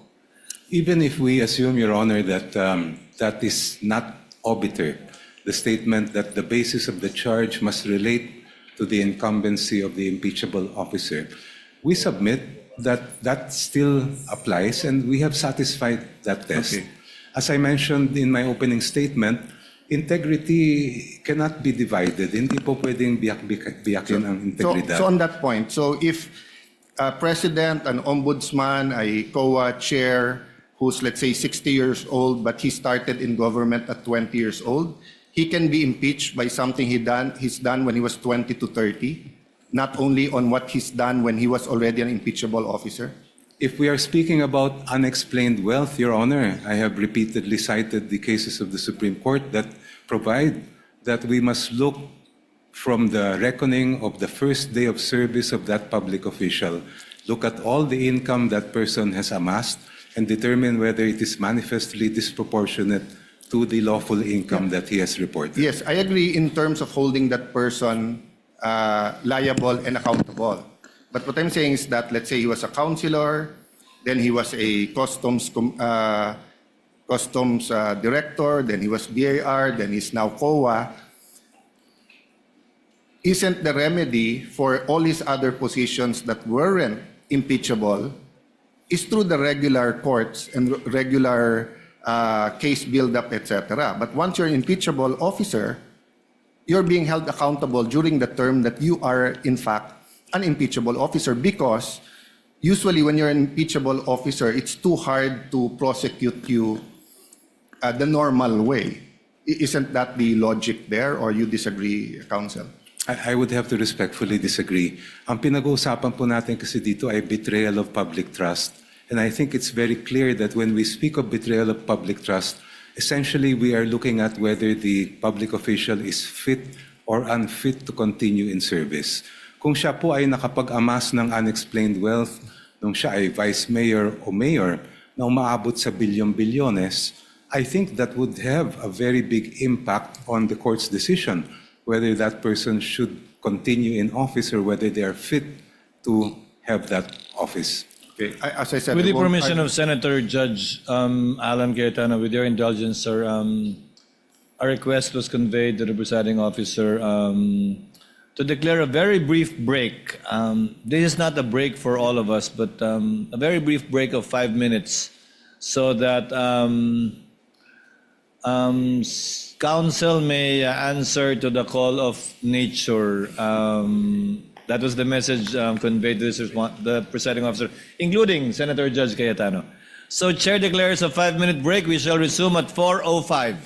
Even if we assume, Your Honor, that that is not obiter, the statement that the basis of the charge must relate to the incumbency of the impeachable officer, we submit that that still applies and we have satisfied that test. Okay. As I mentioned in my opening statement, integrity cannot be divided. Hindi po pwedeng biyakin ang integridad. So on that point, so if a president, an ombudsman, a COA chair, who's let's say 60 years old, but he started in government at 20 years old, he can be impeached by something he's done when he was 20 to 30, not only on what he's done when he was already an impeachable officer? If we are speaking about unexplained wealth, Your Honor, I have repeatedly cited the cases of the Supreme Court that provide that we must look from the reckoning of the first day of service of that public official, look at all the income that person has amassed, and determine whether it is manifestly disproportionate to the lawful income that he has reported. Yes, I agree in terms of holding that person liable and accountable. But what I'm saying is that, let's say he was a counselor, then he was a customs director, then he was BAR, then he's now COA. Isn't the remedy for all his other positions that weren't impeachable is through the regular courts and regular case build-up, etc. But once you're an impeachable officer, you're being held accountable during the term that you are, in fact, an impeachable officer, because usually when you're an impeachable officer, it's too hard to prosecute you the normal way. Isn't that the logic there, or you disagree, counsel? I would have to respectfully disagree. Ang pinag-uusapan po natin kasi dito ay betrayal of public trust. And I think it's very clear that when we speak of betrayal of public trust, essentially we are looking at whether the public official is fit or unfit to continue in service. Kung siya po ay nakapag-amass ng unexplained wealth, nung siya ay vice mayor o mayor na umaabot sa bilyon-bilyones, I think that would have a very big impact on the court's decision whether that person should continue in office or whether they are fit to have that office. Okay. As I said, With the permission of Senator Judge Alan Cayetano, with your indulgence, sir, a request was conveyed to the presiding officer to declare a very brief break. This is not a break for all of us, but a very brief break of 5 minutes so that counsel may answer to the call of nature. That was the message conveyed to the presiding officer, including Senator Judge Cayetano. So Chair declares a 5-minute break. We shall resume at 4:05.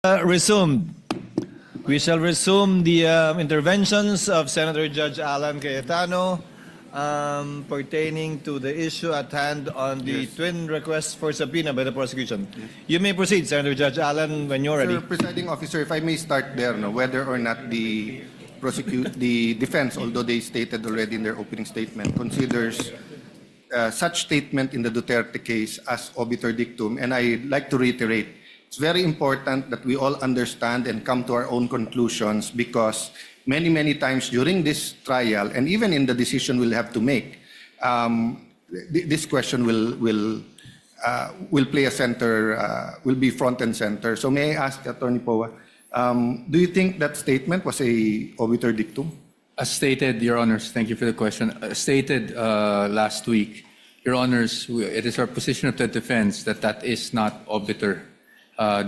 Resumed. We shall resume the interventions of Senator Judge Alan Cayetano pertaining to the issue at hand on the twin requests for subpoena by the prosecution. You may proceed, Senator Judge Alan, when you're ready. Sir, Presiding Officer, if I may start there, no, whether or not the defense, although they stated already in their opening statement, considers such statement in the Duterte case as obiter dictum, and I'd like to reiterate, it's very important that we all understand and come to our own conclusions because many times during this trial and even in the decision we'll have to make, this question will play a center, will be front and center. So may I ask Attorney Poa, do you think that statement was a obiter dictum? As stated, Your Honors, thank you for the question. As stated last week, Your Honors, it is our position of the defense that that is not obiter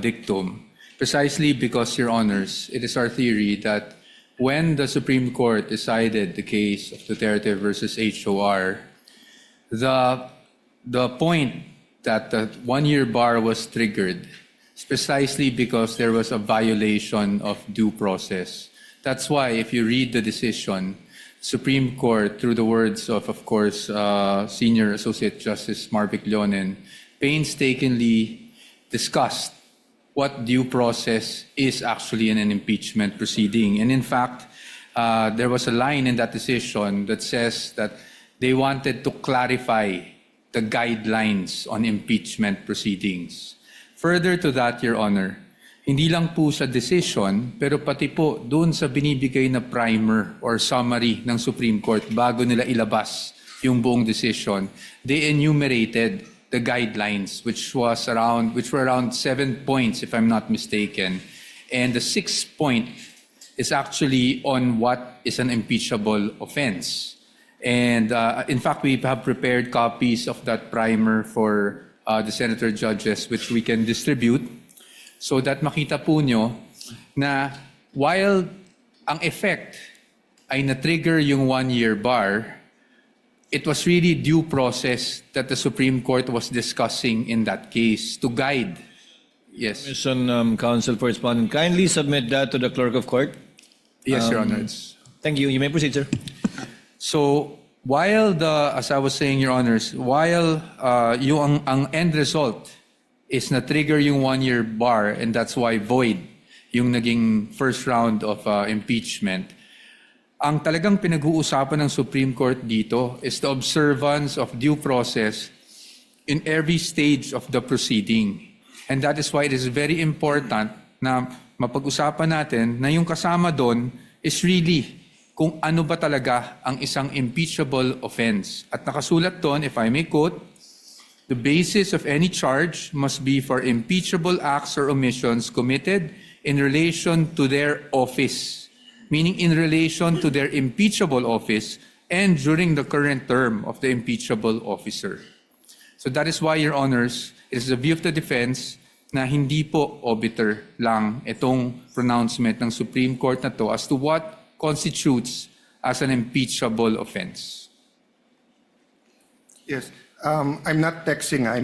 dictum, precisely because, Your Honors, it is our theory that when the Supreme Court decided the case of Duterte versus HOR, the point that the one-year bar was triggered is precisely because there was a violation of due process. That's why if you read the decision, Supreme Court, through the words of course, Senior Associate Justice Marvic Leonen, painstakingly discussed what due process is actually in an impeachment proceeding. And in fact, there was a line in that decision that says that they wanted to clarify the guidelines on impeachment proceedings. Further to that, Your Honor, hindi lang po sa decision, pero pati po doon sa binibigay na primer or summary ng Supreme Court bago nila ilabas yung buong decision, they enumerated the guidelines, which were around 7 points, if I'm not mistaken. And the 6th point is actually on what is an impeachable offense. And in fact, we have prepared copies of that primer for the senator judges, which we can distribute so that makita po nyo na while ang effect ay na-trigger yung one-year bar, it was really due process that the Supreme Court was discussing in that case to guide. Yes. Commission Counsel for Respondent, kindly submit that to the Clerk of Court. Yes, Your Honor. Thank you. You may proceed, sir. So while as I was saying, Your Honors, while ang end result is na-trigger yung one-year bar and that's why void yung naging first round of impeachment, ang talagang pinag-uusapan ng Supreme Court dito is the observance of due process in every stage of the proceeding. And that is why it is very important na mapag-usapan natin na yung kasama doon is really kung ano ba talaga ang isang impeachable offense. At nakasulat doon, if I may quote, the basis of any charge must be for impeachable acts or omissions committed in relation to their office, meaning in relation to their impeachable office and during the current term of the impeachable officer. So that is why, Your Honors, it is the view of the defense na hindi po obiter lang itong pronouncement ng Supreme Court na to as to what constitutes as an impeachable offense. Yes. I'm not texting. I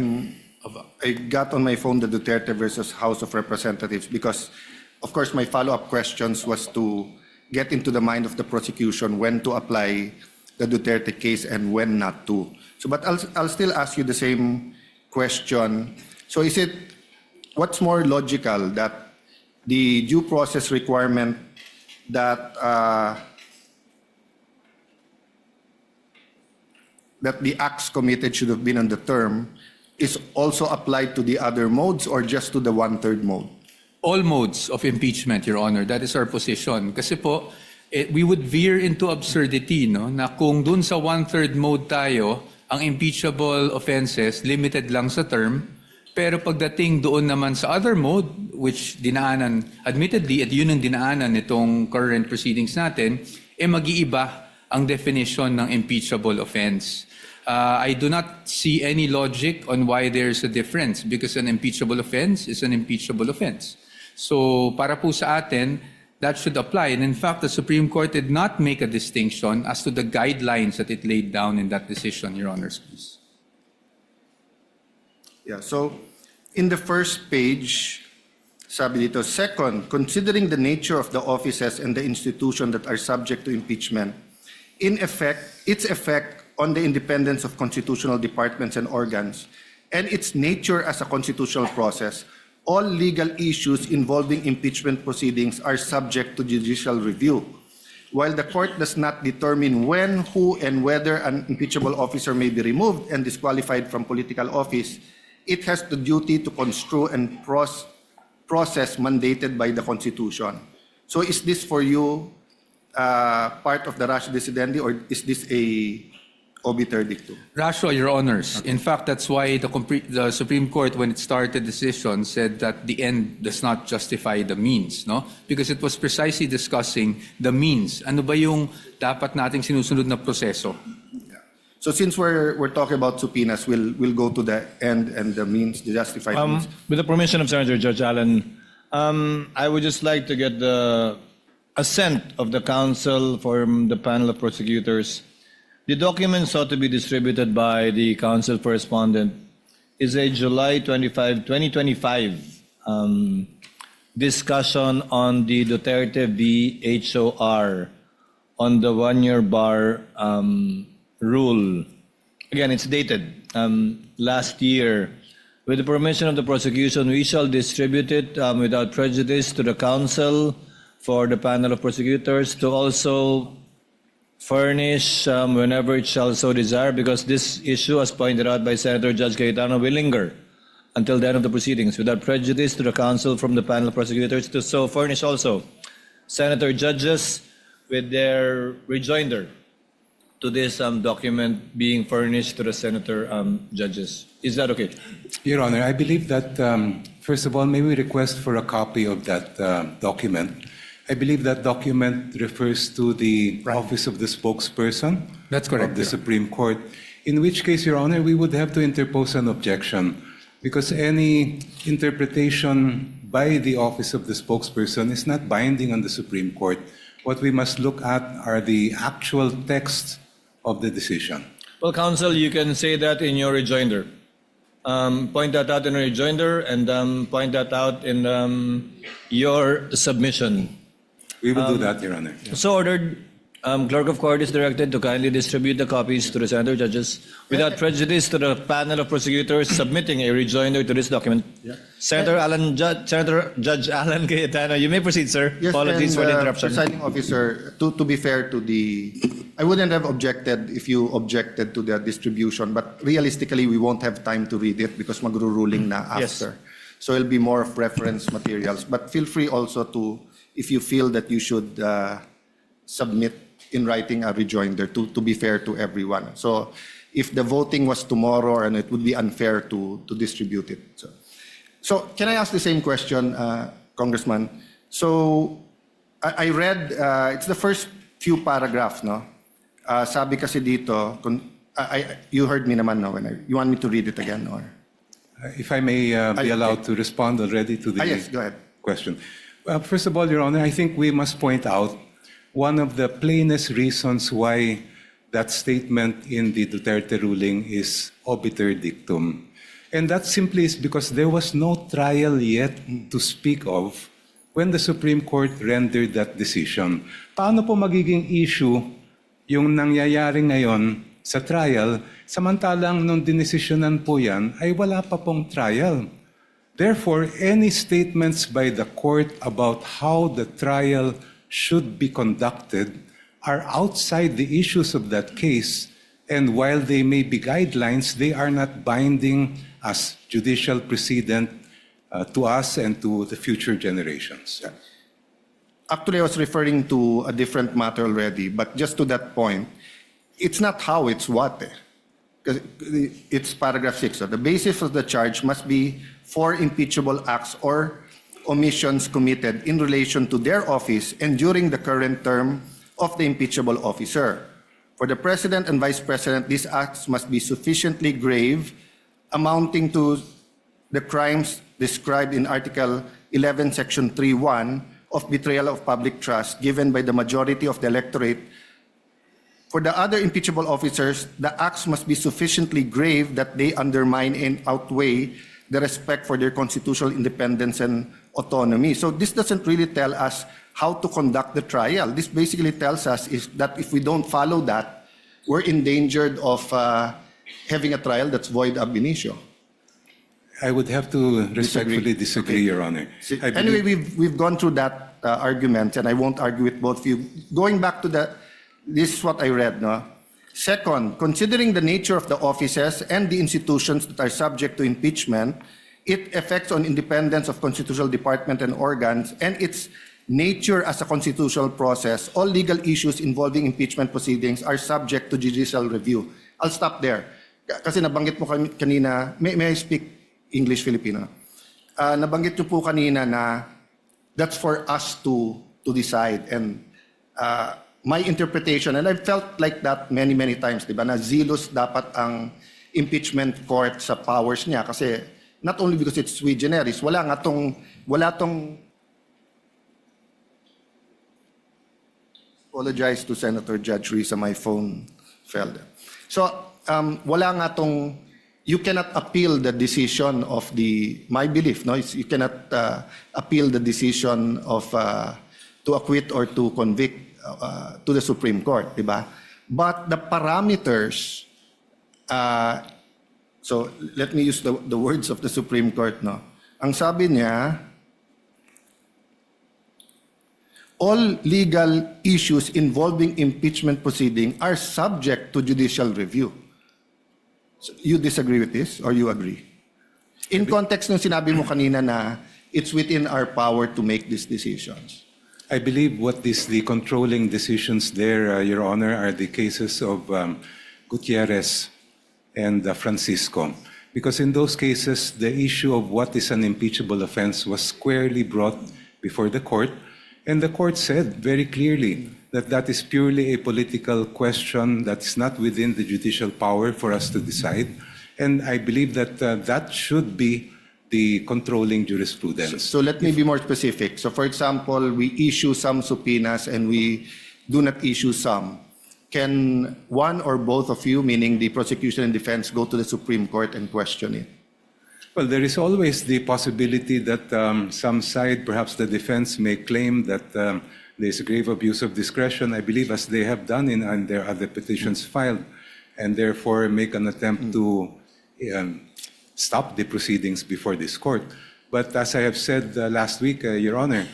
got on my phone the Duterte versus House of Representatives because, of course, my follow-up questions was to get into the mind of the prosecution when to apply the Duterte case and when not to. So, but I'll still ask you the same question. So, what's more logical, that the due process requirement that the acts committed should have been on the term is also applied to the other modes or just to the one-third mode? All modes of impeachment, Your Honor. That is our position. Kasi po, we would veer into absurdity, no? Na kung dun sa one-third mode tayo, ang impeachable offenses limited lang sa term, pero pagdating doon naman sa other mode, which dinaanan, admittedly, at yun ang dinaanan nitong current proceedings natin, mag-iiba ang definition ng impeachable offense. I do not see any logic on why there's a difference because an impeachable offense is an impeachable offense. So para po sa atin, that should apply. And in fact, the Supreme Court did not make a distinction as to the guidelines that it laid down in that decision, Your Honors, please. Yeah, so in the first page, Sabi dito, second, considering the nature of the offices and the institution that are subject to impeachment, in effect, its effect on the independence of constitutional departments and organs, and its nature as a constitutional process, all legal issues involving impeachment proceedings are subject to judicial review. While the court does not determine when, who, and whether an impeachable officer may be removed and disqualified from political office, it has the duty to construe and process mandated by the Constitution. So is this for you part of the ratio decidendi, or is this a obiter dictum? Ratio, Your Honors. In fact, that's why the Supreme Court, when it started the decision, said that the end does not justify the means, no? Because it was precisely discussing the means. Ano ba yung dapat nating sinusunod na proseso? So since we're talking about subpoenas, we'll go to the end and the means, the justified means. With the permission of Senator Judge Allen, I would just like to get the assent of the counsel from the panel of prosecutors. The document sought to be distributed by the counsel for respondent is a July 25, 2025 discussion on the Duterte v. HOR on the one-year bar rule. Again, it's dated last year. With the permission of the prosecution, we shall distribute it without prejudice to the counsel for the panel of prosecutors to also furnish whenever it shall so desire, because this issue, as pointed out by Senator Judge Cayetano, will linger until the end of the proceedings, without prejudice to the counsel from the panel of prosecutors to so furnish also Senator judges with their rejoinder to this document being furnished to the Senator judges. Is that okay? Your Honor, I believe that, first of all, may we request for a copy of that document. I believe that document refers to the office of the spokesperson. That's correct, Of the yeah. Supreme Court, in which case, Your Honor, we would have to interpose an objection because any interpretation by the office of the spokesperson is not binding on the Supreme Court. What we must look at are the actual text of the decision. Well, counsel, you can say that in your rejoinder. Point that out in your rejoinder and point that out in your submission. We will do that, Your Honor. So ordered. Clerk of Court is directed to kindly distribute the copies to the Senator judges without prejudice to the panel of prosecutors submitting a rejoinder to this document. Senator Judge Alan Cayetano, you may proceed, sir. Yes, Apologies for the interruption. Presiding officer, to be fair to I wouldn't have objected if you objected to the distribution, but realistically, we won't have time to read it because magruruling na after. So it'll be more of reference materials. But feel free also to, if you feel that you should submit in writing a rejoinder to be fair to everyone. So if the voting was tomorrow, and it would be unfair to distribute it. So can I ask the same question, Congressman? So I read, it's the first few paragraphs, no? Sabi kasi dito, you heard me naman, no? You want me to read it again, or? If I may be allowed to respond already to the Yes, go ahead. question. First of all, Your Honor, I think we must point out one of the plainest reasons why that statement in the Duterte ruling is obiter dictum. And that simply is because there was no trial yet to speak of when the Supreme Court rendered that decision. Paano po magiging issue yung nangyayari ngayon sa trial, samantalang nung dinesisyonan po yan, ay wala pa pong trial. Therefore, any statements by the court about how the trial should be conducted are outside the issues of that case, and while they may be guidelines, they are not binding as judicial precedent to us and to the future generations. Actually, I was referring to a different matter already, but just to that point, it's not how, it's what. Because it's paragraph 6. So the basis of the charge must be for impeachable acts or omissions committed in relation to their office and during the current term of the impeachable officer. For the President and Vice President, these acts must be sufficiently grave, amounting to the crimes described in Article 11, Section 3.1 of betrayal of public trust given by the majority of the electorate. For the other impeachable officers, the acts must be sufficiently grave that they undermine and outweigh the respect for their constitutional independence and autonomy. So this doesn't really tell us how to conduct the trial. This basically tells us is that if we don't follow that, we're endangered of having a trial that's void ab initio. I would have to respectfully disagree, Your Honor. I Anyway, believe- we've gone through that argument, and I won't argue with both of you. Going back to this is what I read, no? Second, considering the nature of the offices and the institutions that are subject to impeachment, its effects on independence of constitutional department and organs, and its nature as a constitutional process, all legal issues involving impeachment proceedings are subject to judicial review. I'll stop there. Kasi nabanggit mo kanina, may I speak English Filipino? Nabanggit nyo po kanina na that's for us to decide. And my interpretation, and I've felt like that many, many times, di ba, na zealous dapat ang impeachment court sa powers niya kasi not only because it's sui generis, wala tong apologize to Senator Judge Risa, my phone fell there. So, wala nga tong, you cannot appeal the decision of my belief, no? You cannot appeal the decision of to acquit or to convict to the Supreme Court, di ba? But the parameters, so let me use the words of the Supreme Court, no? Ang sabi niya, all legal issues involving impeachment proceeding are subject to judicial review. So, you disagree with this or you agree? In context ng sinabi mo kanina na it's within our power to make these decisions. I believe the controlling decisions there, Your Honor, are the cases of Gutierrez and Francisco. Because in those cases, the issue of what is an impeachable offense was squarely brought before the court, and the court said very clearly that that is purely a political question that is not within the judicial power for us to decide. And I believe that that should be the controlling jurisprudence. So let me be more specific. So for example, we issue some subpoenas and we do not issue some. Can one or both of you, meaning the prosecution and defense, go to the Supreme Court and question it? Well, there is always the possibility that some side, perhaps the defense, may claim that there is a grave abuse of discretion, I believe, as they have done in their other petitions filed, and therefore make an attempt to stop the proceedings before this court. But as I have said last week, Your Honor,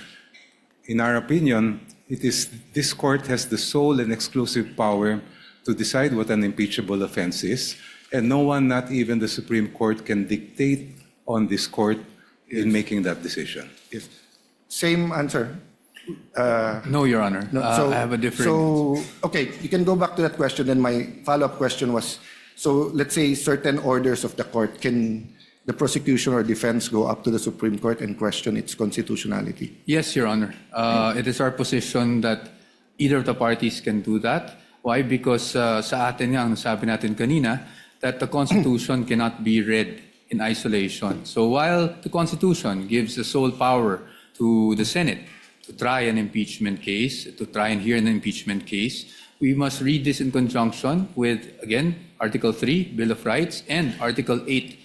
in our opinion, this court has the sole and exclusive power to decide what an impeachable offense is, and no one, not even the Supreme Court, can dictate on this court in making that decision. Yes. Same answer. No, Your Honor. I have a different... So, okay, you can go back to that question. Then my follow-up question was, so let's say certain orders of the court, can the prosecution or defense go up to the Supreme Court and question its constitutionality? Yes, Your Honor. It is our position that either of the parties can do that. Why? Because sa atin nga, ang sabi natin kanina, that the Constitution cannot be read in isolation. So while the Constitution gives the sole power to the Senate to try an impeachment case, to try and hear an impeachment case, we must read this in conjunction with, again, Article 3, Bill of Rights, and Article 8,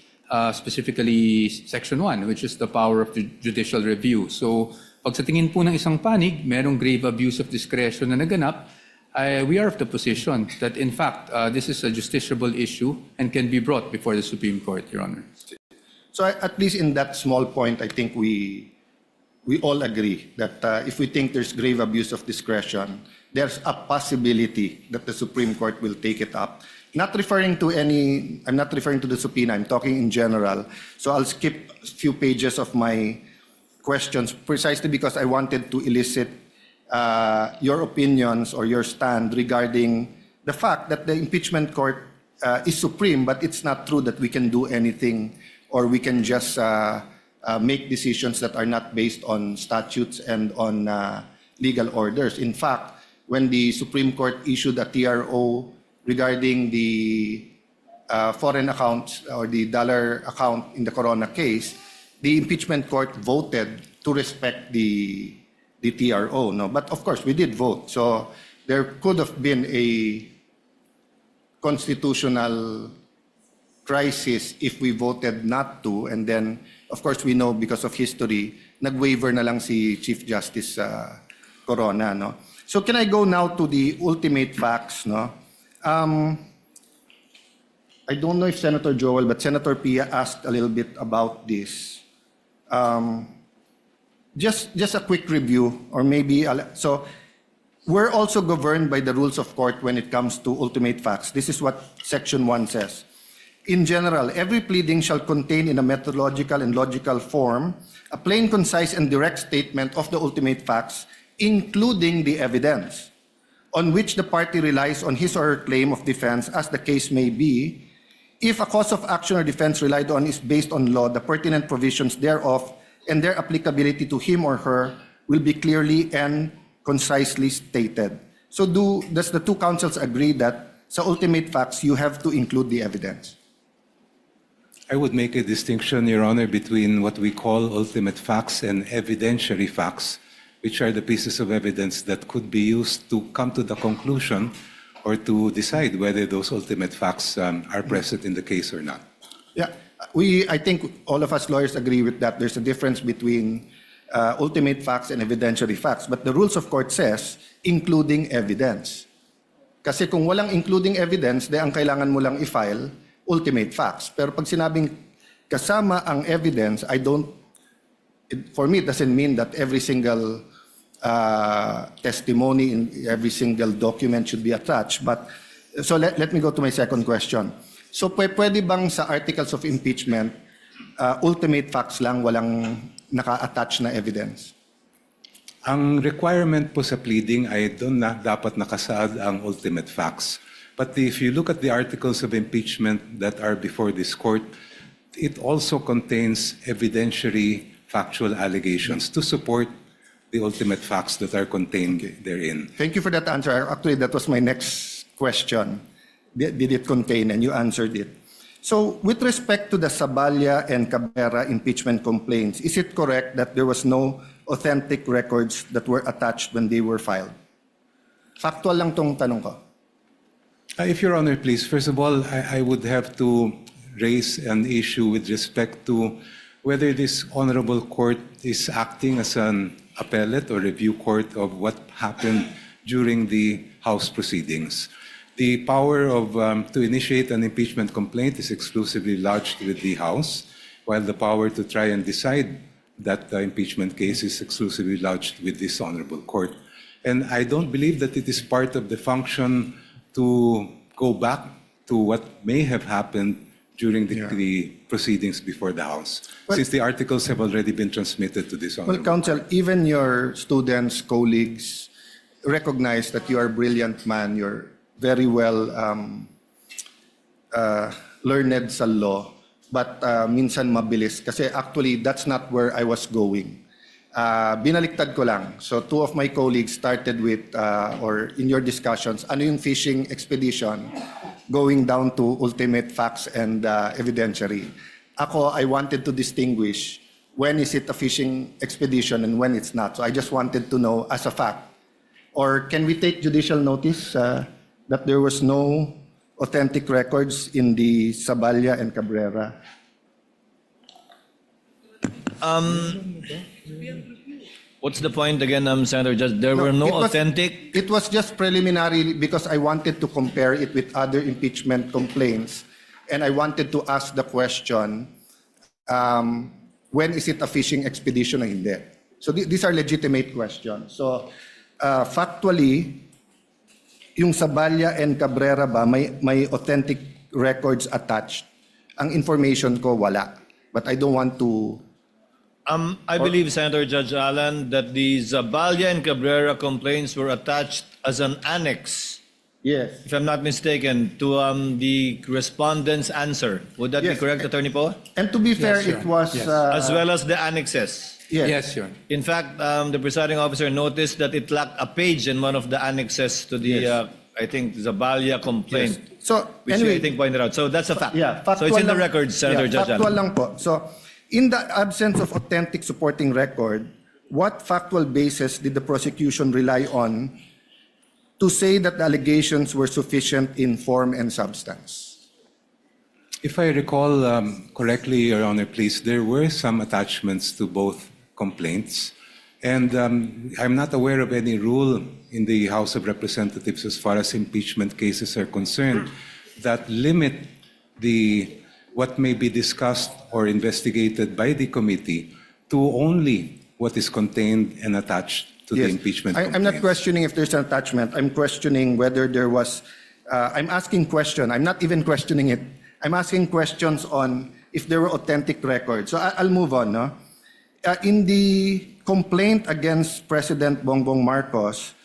specifically Section 1, which is the power of the judicial review. So pag sa tingin po ng isang panig, merong grave abuse of discretion na naganap, we are of the position that, in fact, this is a justiciable issue and can be brought before the Supreme Court, Your Honor. So at least in that small point, I think we all agree that if we think there's grave abuse of discretion, there's a possibility that the Supreme Court will take it up. I'm not referring to the subpoena, I'm talking in general. So I'll skip a few pages of my questions precisely because I wanted to elicit your opinions or your stand regarding the fact that the impeachment court is supreme, but it's not true that we can do anything or we can just make decisions that are not based on statutes and on legal orders. In fact, when the Supreme Court issued a TRO regarding the foreign accounts or the dollar account in the Corona case, the impeachment court voted to respect the TRO, no? But of course, we did vote. So there could have been a constitutional crisis if we voted not to, and then of course, we know because of history, nag-waiver na lang si Chief Justice Corona, no? So can I go now to the ultimate facts, no? I don't know if Senator Joel, but Senator Pia asked a little bit about this. Just a quick review, or maybe, so we're also governed by the rules of court when it comes to ultimate facts. This is what Section 1 says. In general, every pleading shall contain in a methodological and logical form a plain, concise, and direct statement of the ultimate facts, including the evidence, on which the party relies on his or her claim of defense, as the case may be. If a cause of action or defense relied on is based on law, the pertinent provisions thereof and their applicability to him or her will be clearly and concisely stated. So does the two councils agree that sa ultimate facts, you have to include the evidence? I would make a distinction, Your Honor, between what we call ultimate facts and evidentiary facts, which are the pieces of evidence that could be used to come to the conclusion or to decide whether those ultimate facts are present in the case or not. Yeah, I think all of us lawyers agree with that. There's a difference between ultimate facts and evidentiary facts. But the rules of court says, including evidence. Kasi kung walang including evidence, de ang kailangan mo lang i-file, ultimate facts. Pero pag sinabing kasama ang evidence, for me, it doesn't mean that every single testimony in every single document should be attached. But so let me go to my second question. So pwede bang sa articles of impeachment, ultimate facts lang, walang naka-attach na evidence? Ang requirement po sa pleading ay doon na dapat nakasaad ang ultimate facts. But if you look at the articles of impeachment that are before this court, it also contains evidentiary factual allegations to support the ultimate facts that are contained therein. Thank you for that answer. Actually, that was my next question. Did it contain? And you answered it. So, with respect to the Saballa and Cabrera impeachment complaints, is it correct that there was no authentic records that were attached when they were filed? Factual lang tong tanong ko. If Your Honor, please, first of all, I would have to raise an issue with respect to whether this honorable court is acting as an appellate or review court of what happened during the House proceedings. The power to initiate an impeachment complaint is exclusively lodged with the House, while the power to try and decide that impeachment case is exclusively lodged with this honorable court. And I don't believe that it is part of the function to go back to what may have happened during the proceedings before the House, since the articles have already been transmitted to this honorable Well, Counsel, even your students, colleagues, recognize that you are a brilliant man. You're very well learned sa law, but minsan mabilis. Kasi actually, that's not where I was going. Binaliktad ko lang. So two of my colleagues started with, or in your discussions, ano yung fishing expedition, going down to ultimate facts and evidentiary. Ako, I wanted to distinguish when is it a fishing expedition and when it's not. So I just wanted to know as a fact. Or can we take judicial notice that there was no authentic records in the Saballa and Cabrera? What's the point again, Senator Judge? There were no authentic... It was just preliminary because I wanted to compare it with other impeachment complaints. And I wanted to ask the question, when is it a fishing expedition or hindi? So these are legitimate questions. So factually, yung Saballa and Cabrera ba, may authentic records attached. Ang information ko, wala. But I don't want to... I believe, Senator Judge Allen, that the Zaballa and Cabrera complaints were attached as an annex, yes, if I'm not mistaken, to the respondent's answer. Would that be correct, Attorney Poe? And to be fair, Sure. it was... Yes. As well as the annexes. Yes, Your Honor. In fact, the presiding officer noticed that it lacked a page in one of the annexes to the, I think, Zaballa complaint, So which anyway, I think pointed out. So that's a fact. Yeah, So it's in the lang- records, Senator Judge factual Allen. lang po. So, in the absence of authentic supporting record, what factual basis did the prosecution rely on to say that the allegations were sufficient in form and substance? If I recall correctly, Your Honor, please, there were some attachments to both complaints. And I'm not aware of any rule in the House of Representatives as far as impeachment cases are concerned that limit what may be discussed or investigated by the committee to only what is contained and attached to the impeachment complaint. I'm not questioning if there's an attachment. I'm questioning whether there was, I'm asking question. I'm not even questioning it. I'm asking questions on if there were authentic records. So I'll move on. No? In the complaint against President Bongbong Marcos,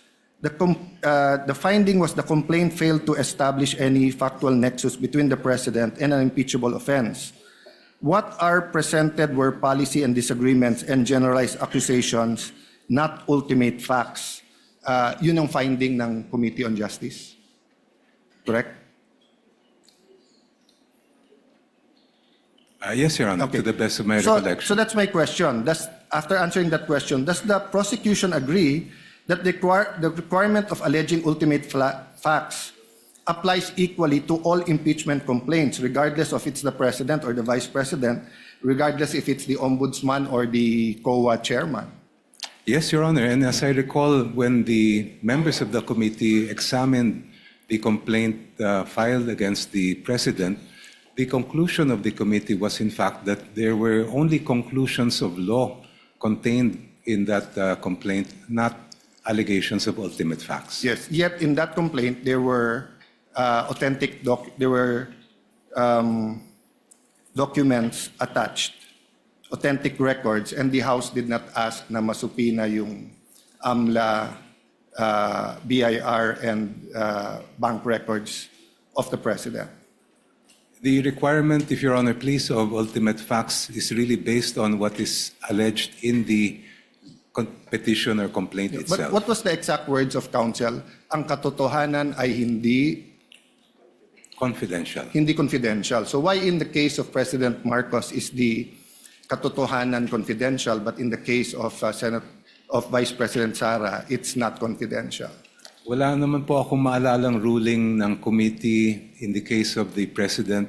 the finding was the complaint failed to establish any factual nexus between the president and an impeachable offense. What are presented were policy and disagreements and generalized accusations, not ultimate facts. Yun ang finding ng Committee on Justice. Correct? Yes, Your Honor, to the best of my recollection. So that's my question. After answering that question, does the prosecution agree that the requirement of alleging ultimate facts applies equally to all impeachment complaints, regardless of it's the president or the vice president, regardless if it's the ombudsman or the COA chairman? Yes, Your Honor, and as I recall, when the members of the committee examined the complaint filed against the president, the conclusion of the committee was in fact that there were only conclusions of law contained in that complaint, not allegations of ultimate facts. Yes, yet in that complaint, there were documents attached, authentic records, and the House did not ask na masupina yung AMLA, BIR, and bank records of the president. The requirement, if Your Honor, please, of ultimate facts is really based on what is alleged in the petition or complaint itself. But what was the exact words of counsel? Ang katotohanan ay hindi confidential. Hindi confidential. So why in the case of President Marcos is the katotohanan confidential, but in the case of Vice President Sara, it's not confidential? Wala naman po akong maalalang ruling ng committee in the case of the president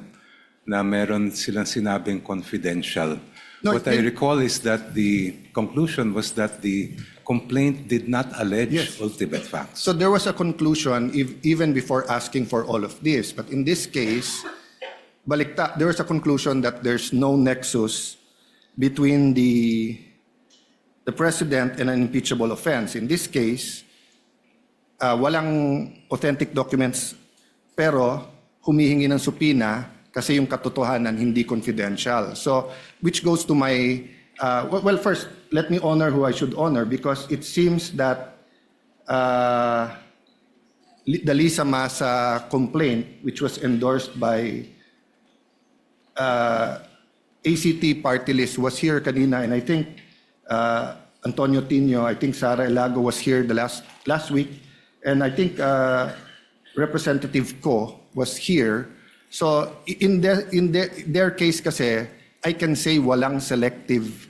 na meron silang sinabing confidential. No, What I recall is that the conclusion was that the complaint did not allege ultimate facts. So there was a conclusion even before asking for all of this. But in this case, there was a conclusion that there's no nexus between the president and an impeachable offense. In this case, walang authentic documents pero humihingi ng supina kasi yung katotohanan hindi confidential. So, which goes to my, well, first, let me honor who I should honor because it seems that the Lisa Masa complaint, which was endorsed by ACT party list, was here kanina, and I think Antonio Tino, I think Sara Elago was here the last week, and I think Representative Ko was here. So in their case kasi, I can say walang selective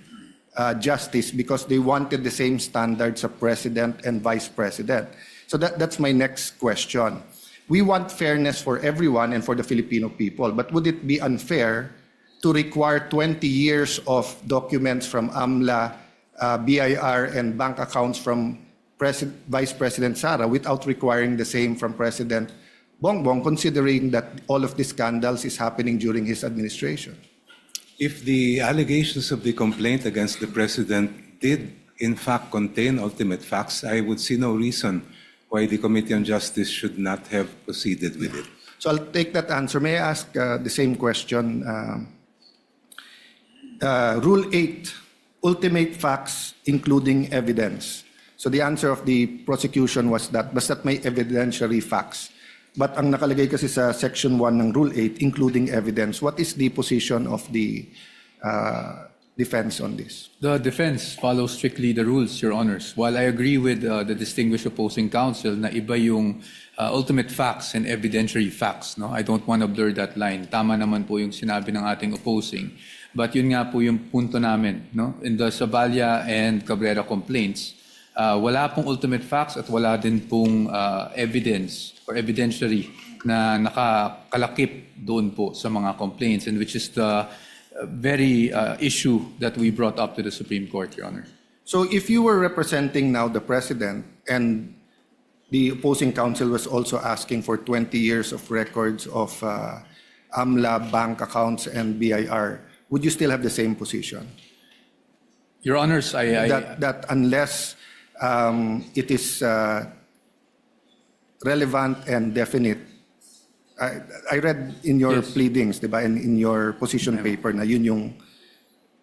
justice because they wanted the same standards of president and vice president. So that's my next question. We want fairness for everyone and for the Filipino people, but would it be unfair to require 20 years of documents from AMLA, BIR, and bank accounts from Vice President Sara without requiring the same from President Bongbong, considering that all of these scandals is happening during his administration? If the allegations of the complaint against the president did in fact contain ultimate facts, I would see no reason why the Committee on Justice should not have proceeded with it. So I'll take that answer. May I ask the same question? Rule 8, ultimate facts including evidence. So the answer of the prosecution was that basta't may evidentiary facts. But ang nakalagay kasi sa Section 1 ng Rule 8, including evidence, what is the position of the defense on this? The defense follows strictly the rules, Your Honors. While I agree with the distinguished opposing counsel na iba yung ultimate facts and evidentiary facts, no? I don't want to blur that line. Tama naman po yung sinabi ng ating opposing. But yun nga po yung punto namin, no? In the Saballa and Cabrera complaints, wala pong ultimate facts at wala din pong evidence or evidentiary na nakakalakip doon po sa mga complaints, and which is the very issue that we brought up to the Supreme Court, Your Honor. So if you were representing now the president and the opposing counsel was also asking for 20 years of records of AMLA bank accounts and BIR, would you still have the same position? Your Honors, That unless it is relevant and definite, I read in your Yes. pleadings, diba, in your position paper na yun yung.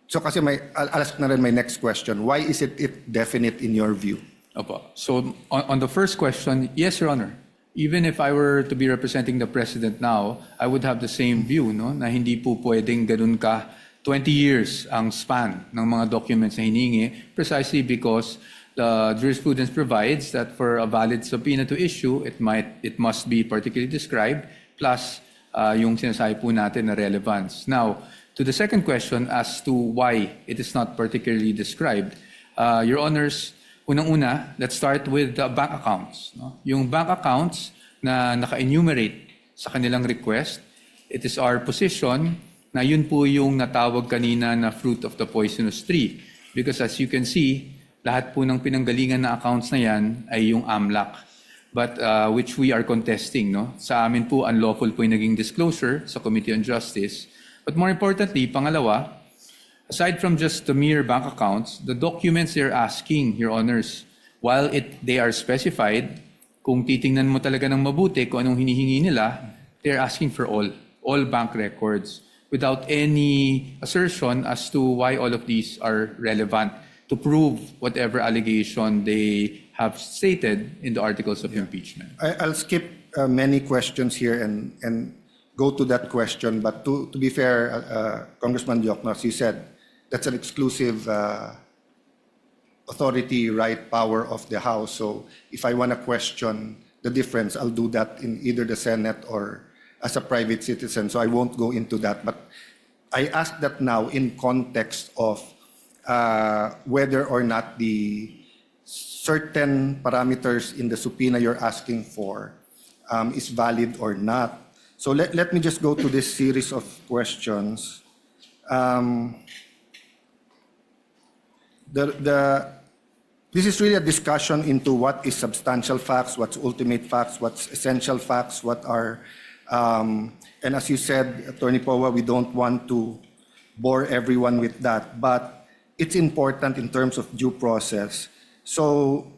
So kasi I'll ask na rin my next question. Why is it definite in your view? Opo. So on the first question, yes, Your Honor. Even if I were to be representing the President now, I would have the same view, no? Na hindi po pwedeng ganun ka 20 years ang span ng mga documents na hiningi, precisely because the jurisprudence provides that for a valid subpoena to issue, it must be particularly described, plus yung sinasabi po natin na relevance. Now, to the second question as to why it is not particularly described, Your Honors, unang-una, let's start with the bank accounts. No? Yung bank accounts na naka-enumerate sa kanilang request, it is our position na yun po yung natawag kanina na fruit of the poisonous tree. Because as you can see, lahat po ng pinanggalingan na accounts na yan ay yung AMLAC, but which we are contesting. No? Sa amin po, unlawful po yung naging disclosure sa Committee on Justice. But more importantly, pangalawa, aside from just the mere bank accounts, the documents they're asking, Your Honors, while they are specified, kung titingnan mo talaga ng mabuti kung anong hinihingi nila, they're asking for all bank records, without any assertion as to why all of these are relevant to prove whatever allegation they have stated in the articles of impeachment. I'll skip many questions here and go to that question. But to be fair, Congressman Dioknos, you said that's an exclusive authority, right, power of the House. So if I want to question the difference, I'll do that in either the Senate or as a private citizen. So I won't go into that. But I ask that now in context of whether or not the certain parameters in the subpoena you're asking for is valid or not. So let me just go to this series of questions. This is really a discussion into what is substantial facts, what's ultimate facts, what's essential facts, what are, and as you said, Attorney Powa, we don't want to bore everyone with that, but it's important in terms of due process. So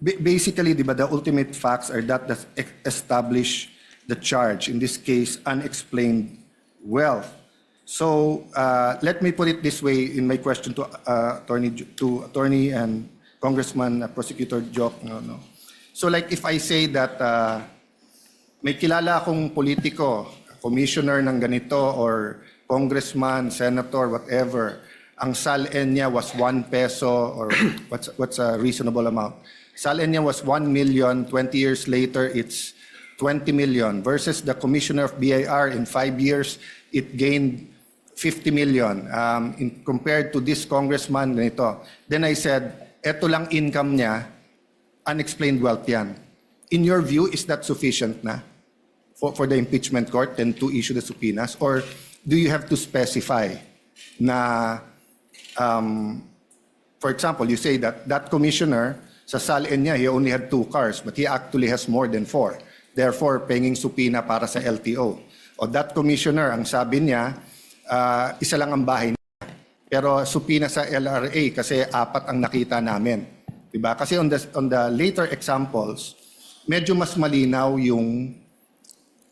basically, diba, the ultimate facts are that establish the charge, in this case, unexplained wealth. So let me put it this way in my question to Attorney and Congressman Prosecutor Joke. No. So like if I say that may kilala akong politiko, commissioner ng ganito, or congressman, senator, whatever, ang SALN niya was 1 peso, or what's a reasonable amount? SALN niya was 1 million, 20 years later, it's 20 million, versus the commissioner of BIR in 5 years, it gained 50 million. Compared to this congressman, ganito. Then I said, eto lang income niya, unexplained wealth yan. In your view, is that sufficient na for the impeachment court and to issue the subpoenas? Or do you have to specify na, for example, you say that that commissioner, sa SALN niya, he only had 2 cars, but he actually has more than 4. Therefore, penging subpoena para sa LTO. O that commissioner, ang sabi niya, isa lang ang bahay niya. Pero subpoena sa LRA kasi 4 ang nakita namin. Diba? Kasi on the later examples, medyo mas malinaw yung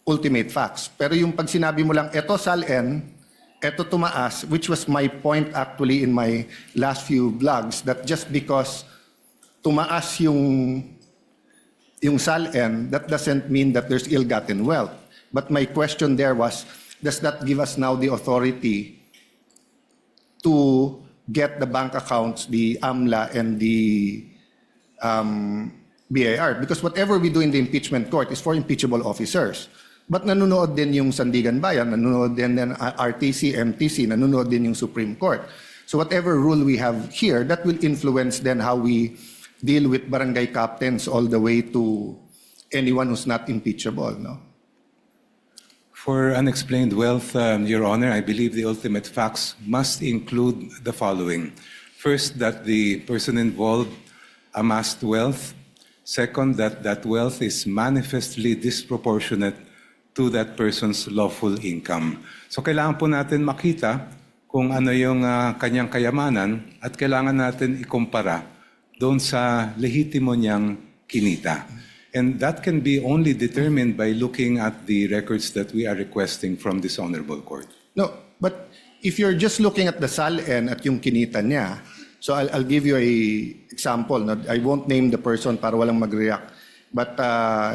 ultimate facts. Pero yung pag sinabi mo lang, eto SALN, eto tumaas, which was my point actually in my last few vlogs, that just because tumaas yung SALN, that doesn't mean that there's ill-gotten wealth. But my question there was, does that give us now the authority to get the bank accounts, the AMLA and the BIR? Because whatever we do in the impeachment court is for impeachable officers. But nanonood din yung Sandigan Bayan, nanonood din RTC, MTC, nanonood din yung Supreme Court. So whatever rule we have here, that will influence then how we deal with barangay captains all the way to anyone who's not impeachable, no? For unexplained wealth, Your Honor, I believe the ultimate facts must include the following. First, that the person involved amassed wealth. Second, that that wealth is manifestly disproportionate to that person's lawful income. So kailangan po natin makita kung ano yung kanyang kayamanan at kailangan natin ikumpara doon sa lehitimo niyang kinita. And that can be only determined by looking at the records that we are requesting from this honorable court. No, but if you're just looking at the SALN at yung kinita niya, so I'll give you a example. No? I won't name the person para walang mag-react. But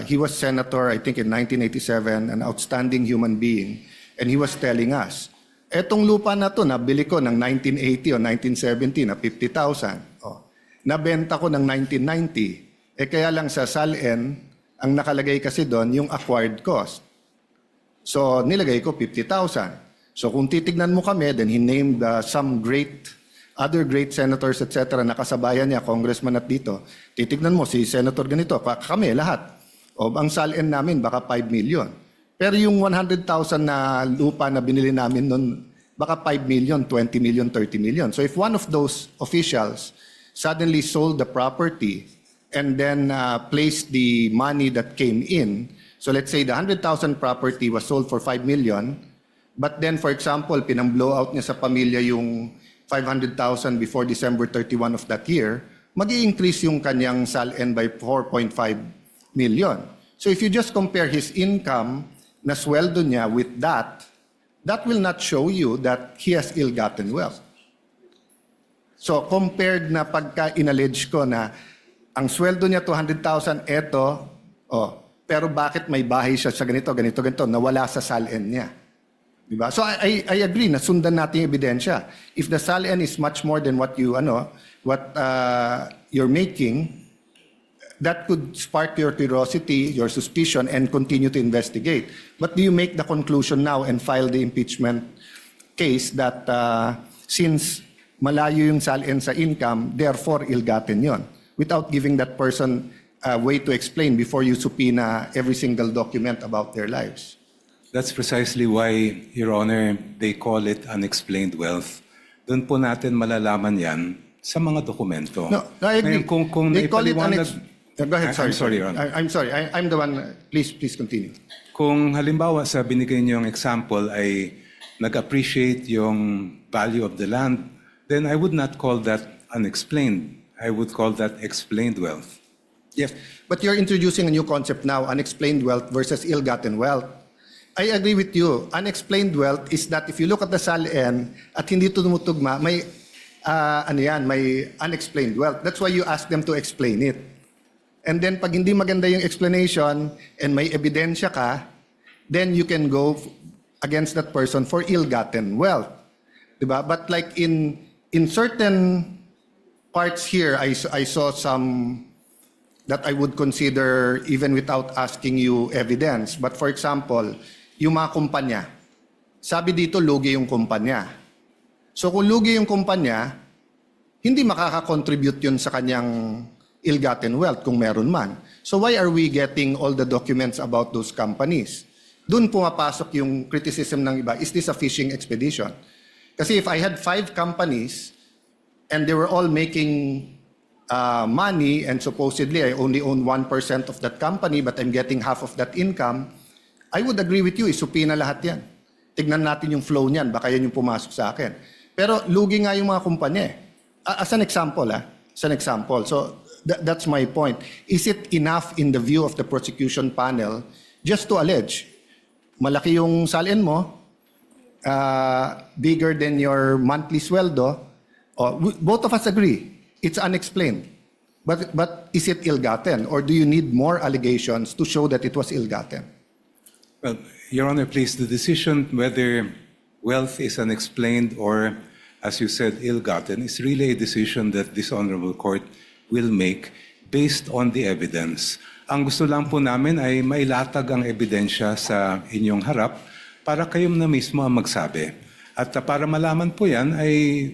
he was senator, I think in 1987, an outstanding human being. And he was telling us, etong lupa na to, nabili ko ng 1980 o 1970 na 50,000. Oh, nabenta ko ng 1990. Kaya lang sa SALN, ang nakalagay kasi doon yung acquired cost. So nilagay ko 50,000. So kung titignan mo kami, then he named some other great senators, etc. Nakasabayan niya, congressman at dito. Titignan mo, si senator ganito, kami lahat. O ang SALN namin, baka 5 million. Pero yung 100,000 na lupa na binili namin noon, baka 5 million, 20 million, 30 million. So if one of those officials suddenly sold the property and then placed the money that came in, so let's say the 100,000 property was sold for 5 million, but then for example, pinang-blow out niya sa pamilya yung 500,000 before December 31 of that year, mag-i-increase yung kanyang SALN by 4.5 million. So if you just compare his income na sweldo niya with that will not show you that he has ill-gotten wealth. So compared na pagka inallege ko na ang sweldo niya 200,000, eto, pero bakit may bahay siya sa ganito, nawala sa SALN niya. Diba? So I agree na sundan natin yung ebidensya. If the SALN is much more than what you're making, that could spark your curiosity, your suspicion, and continue to investigate. But do you make the conclusion now and file the impeachment case that since malayo yung SALN sa income, therefore ill-gotten yon, without giving that person a way to explain before you subpoena every single document about their lives? That's precisely why, Your Honor, they call it unexplained wealth. Doon po natin malalaman yan sa mga dokumento. No, I agree. Ngayon, kung they call it naipaliwanag- Go ahead, sorry. I'm sorry, Your Honor. I'm sorry. I'm the one. Please continue. Kung halimbawa sa binigay niyong example ay nag-appreciate yung value of the land, then I would not call that unexplained. I would call that explained wealth. Yes, but you're introducing a new concept now, unexplained wealth versus ill-gotten wealth. I agree with you. Unexplained wealth is that if you look at the SALN at hindi tumutugma, may may unexplained wealth. That's why you ask them to explain it. And then pag hindi maganda yung explanation and may ebidensya ka, then you can go against that person for ill-gotten wealth. Diba? But like in certain parts here, I saw some that I would consider even without asking you evidence. But for example, yung mga kumpanya. Sabi dito, lugi yung kumpanya. So kung lugi yung kumpanya, hindi makaka-contribute yun sa kanyang ill-gotten wealth kung meron man. So why are we getting all the documents about those companies? Doon pumapasok yung criticism ng iba. Is this a fishing expedition? Kasi if I had 5 companies and they were all making money and supposedly I only own 1% of that company but I'm getting half of that income, I would agree with you, isupina lahat yan. Tignan natin yung flow niyan, baka yan yung pumasok sa akin. Pero lugi nga yung mga kumpanya. As an example, So that's my point. Is it enough in the view of the prosecution panel just to allege, malaki yung SALN mo, bigger than your monthly sweldo, both of us agree, it's unexplained. But is it ill-gotten? Or do you need more allegations to show that it was ill-gotten? Well, Your Honor, please, the decision whether wealth is unexplained or, as you said, ill-gotten is really a decision that this honorable court will make based on the evidence. Ang gusto lang po namin ay mailatag ang ebidensya sa inyong harap para kayong na mismo ang magsabi. At para malaman po yan,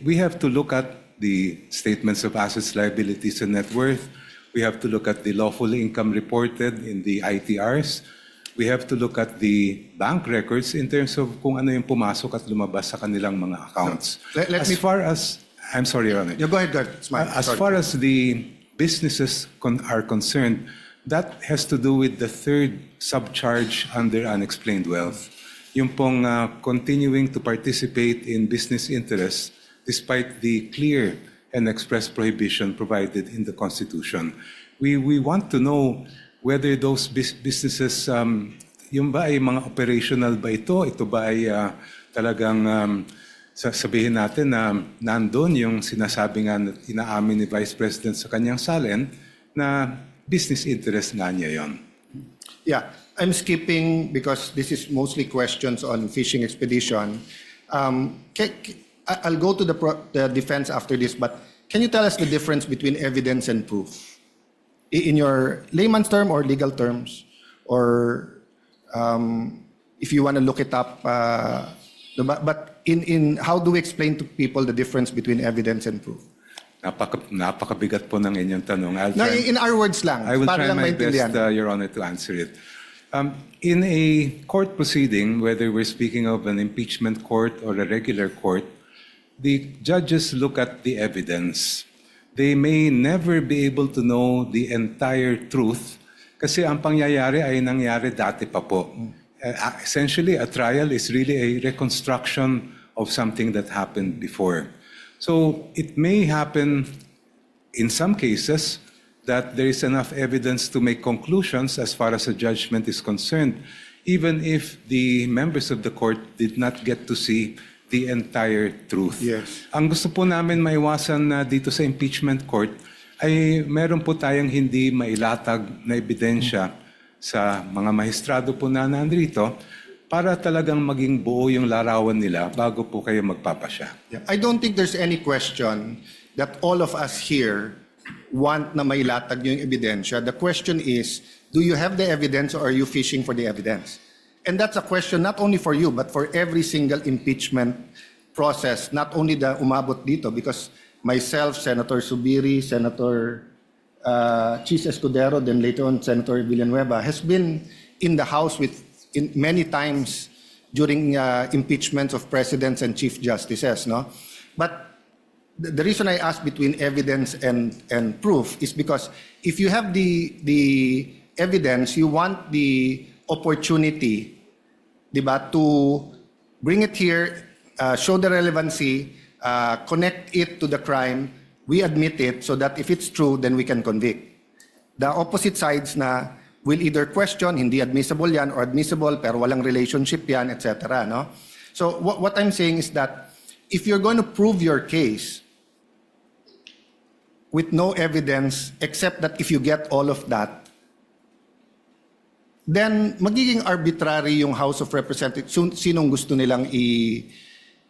we have to look at the statements of assets, liabilities, and net worth, We have to look at the lawful income reported in the ITRs. We have to look at the bank records in terms of kung ano yung pumasok at lumabas sa kanilang mga accounts. I'm sorry, Your Honor. Yeah, go ahead. It's mine. As Sorry. far as the businesses are concerned, that has to do with the third subcharge under unexplained wealth. Yung pong continuing to participate in business interests despite the clear and express prohibition provided in the Constitution. We want to know whether those businesses, yung ba ay mga operational ba ito? Ito ba ay talagang sasabihin natin na nandun yung sinasabi nga na inaamin ni Vice President sa kanyang salin na business interest nga niya yon. Yeah, I'm skipping because this is mostly questions on fishing expedition. I'll go to the defense after this, but can you tell us the difference between evidence and proof? In your layman's term or legal terms, or if you want to look it up, but in how do we explain to people the difference between evidence and proof? Napakabigat po ng inyong tanong. In our words lang, I will para try lang my best, maintindihan. Your Honor, to answer it. In a court proceeding, whether we're speaking of an impeachment court or a regular court, the judges look at the evidence. They may never be able to know the entire truth kasi ang pangyayari ay nangyari dati pa po. Essentially, a trial is really a reconstruction of something that happened before. So it may happen in some cases that there is enough evidence to make conclusions as far as a judgment is concerned, even if the members of the court did not get to see the entire truth. Yes. Ang gusto po namin maiwasan na dito sa impeachment court ay meron po tayong hindi mailatag na ebidensya sa mga mahistrado po na nandito para talagang maging buo yung larawan nila bago po kayo magpapasya. Yeah. I don't think there's any question that all of us here want na mailatag yung ebidensya. The question is, do you have the evidence or are you fishing for the evidence? And that's a question not only for you, but for every single impeachment process, not only the umabot dito, because myself, Senator Subiri, Senator Chis Escudero, then later on Senator Villanueva, has been in the House many times during impeachments of presidents and chief justices. No? But the reason I ask between evidence and proof is because if you have the evidence, you want the opportunity, diba, to bring it here, show the relevancy, connect it to the crime, we admit it so that if it's true, then we can convict. The opposite sides na will either question, hindi admissible yan, or admissible pero walang relationship yan, etc. No? So what I'm saying is that if you're going to prove your case with no evidence, except that if you get all of that, then magiging arbitrary yung House of Representatives, sinong gusto nilang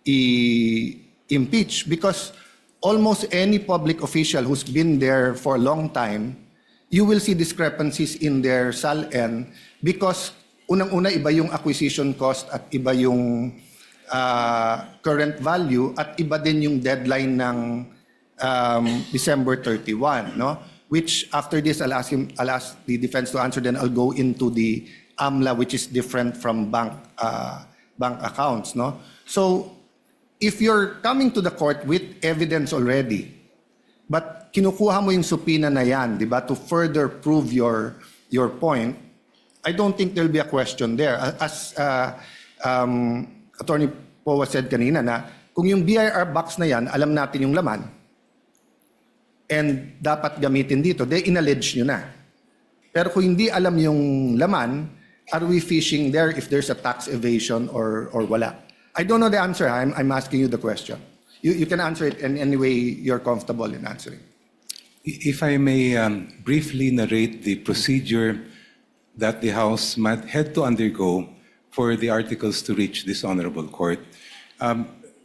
i-impeach, because almost any public official who's been there for a long time, you will see discrepancies in their SALN because unang-una iba yung acquisition cost at iba yung current value at iba din yung deadline ng December 31, no? Which after this I'll ask the defense to answer, then I'll go into the AMLA, which is different from bank accounts, no? So if you're coming to the court with evidence already, but kinukuha mo yung subpoena na yan, di ba, to further prove your point, I don't think there'll be a question there. As Attorney Powa said kanina na kung yung BIR box na yan, alam natin yung laman, and dapat gamitin dito, they inallege nyo na. Pero kung hindi alam yung laman, are we fishing there if there's a tax evasion or wala? I don't know the answer. I'm asking you the question. You can answer it in any way you're comfortable in answering. If I may briefly narrate the procedure that the House might had to undergo for the articles to reach this honorable court.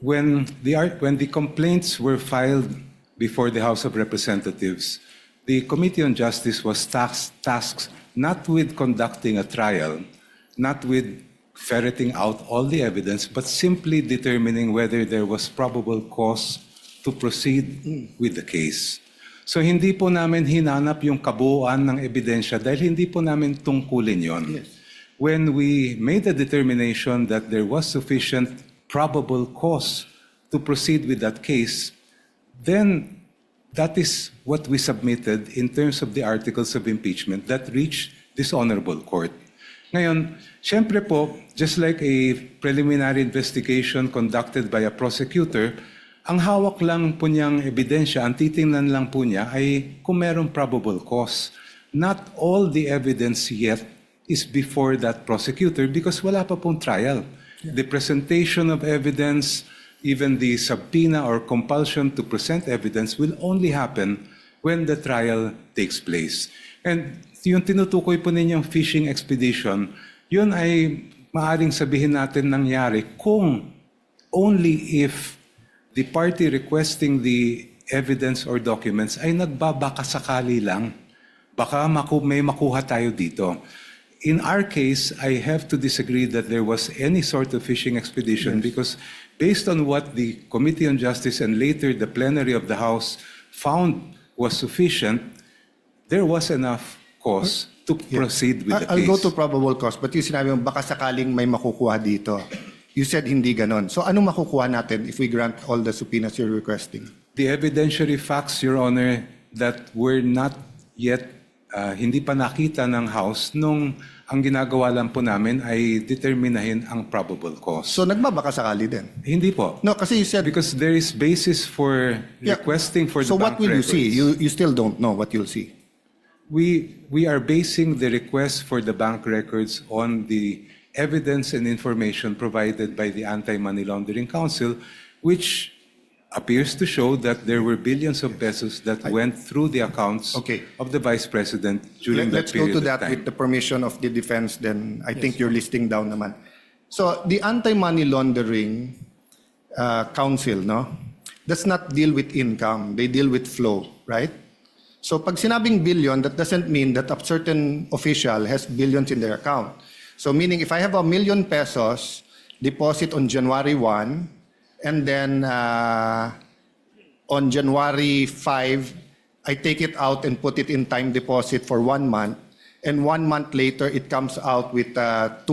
When the complaints were filed before the House of Representatives, the Committee on Justice was tasked not with conducting a trial, not with ferreting out all the evidence, but simply determining whether there was probable cause to proceed with the case. So hindi po namin hinanap yung kabuuan ng ebidensya dahil hindi po namin tungkulin yon. When we made the determination that there was sufficient probable cause to proceed with that case, then that is what we submitted in terms of the articles of impeachment that reached this honorable court. Ngayon, syempre po, just like a preliminary investigation conducted by a prosecutor, ang hawak lang po niyang ebidensya, ang titingnan lang po niya ay kung merong probable cause. Not all the evidence yet is before that prosecutor because wala pa pong trial. The presentation of evidence, even the subpoena or compulsion to present evidence will only happen when the trial takes place. And yung tinutukoy po ninyong fishing expedition, yun ay maaring sabihin natin nangyari kung only if the party requesting the evidence or documents ay nagbabakasakali lang. Baka may makuha tayo dito. In our case, I have to disagree that there was any sort of fishing expedition because based on what the Committee on Justice and later the plenary of the House found was sufficient, there was enough cause to proceed with the case. I'll go to probable cause, but yung sinabi mo, baka sakaling may makukuha dito. You said hindi ganon. So anong makukuha natin if we grant all the subpoenas you're requesting? The evidentiary facts, Your Honor, that were not yet, hindi pa nakita ng House nung ang ginagawa lang po namin ay determinahin ang probable cause. So nagbabaka sakali din? Hindi po. No, kasi you said... Because there is basis for requesting for the So bank what will records. you see? You still don't know what you'll see? We are basing the request for the bank records on the evidence and information provided by the Anti-Money Laundering Council, which appears to show that there were billions of pesos that went through the accounts of the Vice President during that Let's go period to that of time. with the permission of the defense then. I think you're listing down naman. So the Anti-Money Laundering Council, no? Does not deal with income. They deal with flow, right? So pag sinabing billion, that doesn't mean that a certain official has billions in their account. So meaning if I have 1 million pesos deposit on January 1, and then on January 5, I take it out and put it in time deposit for 1 month, and 1 month later it comes out with 2%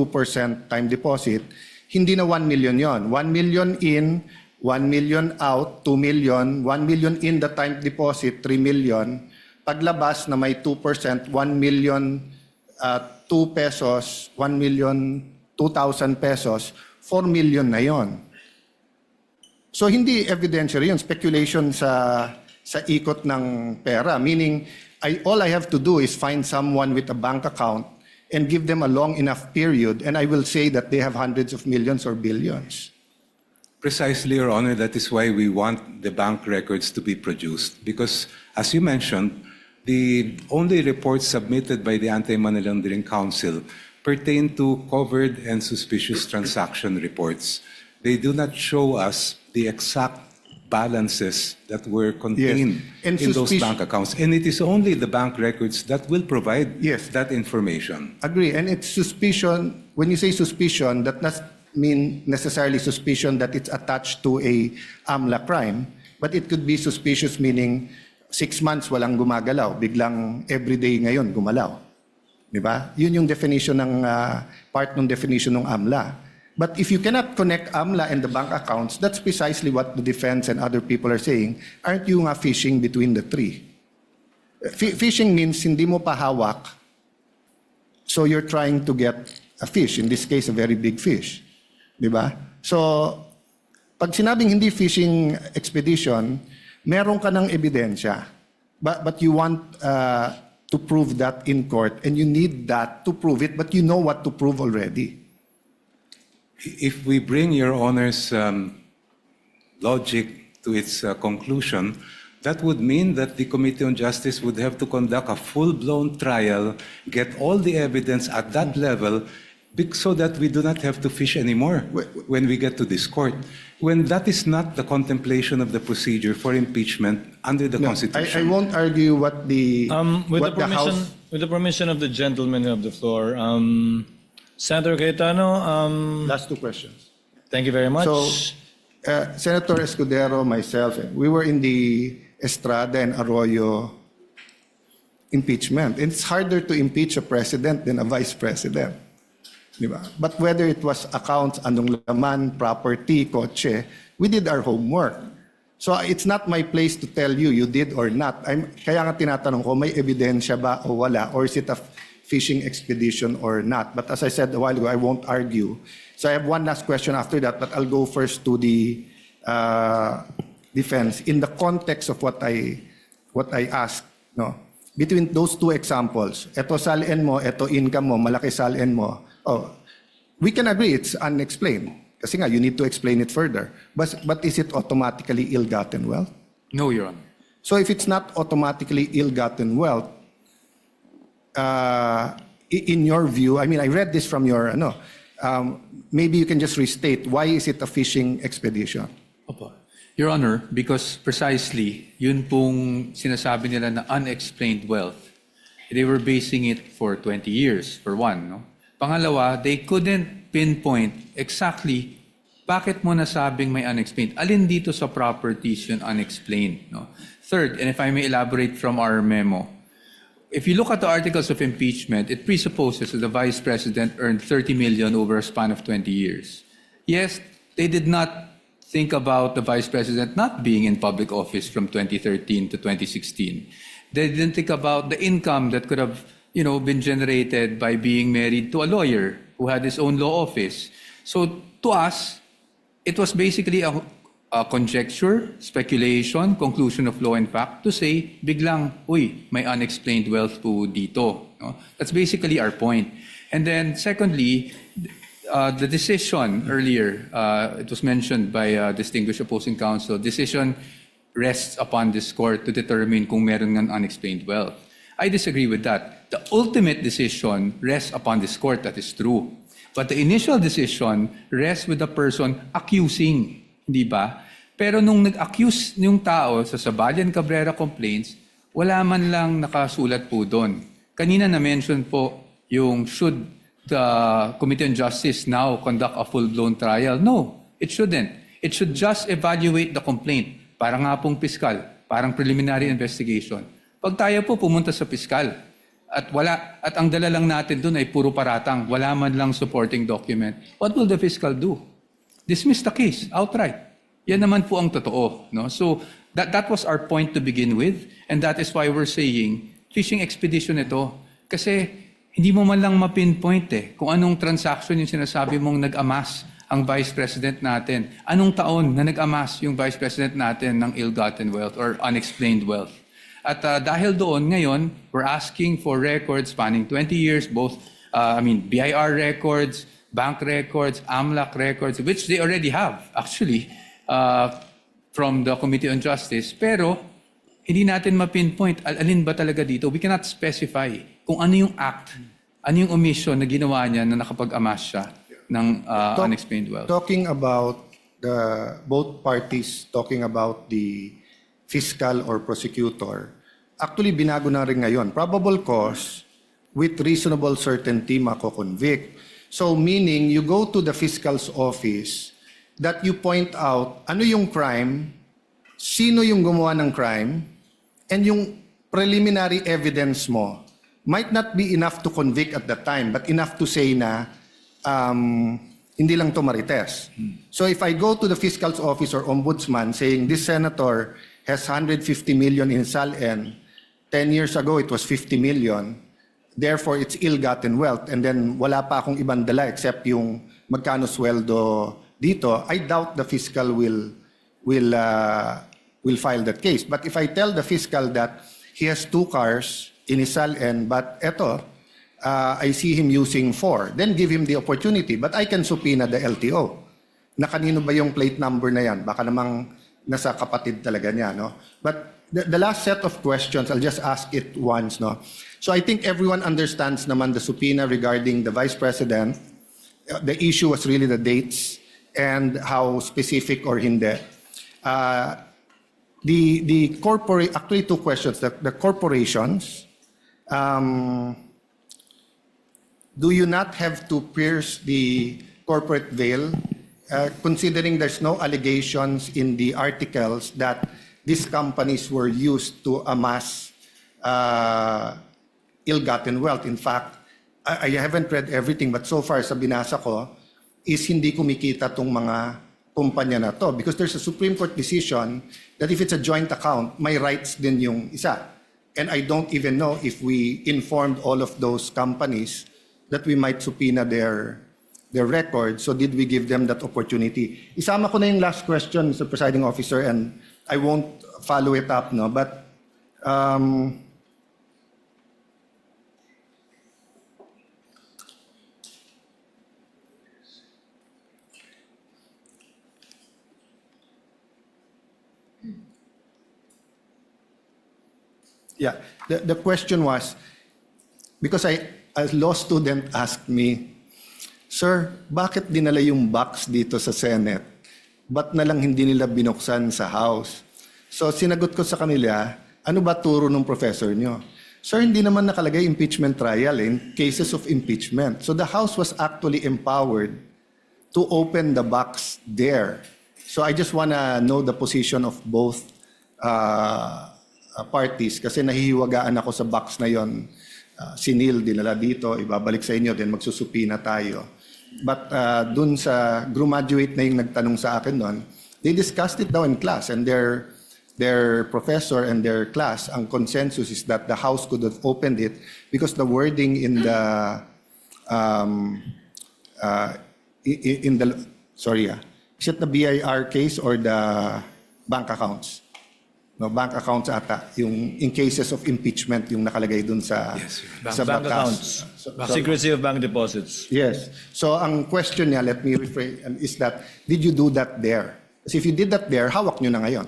time deposit, hindi na 1 million yon. 1 million in, 1 million out, 2 million, 1 million in the time deposit, 3 million. Paglabas na may 2%, 1 million 2 pesos, 1 million 2,000 pesos, 4 million na yon. So hindi evidentiary yun, speculation sa ikot ng pera. Meaning, all I have to do is find someone with a bank account and give them a long enough period, and I will say that they have hundreds of millions or billions. Precisely, Your Honor, that is why we want the bank records to be produced. Because, as you mentioned, the only reports submitted by the Anti-Money Laundering Council pertain to covered and suspicious transaction reports. They do not show us the exact balances that were contained in those bank accounts. And it is only the bank records that will provide that information. Agree. And it's suspicion. When you say suspicion, that does mean necessarily suspicion that it's attached to a AMLA crime, but it could be suspicious meaning 6 months walang gumagalaw, biglang everyday ngayon gumalaw. Di ba? Yun yung definition ng part ng definition ng AMLA. But if you cannot connect AMLA and the bank accounts, that's precisely what the defense and other people are saying. Aren't you nga fishing between the three? Fishing means hindi mo pa hawak, so you're trying to get a fish, in this case, a very big fish. Di ba? So, pag sinabing hindi fishing expedition, meron ka ng ebidensya, but you want to prove that in court, and you need that to prove it, but you know what to prove already. If we bring Your Honor's logic to its conclusion, that would mean that the Committee on Justice would have to conduct a full-blown trial, get all the evidence at that level, so that we do not have to fish anymore when we get to this court. When that is not the contemplation of the procedure for impeachment under the Constitution. I won't argue what the House... With the permission of the gentleman of the floor, Senator Cayetano. Last 2 questions. Thank you very much. So, Senator Escudero, myself, we were in the Estrada and Arroyo impeachment. It's harder to impeach a president than a vice president. Di ba? But whether it was accounts, anong laman, property, kotse, we did our homework. So it's not my place to tell you, you did or not. Kaya nga tinatanong ko, may ebidensya ba o wala? Or is it a fishing expedition or not? But as I said a while ago, I won't argue. So I have one last question after that, but I'll go first to the defense. In the context of what I asked, no? Between those two examples, eto salin mo, eto income mo, malaki salin mo, we can agree it's unexplained. Kasi nga, you need to explain it further. But is it automatically ill-gotten wealth? No, Your Honor. So if it's not automatically ill-gotten wealth, in your view, I mean, I read this from your, maybe you can just restate, why is it a fishing expedition? Opo. Your Honor, because precisely, yun pong sinasabi nila na unexplained wealth, they were basing it for 20 years, for one. No? Pangalawa, they couldn't pinpoint exactly bakit mo nasabing may unexplained. Alin dito sa properties yun unexplained. No? Third, and if I may elaborate from our memo, if you look at the articles of impeachment, it presupposes that the Vice President earned 30 million over a span of 20 years. Yes, they did not think about the Vice President not being in public office from 2013 to 2016. They didn't think about the income that could have been generated by being married to a lawyer who had his own law office. So to us, it was basically a conjecture, speculation, conclusion of law and fact to say, biglang, uy, may unexplained wealth po dito. No? That's basically our point. And then secondly, the decision earlier, it was mentioned by distinguished opposing counsel, decision rests upon this court to determine kung meron ng unexplained wealth. I disagree with that. The ultimate decision rests upon this court, that is true. But the initial decision rests with the person accusing, di ba? Pero nung nag-accuse yung tao sa Sabalian Cabrera complaints, wala man lang nakasulat po doon. Kanina na-mention po yung should the Committee on Justice now conduct a full-blown trial? No, it shouldn't. It should just evaluate the complaint. Parang nga pong piskal, parang preliminary investigation. Pag tayo po pumunta sa piskal at ang dala lang natin doon ay puro paratang, wala man lang supporting document, what will the fiscal do? Dismiss the case outright. Yan naman po ang totoo. No? So that was our point to begin with, and that is why we're saying fishing expedition ito. Kasi hindi mo man lang ma-pinpoint kung anong transaction yung sinasabi mong nag-amass ang Vice President natin. Anong taon na nag-amass yung Vice President natin ng ill-gotten wealth or unexplained wealth. At dahil doon, ngayon, we're asking for records spanning 20 years, both, BIR records, bank records, AMLAC records, which they already have, actually, from the Committee on Justice. Pero, hindi natin ma-pinpoint, alin ba talaga dito? We cannot specify kung ano yung act, ano yung omission na ginawa niya na nakapag-amass siya ng unexplained wealth. Talking about both parties talking about the fiscal or prosecutor, actually binago na rin ngayon. Probable cause with reasonable certainty mako-convict. So meaning you go to the fiscal's office that you point out ano yung crime, sino yung gumawa ng crime, and yung preliminary evidence mo might not be enough to convict at that time, but enough to say na hindi lang to marites. So if I go to the fiscal's office or ombudsman saying this senator has 150 million in SALN, 10 years ago it was 50 million, therefore it's ill-gotten wealth, and then wala pa akong ibang dala except yung magkano sweldo dito, I doubt the fiscal will file that case. But if I tell the fiscal that he has 2 cars in his SALN, but eto, I see him using 4, then give him the opportunity. But I can subpoena the LTO. Na kanino ba yung plate number na yan? Baka namang nasa kapatid talaga niya, no? But the last set of questions, I'll just ask it once, no? So I think everyone understands naman the subpoena regarding the Vice President. The issue was really the dates and how specific or hindi. Actually 2 questions. The corporations, do you not have to pierce the corporate veil, considering there's no allegations in the articles that these companies were used to amass ill-gotten wealth. In fact, I haven't read everything, but so far sa binasa ko, is hindi kumikita tong mga kumpanya na to because there's a Supreme Court decision that if it's a joint account, may rights din yung isa. And I don't even know if we informed all of those companies that we might subpoena their record. So did we give them that opportunity? Isama ko na yung last question, Mr. Presiding Officer, and I won't follow it up, no? But yeah, the question was, because a law student asked me, Sir, bakit dinala yung box dito sa Senate? Ba't na lang hindi nila binuksan sa House? So sinagot ko sa kanila, ano ba turo ng professor nyo? Sir, hindi naman nakalagay impeachment trial in cases of impeachment. So the House was actually empowered to open the box there. So I just wanna know the position of both parties kasi nahihiwagaan ako sa box na yon. Sinil, dinala dito, ibabalik sa inyo, then magsusupina tayo. But dun sa graduate na yung nagtanong sa akin doon, they discussed it daw in class and their professor and their class, ang consensus is that the House could have opened it because the wording in the is it the BIR case or the bank accounts? No, bank accounts ata, yung in cases of impeachment yung nakalagay dun sa sa Bank accounts. Secrecy of bank deposits. Yes. So ang question niya, let me rephrase, is that did you do that there? Kasi if you did that there, hawak nyo na ngayon.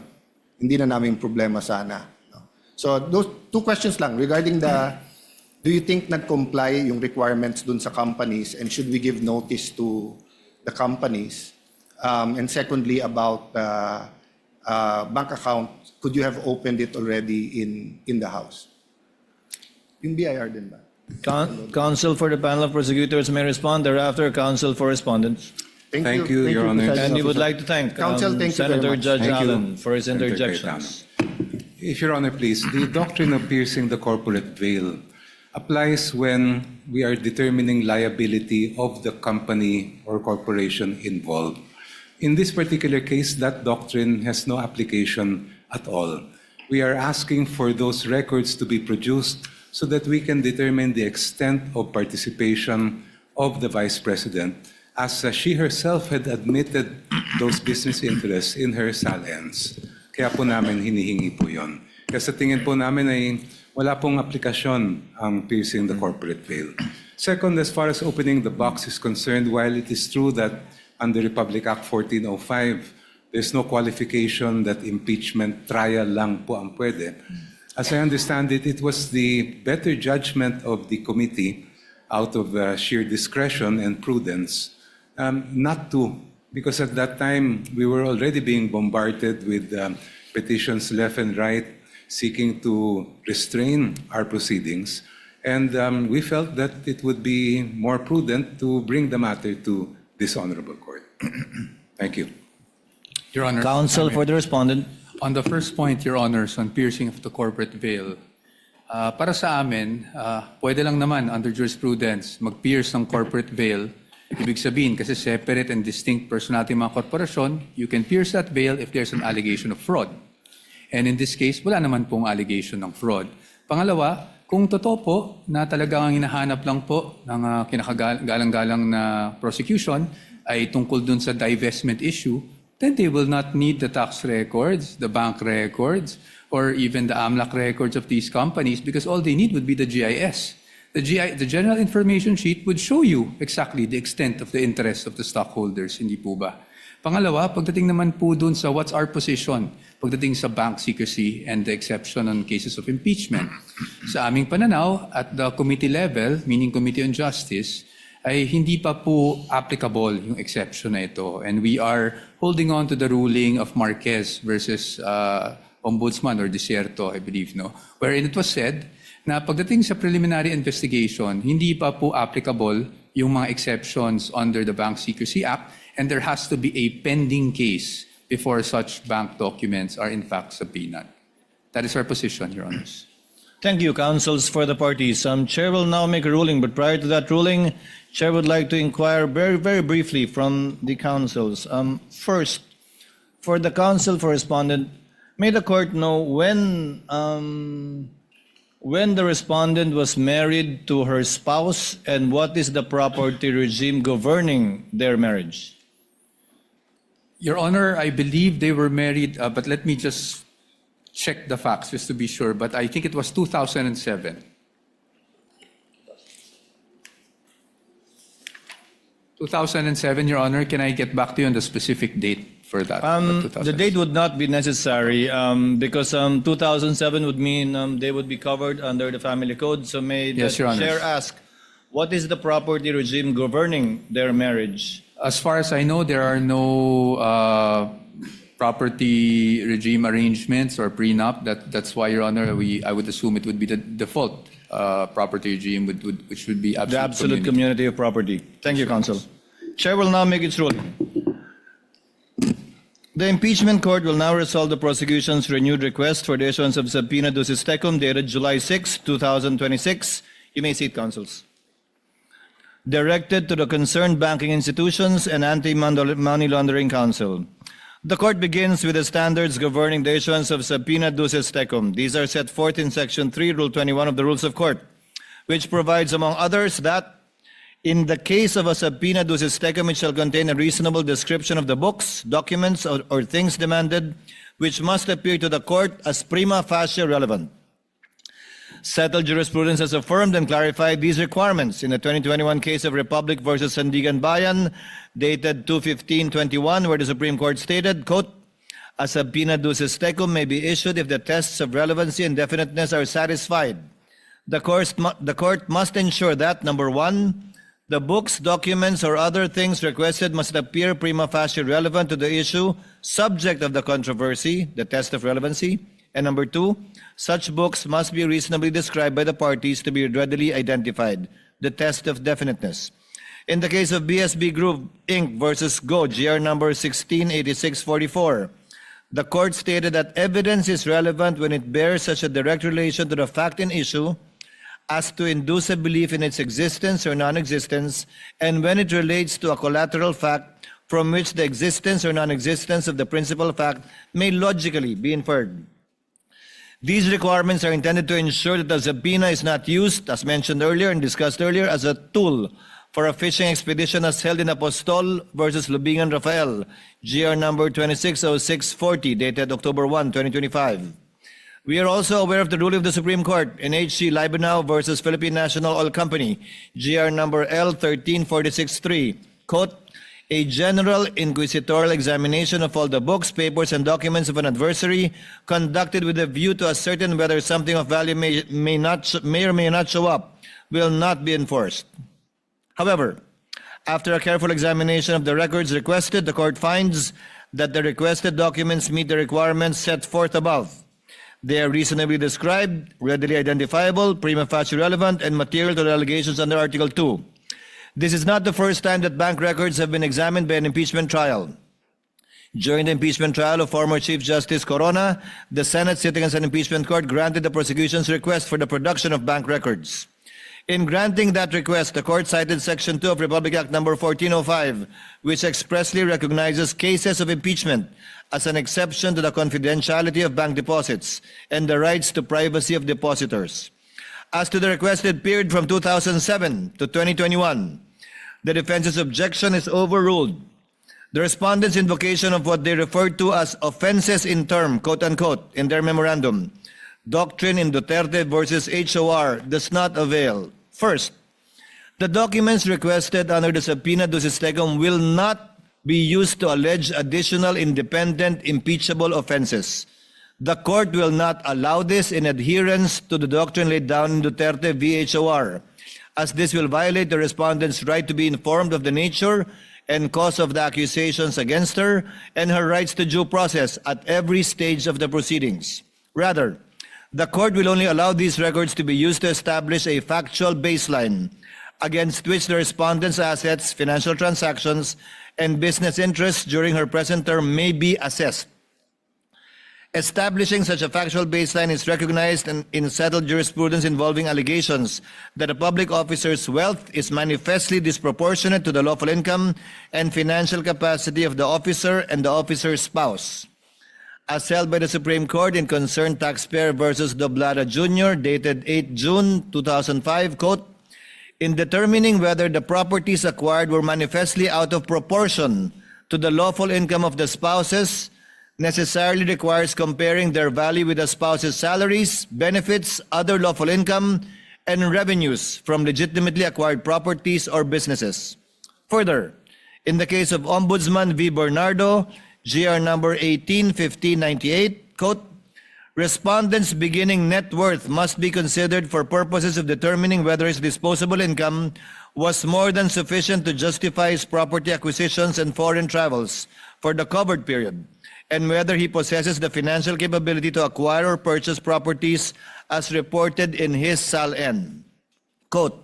Hindi na namin problema sana. No? So those two questions lang regarding do you think nag-comply yung requirements dun sa companies and should we give notice to the companies? And secondly, about bank account, could you have opened it already in the House? Yung BIR din ba? Counsel for the panel of prosecutors may respond. Thereafter, counsel for respondents. Thank you, Your Honor. And we would like to thank Counsel, thank you very Senator much. Judge Thank you, Allen for his Senator interjections. If Your Honor, please, the doctrine of piercing the corporate veil applies when we are determining liability of the company or corporation involved. In this particular case, that doctrine has no application at all. We are asking for those records to be produced so that we can determine the extent of participation of the Vice President, as she herself had admitted those business interests in her salens. Kaya po namin hinihingi po yun. Kasi sa tingin po namin ay wala pong aplikasyon ang piercing the corporate veil. Second, as far as opening the box is concerned, while it is true that under Republic Act 1405, there's no qualification that impeachment trial lang po ang pwede. As I understand it, it was the better judgment of the committee out of sheer discretion and prudence not to, because at that time we were already being bombarded with petitions left and right seeking to restrain our proceedings. And we felt that it would be more prudent to bring the matter to this honorable court. Thank you. Your Honor. Counsel for the respondent. On the first point, Your Honors, on piercing of the corporate veil, para sa amin, pwede lang naman under jurisprudence mag-pierce ng corporate veil. Ibig sabihin, kasi separate and distinct personality ng mga korporasyon, you can pierce that veil if there's an allegation of fraud. And in this case, wala naman pong allegation ng fraud. Pangalawa, kung totoo po na talagang hinahanap lang po ng kinakagalang-galang na prosecution ay tungkol dun sa divestment issue, then they will not need the tax records, the bank records, or even the AMLAC records of these companies because all they need would be the GIS. The General Information Sheet would show you exactly the extent of the interest of the stockholders, hindi po ba? Pangalawa, pagdating naman po dun sa what's our position, pagdating sa bank secrecy and the exception on cases of impeachment. Sa aming pananaw, at the committee level, meaning Committee on Justice, ay hindi pa po applicable yung exception na ito. And we are holding on to the ruling of Marquez versus Ombudsman or Desierto, I believe, no? Wherein it was said na pagdating sa preliminary investigation, hindi pa po applicable yung mga exceptions under the Bank Secrecy Act and there has to be a pending case before such bank documents are in fact subpoenaed. That is our position, Your Honors. Thank you, counsels for the parties. Chair will now make a ruling, but prior to that ruling, Chair would like to inquire very, very briefly from the counsels. First, for the counsel for respondent, may the court know when the respondent was married to her spouse and what is the property regime governing their marriage? Your Honor, I believe they were married, but let me just check the facts just to be sure, but I think it was 2007. 2007, Your Honor. Can I get back to you on the specific date for that? The date would not be necessary because 2007 would mean they would be covered under the family code. So may the Yes, Your Honor. chair ask, what is the property regime governing their marriage? As far as I know, there are no property regime arrangements or prenup. That's why, Your Honor, I would assume it would be the default property regime, which would be The absolute community of property. Thank you, counsel. Chair will now make its ruling. The impeachment court will now resolve the prosecution's renewed request for the issuance of subpoena ducis tecum dated July 6, 2026. You may seat, counsels. Directed to the concerned banking institutions and Anti-Money Laundering Council. The court begins with the standards governing the issuance of subpoena ducis tecum. These are set forth in Section 3, Rule 21 of the Rules of Court, which provides, among others, that in the case of a subpoena ducis tecum, it shall contain a reasonable description of the books, documents, or things demanded, which must appear to the court as prima facie relevant. Settled jurisprudence has affirmed and clarified these requirements in the 2021 case of Republic versus Sandigan Bayan, dated 2/15/21, where the Supreme Court stated, quote, a subpoena ducis tecum may be issued if the tests of relevancy and definiteness are satisfied. The court must ensure that, number one, the books, documents, or other things requested must appear prima facie relevant to the issue, subject of the controversy, the test of relevancy. And number two, such books must be reasonably described by the parties to be readily identified, the test of definiteness. In the case of BSB Group Inc. versus Go, GR number 168644, the court stated that evidence is relevant when it bears such a direct relation to the fact in issue as to induce a belief in its existence or non-existence, and when it relates to a collateral fact from which the existence or non-existence of the principal fact may logically be inferred. These requirements are intended to ensure that the subpoena is not used, as mentioned earlier and discussed earlier, as a tool for a fishing expedition as held in Apostol versus Lubingan Rafael, GR number 260640, dated October 1, 2025. We are also aware of the ruling of the Supreme Court in HC Libenau versus Philippine National Oil Company, GR number L13463, quote, a general inquisitorial examination of all the books, papers, and documents of an adversary conducted with a view to ascertain whether something of value may or may not show up will not be enforced. However, after a careful examination of the records requested, the court finds that the requested documents meet the requirements set forth above. They are reasonably described, readily identifiable, prima facie relevant, and material to the allegations under Article 2. This is not the first time that bank records have been examined by an impeachment trial. During the impeachment trial of former Chief Justice Corona, the Senate, sitting as an impeachment court, granted the prosecution's request for the production of bank records. In granting that request, the court cited Section 2 of Republic Act No. 1405, which expressly recognizes cases of impeachment as an exception to the confidentiality of bank deposits and the rights to privacy of depositors. As to the requested period from 2007 to 2021, the defense's objection is overruled. The respondents' invocation of what they refer to as offenses in term, quote unquote, in their memorandum, doctrine in Duterte versus HOR, does not avail. First, the documents requested under the subpoena ducis tecum will not be used to allege additional independent impeachable offenses. The court will not allow this in adherence to the doctrine laid down in Duterte v. HOR, as this will violate the respondent's right to be informed of the nature and cause of the accusations against her and her rights to due process at every stage of the proceedings. Rather, the court will only allow these records to be used to establish a factual baseline against which the respondent's assets, financial transactions, and business interests during her present term may be assessed. Establishing such a factual baseline is recognized in settled jurisprudence involving allegations that a public officer's wealth is manifestly disproportionate to the lawful income and financial capacity of the officer and the officer's spouse. As held by the Supreme Court in Concern Taxpayer versus Doblada Jr., dated 8 June 2005, quote, in determining whether the properties acquired were manifestly out of proportion to the lawful income of the spouses, necessarily requires comparing their value with the spouse's salaries, benefits, other lawful income, and revenues from legitimately acquired properties or businesses. Further, in the case of Ombudsman V. Bernardo, GR number 18-1598, quote, respondents' beginning net worth must be considered for purposes of determining whether his disposable income was more than sufficient to justify his property acquisitions and foreign travels for the covered period, and whether he possesses the financial capability to acquire or purchase properties as reported in his SAL-N. Quote,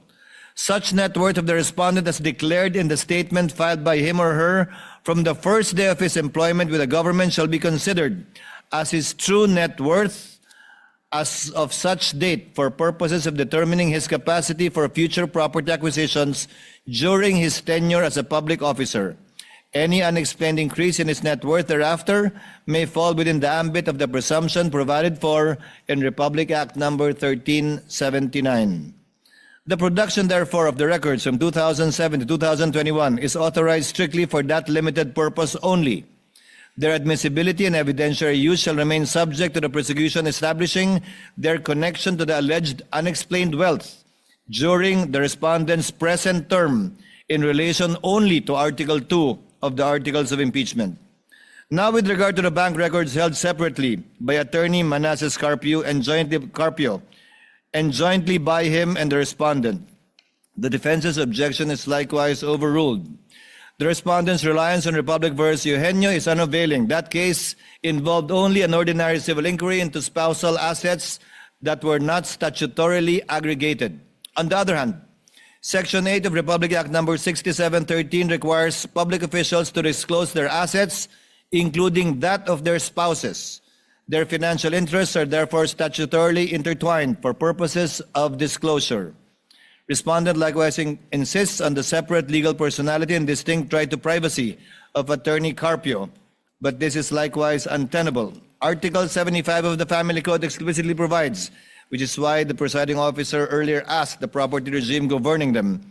such net worth of the respondent as declared in the statement filed by him or her from the first day of his employment with the government shall be considered as his true net worth as of such date for purposes of determining his capacity for future property acquisitions during his tenure as a public officer. Any unexplained increase in his net worth thereafter may fall within the ambit of the presumption provided for in Republic Act number 1379. The production, therefore, of the records from 2007 to 2021 is authorized strictly for that limited purpose only. Their admissibility and evidentiary use shall remain subject to the prosecution establishing their connection to the alleged unexplained wealth during the respondent's present term in relation only to Article 2 of the Articles of Impeachment. Now, with regard to the bank records held separately by Attorney Manasseh Carpio and jointly by him and the respondent, the defense's objection is likewise overruled. The respondent's reliance on Republic vs. Eugenio is unavailing. That case involved only an ordinary civil inquiry into spousal assets that were not statutorily aggregated. On the other hand, Section 8 of Republic Act number 6713 requires public officials to disclose their assets, including that of their spouses. Their financial interests are therefore statutorily intertwined for purposes of disclosure. Respondent likewise insists on the separate legal personality and distinct right to privacy of Attorney Carpio, but this is likewise untenable. Article 75 of the Family Code explicitly provides, which is why the presiding officer earlier asked the property regime governing them,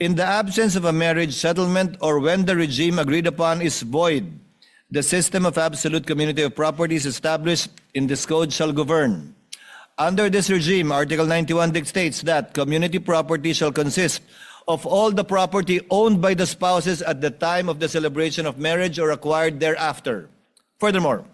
in the absence of a marriage settlement or when the regime agreed upon is void, the system of absolute community of properties established in this code shall govern. Under this regime, Article 91 dictates that community property shall consist of all the property owned by the spouses at the time of the celebration of marriage or acquired thereafter. Furthermore,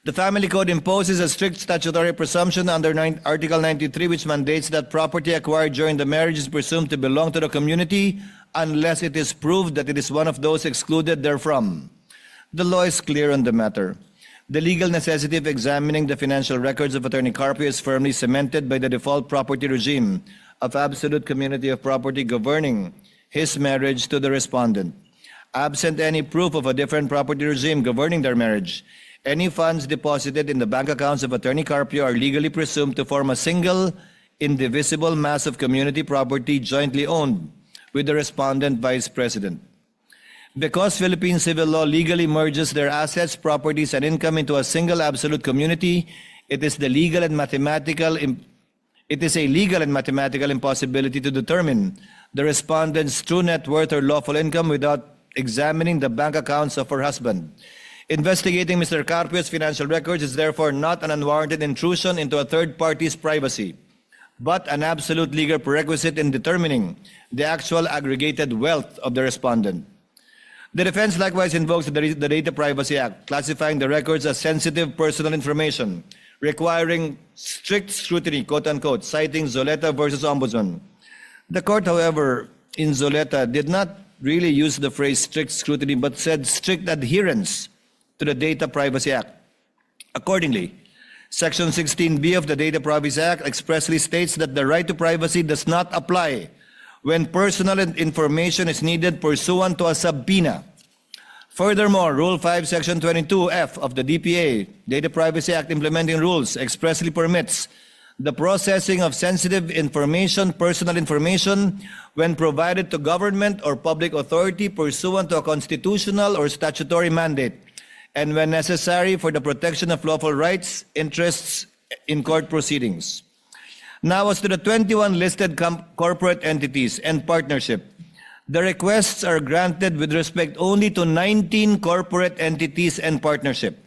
the Family Code imposes a strict statutory presumption under Article 93, which mandates that property acquired during the marriage is presumed to belong to the community unless it is proved that it is one of those excluded therefrom. The law is clear on the matter. The legal necessity of examining the financial records of Attorney Carpio is firmly cemented by the default property regime of absolute community of property governing his marriage to the respondent. Absent any proof of a different property regime governing their marriage, any funds deposited in the bank accounts of Attorney Carpio are legally presumed to form a single, indivisible mass of community property jointly owned with the respondent vice president. Because Philippine civil law legally merges their assets, properties, and income into a single absolute community, it is a legal and mathematical impossibility to determine the respondent's true net worth or lawful income without examining the bank accounts of her husband. Investigating Mr. Carpio's financial records is therefore not an unwarranted intrusion into a third party's privacy, but an absolute legal prerequisite in determining the actual aggregated wealth of the respondent. The defense likewise invokes the Data Privacy Act, classifying the records as sensitive personal information, requiring strict scrutiny, quote-unquote, citing Zoleta versus Ombudsman. The court, however, in Zoleta did not really use the phrase strict scrutiny, but said strict adherence to the Data Privacy Act. Accordingly, Section 16B of the Data Privacy Act expressly states that the right to privacy does not apply when personal information is needed pursuant to a subpoena. Furthermore, Rule 5, Section 22F of the DPA, Data Privacy Act Implementing Rules, expressly permits the processing of sensitive information, personal information, when provided to government or public authority pursuant to a constitutional or statutory mandate, and when necessary for the protection of lawful rights, interests in court proceedings. Now, as to the 21 listed corporate entities and partnership, the requests are granted with respect only to 19 corporate entities and partnership.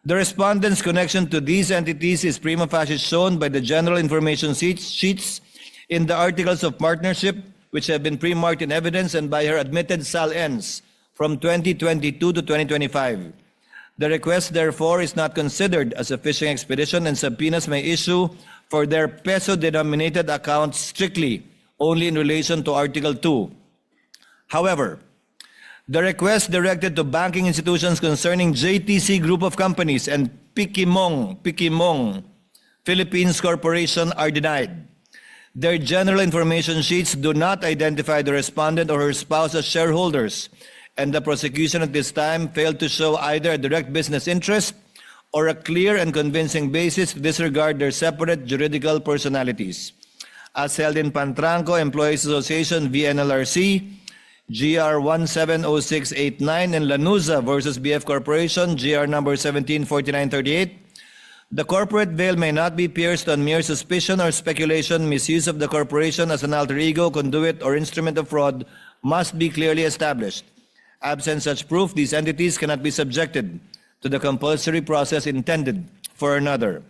The respondent's connection to these entities is prima facie shown by the general information sheets in the articles of partnership, which have been pre-marked in evidence, and by her admitted sal-ens from 2022 to 2025. The request, therefore, is not considered as a fishing expedition, and subpoenas may issue for their peso-denominated accounts strictly only in relation to Article 2. However, the requests directed to banking institutions concerning JTC Group of Companies and Pikimong Philippines Corporation are denied. Their general information sheets do not identify the respondent or her spouse as shareholders, and the prosecution at this time failed to show either a direct business interest or a clear and convincing basis to disregard their separate juridical personalities. As held in Pantranco Employees Association v. NLRC, GR 170689, and Lanuza versus BF Corporation, GR number 174938, the corporate veil may not be pierced on mere suspicion or speculation. Misuse of the corporation as an alter ego, conduit, or instrument of fraud must be clearly established. Absent such proof, these entities cannot be subjected to the compulsory process intended for another.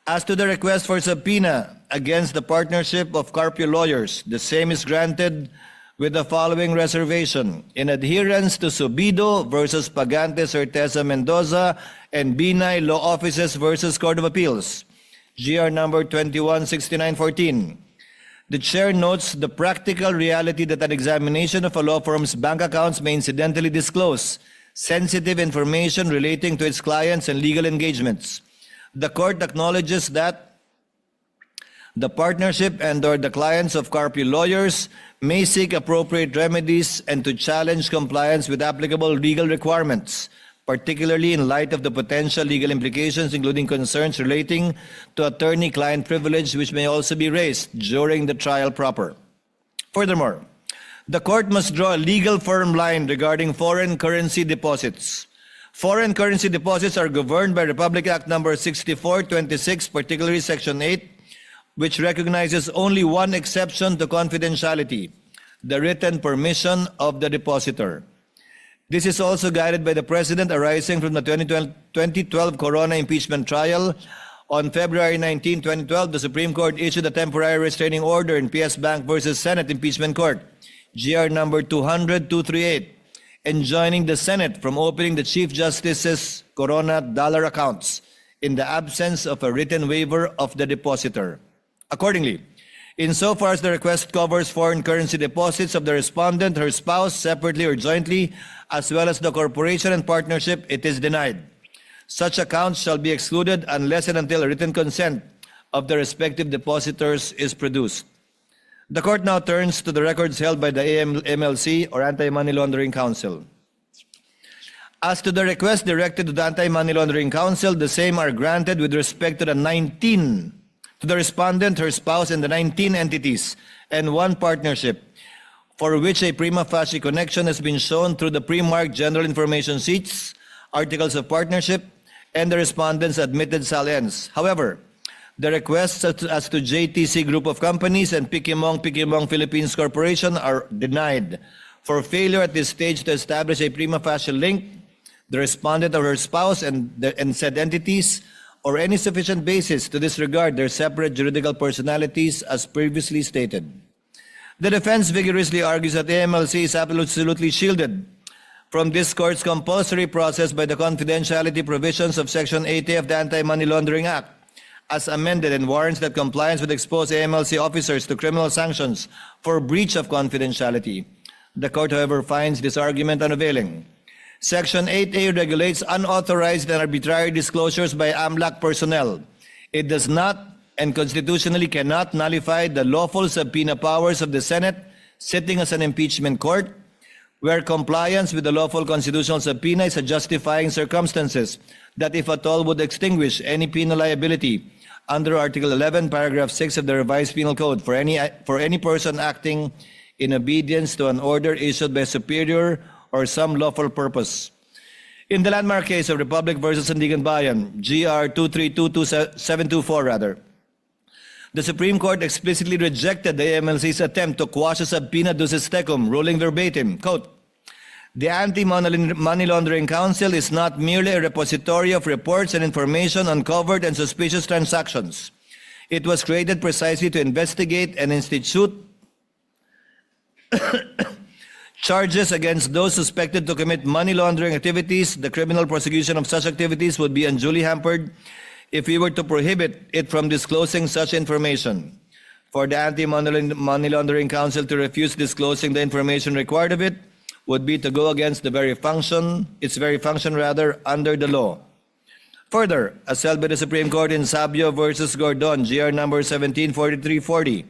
As to the request for subpoena against the partnership of Carpio Lawyers, the same is granted with the following reservation: in adherence to Subido versus Pagante Certeza Mendoza and Binay Law Offices versus Court of Appeals, GR number 216914. The chair notes the practical reality that an examination of a law firm's bank accounts may incidentally disclose sensitive information relating to its clients and legal engagements. The court acknowledges that the partnership and/or the clients of Carpio Lawyers may seek appropriate remedies and to challenge compliance with applicable legal requirements, particularly in light of the potential legal implications, including concerns relating to attorney-client privilege, which may also be raised during the trial proper. Furthermore, the court must draw a legal firm line regarding foreign currency deposits. Foreign currency deposits are governed by Republic Act number 6426, particularly Section 8, which recognizes only one exception to confidentiality: the written permission of the depositor. This is also guided by the precedent arising from the 2012 Corona Impeachment Trial. On February 19, 2012, the Supreme Court issued a temporary restraining order in PS Bank versus Senate Impeachment Court, GR number 200-238, enjoining the Senate from opening the Chief Justice's Corona dollar accounts in the absence of a written waiver of the depositor. Accordingly, insofar as the request covers foreign currency deposits of the respondent, her spouse, separately or jointly, as well as the corporation and partnership, it is denied. Such accounts shall be excluded unless and until a written consent of the respective depositors is produced. The court now turns to the records held by the AMLC, or Anti-Money Laundering Council. As to the request directed to the Anti-Money Laundering Council, the same are granted with respect to the respondent, her spouse, and the 19 entities and one partnership, for which a prima facie connection has been shown through the pre-marked general information sheets, articles of partnership, and the respondent's admitted sal-ens. However, the requests as to JTC Group of Companies and Pikimong Philippines Corporation are denied for failure at this stage to establish a prima facie link, the respondent or her spouse and said entities, or any sufficient basis to disregard their separate juridical personalities as previously stated. The defense vigorously argues that AMLC is absolutely shielded from this court's compulsory process by the confidentiality provisions of Section 80 of the Anti-Money Laundering Act, as amended, and warrants that compliance would expose AMLC officers to criminal sanctions for breach of confidentiality. The court, however, finds this argument unavailing. Section 8A regulates unauthorized and arbitrary disclosures by AMLAC personnel. It does not and constitutionally cannot nullify the lawful subpoena powers of the Senate sitting as an impeachment court, where compliance with the lawful constitutional subpoena is a justifying circumstances that, if at all, would extinguish any penal liability under Article 11, Paragraph 6 of the Revised Penal Code for any person acting in obedience to an order issued by a superior or some lawful purpose. In the landmark case of Republic versus Sandigan Bayan, GR 2322724, the Supreme Court explicitly rejected the AMLC's attempt to quash a subpoena ducis tecum, ruling verbatim, quote, "The Anti-Money Laundering Council is not merely a repository of reports and information on covered and suspicious transactions. It was created precisely to investigate and institute charges against those suspected to commit money laundering activities. The criminal prosecution of such activities would be unduly hampered if we were to prohibit it from disclosing such information. For the Anti-Money Laundering Council to refuse disclosing the information required of it would be to go against its very function under the law." Further, as held by the Supreme Court in Sabio versus Gordon, GR number 174340,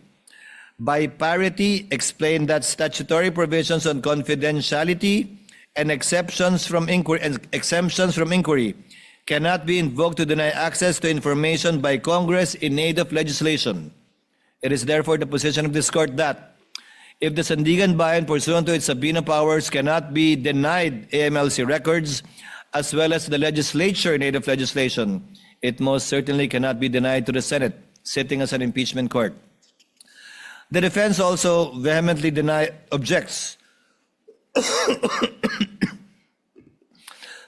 by parity explained that statutory provisions on confidentiality and exemptions from inquiry cannot be invoked to deny access to information by Congress in aid of legislation. It is therefore the position of this court that if the Sandigan Bayan, pursuant to its subpoena powers, cannot be denied AMLC records as well as the legislature in aid of legislation, it most certainly cannot be denied to the Senate, sitting as an impeachment court. The defense also vehemently objects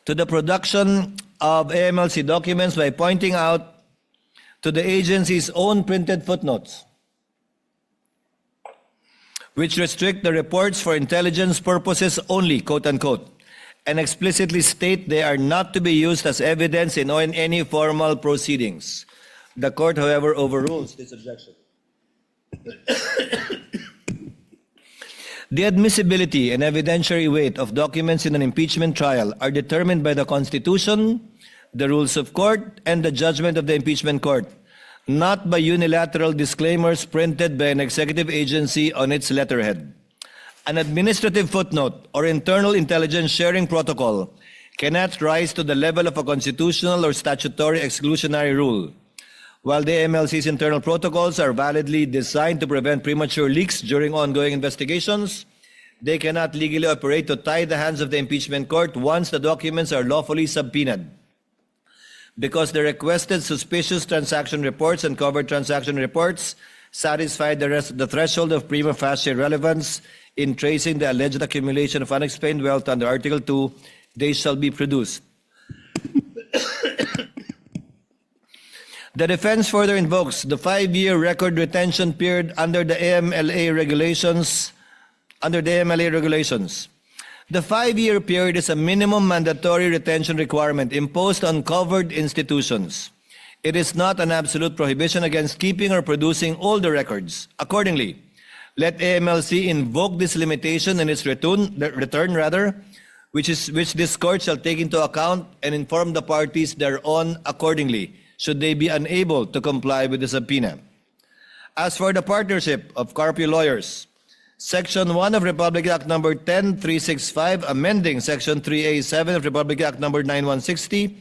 to the production of AMLC documents by pointing out to the agency's own printed footnotes, which restrict the reports for intelligence purposes only, quote unquote, and explicitly state they are not to be used as evidence in any formal proceedings. The court, however, overrules this objection. The admissibility and evidentiary weight of documents in an impeachment trial are determined by the Constitution, the rules of court, and the judgment of the impeachment court, not by unilateral disclaimers printed by an executive agency on its letterhead. An administrative footnote or internal intelligence sharing protocol cannot rise to the level of a constitutional or statutory exclusionary rule. While the MLC's internal protocols are validly designed to prevent premature leaks during ongoing investigations, they cannot legally operate to tie the hands of the impeachment court once the documents are lawfully subpoenaed. Because the requested suspicious transaction reports and covered transaction reports satisfy the threshold of prima facie relevance in tracing the alleged accumulation of unexplained wealth under Article 2, they shall be produced. The defense further invokes the 5-year record retention period under the AMLA regulations. The 5-year period is a minimum mandatory retention requirement imposed on covered institutions. It is not an absolute prohibition against keeping or producing all the records. Accordingly, let AMLC invoke this limitation in its return, which this court shall take into account and inform the parties thereon accordingly, should they be unable to comply with the subpoena. As for the partnership of Carpio lawyers, Section 1 of Republic Act No. 10365, amending Section 3A7 of Republic Act No. 9160,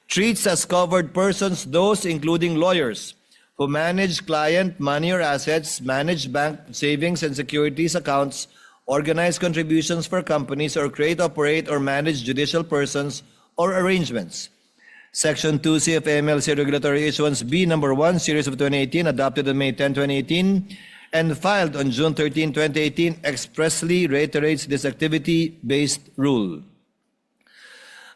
treats as covered persons those including lawyers who manage client money or assets, manage bank savings and securities accounts, organize contributions for companies, or create, operate, or manage judicial persons or arrangements. Section 2C of AMLC Regulatory Issuance B No. 1, Series of 2018, adopted on May 10, 2018, and filed on June 13, 2018, expressly reiterates this activity-based rule.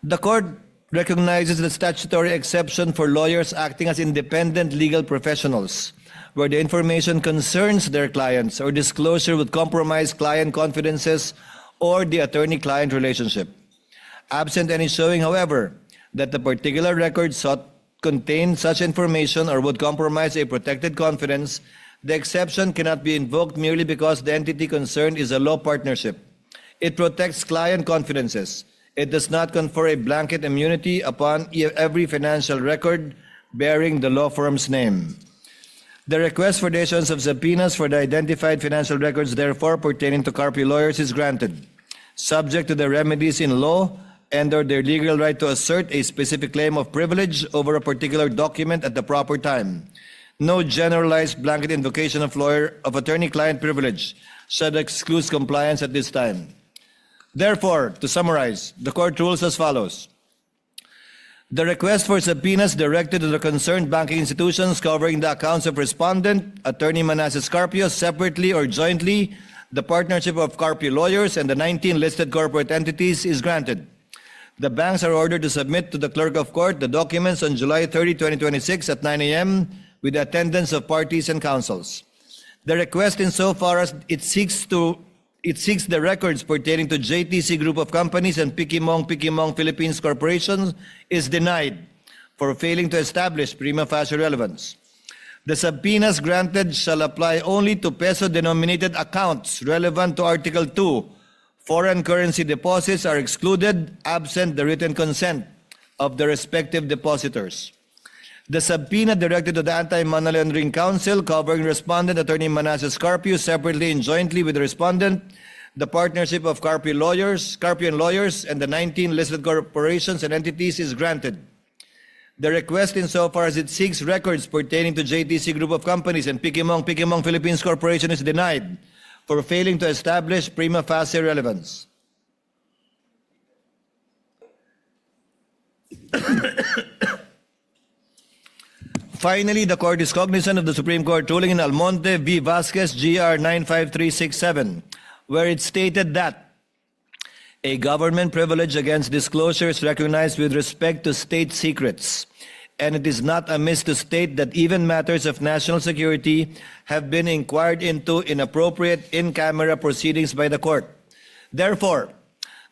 The court recognizes the statutory exception for lawyers acting as independent legal professionals, where the information concerns their clients or disclosure would compromise client confidences or the attorney-client relationship. Absent any showing, however, that the particular record sought contained such information or would compromise a protected confidence, the exception cannot be invoked merely because the entity concerned is a law partnership. It protects client confidences. It does not confer a blanket immunity upon every financial record bearing the law firm's name. The request for the issuance of subpoenas for the identified financial records, therefore, pertaining to Carpi lawyers is granted, subject to the remedies in law and/or their legal right to assert a specific claim of privilege over a particular document at the proper time. No generalized blanket invocation of attorney-client privilege should exclude compliance at this time. Therefore, to summarize, the court rules as follows. The request for subpoenas directed to the concerned banking institutions covering the accounts of respondent, Attorney Manasseh Carpio, separately or jointly, the partnership of Carpio lawyers, and the 19 listed corporate entities is granted. The banks are ordered to submit to the clerk of court the documents on July 30, 2026 at 9 a.m. with the attendance of parties and counsels. The request insofar as it seeks the records pertaining to JTC Group of Companies and Pikimong Philippines Corporation is denied for failing to establish prima facie relevance. The subpoenas granted shall apply only to peso-denominated accounts relevant to Article 2. Foreign currency deposits are excluded absent the written consent of the respective depositors. The subpoena directed to the Anti-Money Laundering Council covering respondent Attorney Manasseh Carpio separately and jointly with the respondent, the partnership of Carpio and lawyers, and the 19 listed corporations and entities is granted. The request insofar as it seeks records pertaining to JTC Group of Companies and Pikimong Philippines Corporation is denied for failing to establish prima facie relevance. Finally, the court is cognizant of the Supreme Court ruling in Almonte v. Vasquez, GR 95367, where it stated that a government privilege against disclosure is recognized with respect to state secrets, and it is not amiss to state that even matters of national security have been inquired into in appropriate in-camera proceedings by the court. Therefore,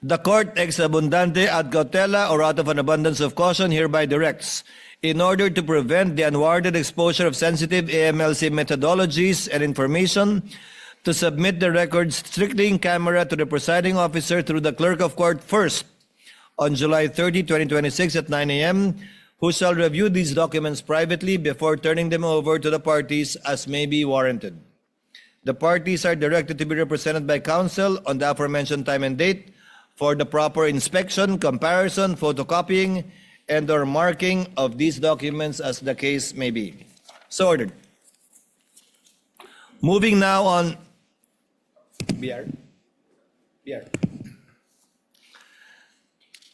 the court ex abundante ad cautela or out of an abundance of caution hereby directs, in order to prevent the unwarranted exposure of sensitive AMLC methodologies and information, to submit the records strictly in camera to the presiding officer through the clerk of court first on July 30, 2026 at 9 a.m., who shall review these documents privately before turning them over to the parties as may be warranted. The parties are directed to be represented by counsel on the aforementioned time and date for the proper inspection, comparison, photocopying, and/or marking of these documents as the case may be. So ordered. Moving now on. BR.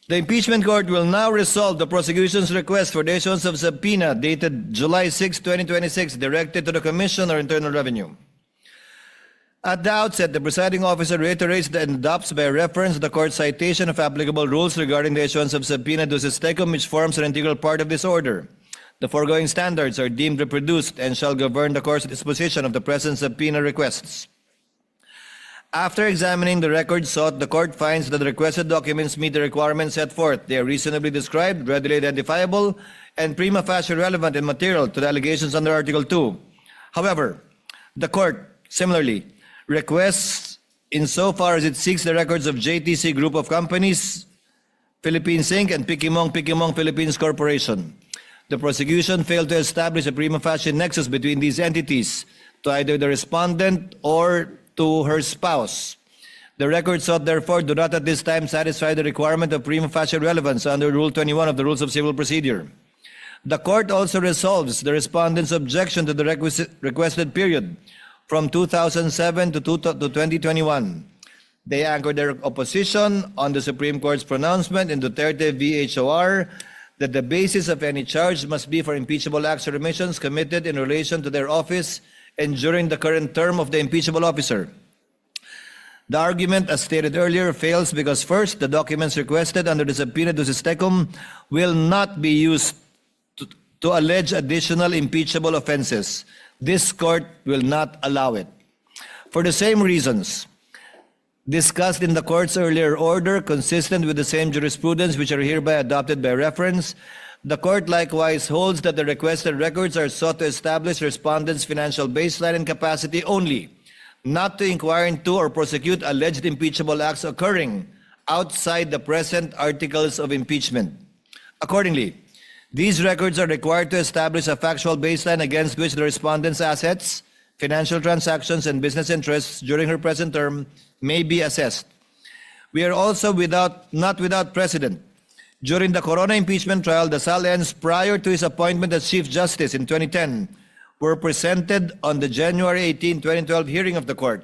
The Impeachment Court will now resolve the prosecution's request for the issuance of subpoena dated July 6, 2026, directed to the Commission or Internal Revenue. At the outset, the presiding officer reiterates and adopts by reference the court's citation of applicable rules regarding the issuance of subpoena ducis tecum, which forms an integral part of this order. The foregoing standards are deemed reproduced and shall govern the court's disposition of the present subpoena requests. After examining the records sought, the court finds that the requested documents meet the requirements set forth. They are reasonably described, readily identifiable, and prima facie relevant and material to the allegations under Article 2. However, the court, similarly, requests insofar as it seeks the records of JTC Group of Companies, Philippines Inc., and Pikimong Philippines Corporation. The prosecution failed to establish a prima facie nexus between these entities to either the respondent or to her spouse. The records sought, therefore, do not at this time satisfy the requirement of prima facie relevance under Rule 21 of the Rules of Civil Procedure. The court also resolves the respondent's objection to the requested period from 2007 to 2021. They anchored their opposition on the Supreme Court's pronouncement in Duterte v. HOR that the basis of any charge must be for impeachable acts or omissions committed in relation to their office and during the current term of the impeachable officer. The argument, as stated earlier, fails because first, the documents requested under the subpoena ducis tecum will not be used to allege additional impeachable offenses. This court will not allow it. For the same reasons discussed in the court's earlier order, consistent with the same jurisprudence which are hereby adopted by reference, the court likewise holds that the requested records are sought to establish respondents' financial baseline and capacity only, not to inquire into or prosecute alleged impeachable acts occurring outside the present articles of impeachment. Accordingly, These records are required to establish a factual baseline against which the respondent's assets, financial transactions, and business interests during her present term may be assessed. We are also not without precedent. During the Corona impeachment trial, the Salens, prior to his appointment as Chief Justice in 2010, were presented on the January 18, 2012 hearing of the court.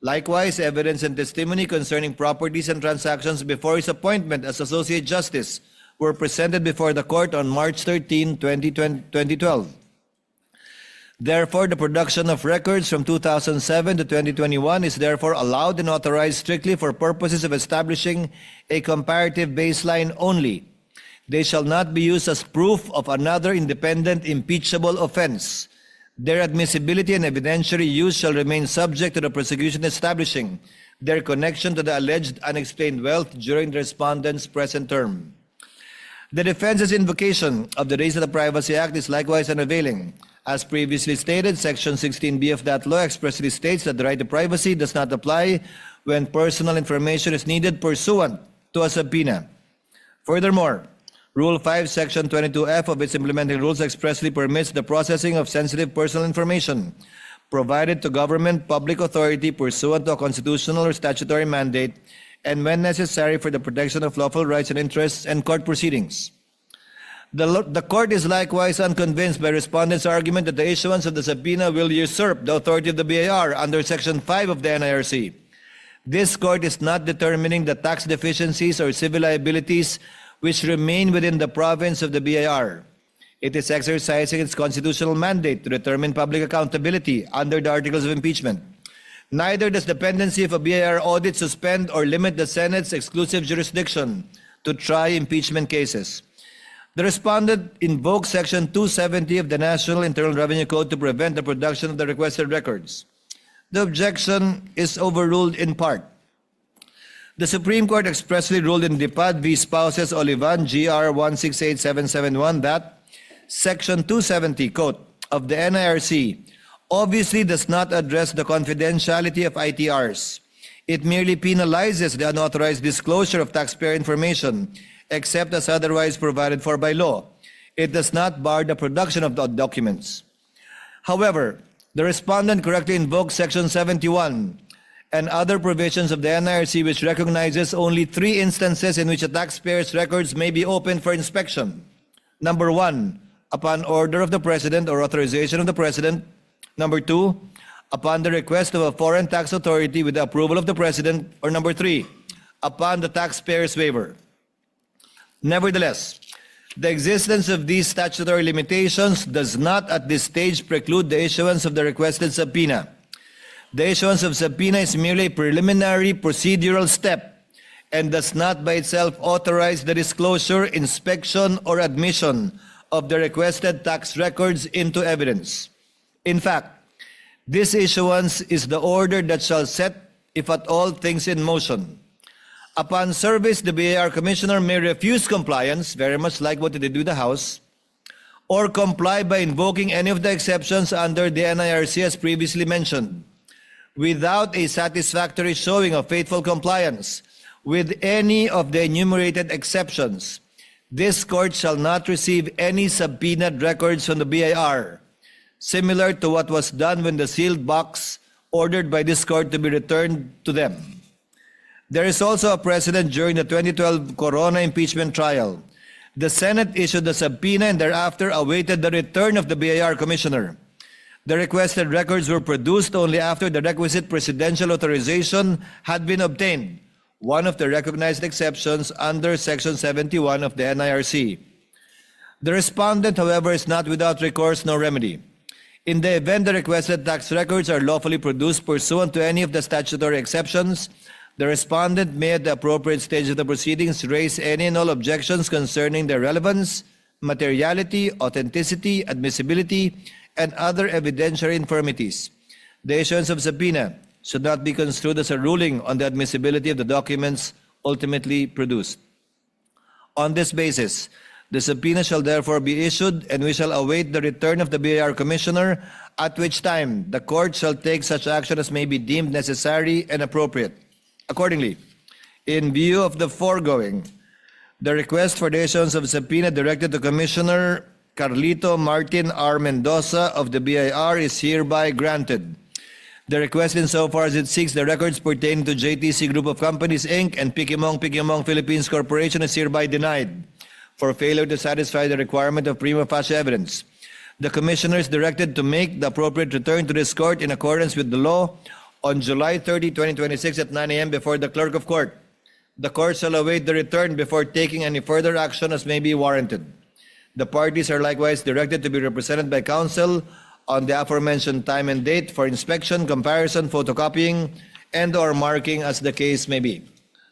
Likewise, evidence and testimony concerning properties and transactions before his appointment as Associate Justice were presented before the court on March 13, 2012. Therefore, the production of records from 2007 to 2021 is therefore allowed and authorized strictly for purposes of establishing a comparative baseline only. They shall not be used as proof of another independent impeachable offense. Their admissibility and evidentiary use shall remain subject to the prosecution establishing their connection to the alleged unexplained wealth during the respondent's present term. The defense's invocation of the Race to the Privacy Act is likewise unavailing. As previously stated, Section 16B of that law expressly states that the right to privacy does not apply when personal information is needed pursuant to a subpoena. Furthermore, Rule 5, Section 22F of its implementing rules expressly permits the processing of sensitive personal information provided to government public authority pursuant to a constitutional or statutory mandate and when necessary for the protection of lawful rights and interests and court proceedings. The court is likewise unconvinced by respondents' argument that the issuance of the subpoena will usurp the authority of the BIR under Section 5 of the NIRC. This court is not determining the tax deficiencies or civil liabilities which remain within the province of the BIR. It is exercising its constitutional mandate to determine public accountability under the Articles of Impeachment. Neither does the pendency of a BIR audit suspend or limit the Senate's exclusive jurisdiction to try impeachment cases. The respondent invokes Section 270 of the National Internal Revenue Code to prevent the production of the requested records. The objection is overruled in part. The Supreme Court expressly ruled in Dipad v. Spouses Olivan, GR 168771, that Section 270, quote, of the NIRC obviously does not address the confidentiality of ITRs. It merely penalizes the unauthorized disclosure of taxpayer information, except as otherwise provided for by law. It does not bar the production of the documents. However, the respondent correctly invokes Section 71 and other provisions of the NIRC which recognizes only 3 instances in which a taxpayer's records may be opened for inspection. Number 1, upon order of the President or authorization of the President. Number 2, upon the request of a foreign tax authority with the approval of the President. Or number 3, upon the taxpayer's waiver. Nevertheless, the existence of these statutory limitations does not at this stage preclude the issuance of the requested subpoena. The issuance of subpoena is merely a preliminary procedural step and does not by itself authorize the disclosure, inspection, or admission of the requested tax records into evidence. In fact, this issuance is the order that shall set, if at all, things in motion. Upon service, the BIR Commissioner may refuse compliance, very much like what they did with the House, or comply by invoking any of the exceptions under the NIRC as previously mentioned. Without a satisfactory showing of faithful compliance with any of the enumerated exceptions, this court shall not receive any subpoenaed records from the BIR, similar to what was done when the sealed box ordered by this court to be returned to them. There is also a precedent during the 2012 Corona impeachment trial. The Senate issued a subpoena and thereafter awaited the return of the BIR Commissioner. The requested records were produced only after the requisite presidential authorization had been obtained, one of the recognized exceptions under Section 71 of the NIRC. The respondent, however, is not without recourse nor remedy. In the event the requested tax records are lawfully produced pursuant to any of the statutory exceptions, the respondent may at the appropriate stage of the proceedings raise any and all objections concerning their relevance, materiality, authenticity, admissibility, and other evidentiary infirmities. The issuance of subpoena should not be construed as a ruling on the admissibility of the documents ultimately produced. On this basis, the subpoena shall therefore be issued, and we shall await the return of the BIR Commissioner, at which time the court shall take such action as may be deemed necessary and appropriate. Accordingly, in view of the foregoing, The request for the issuance of subpoena directed to Commissioner Carlito Martin R. Mendoza of the BIR is hereby granted. The request insofar as it seeks the records pertaining to JTC Group of Companies, Inc. and Pikimong Philippines Corporation is hereby denied for failure to satisfy the requirement of prima facie evidence. The Commissioner is directed to make the appropriate return to this court in accordance with the law on July 30, 2026 at 9 a.m. before the Clerk of Court. The court shall await the return before taking any further action as may be warranted. The parties are likewise directed to be represented by counsel on the aforementioned time and date for inspection, comparison, photocopying, and or marking as the case may be.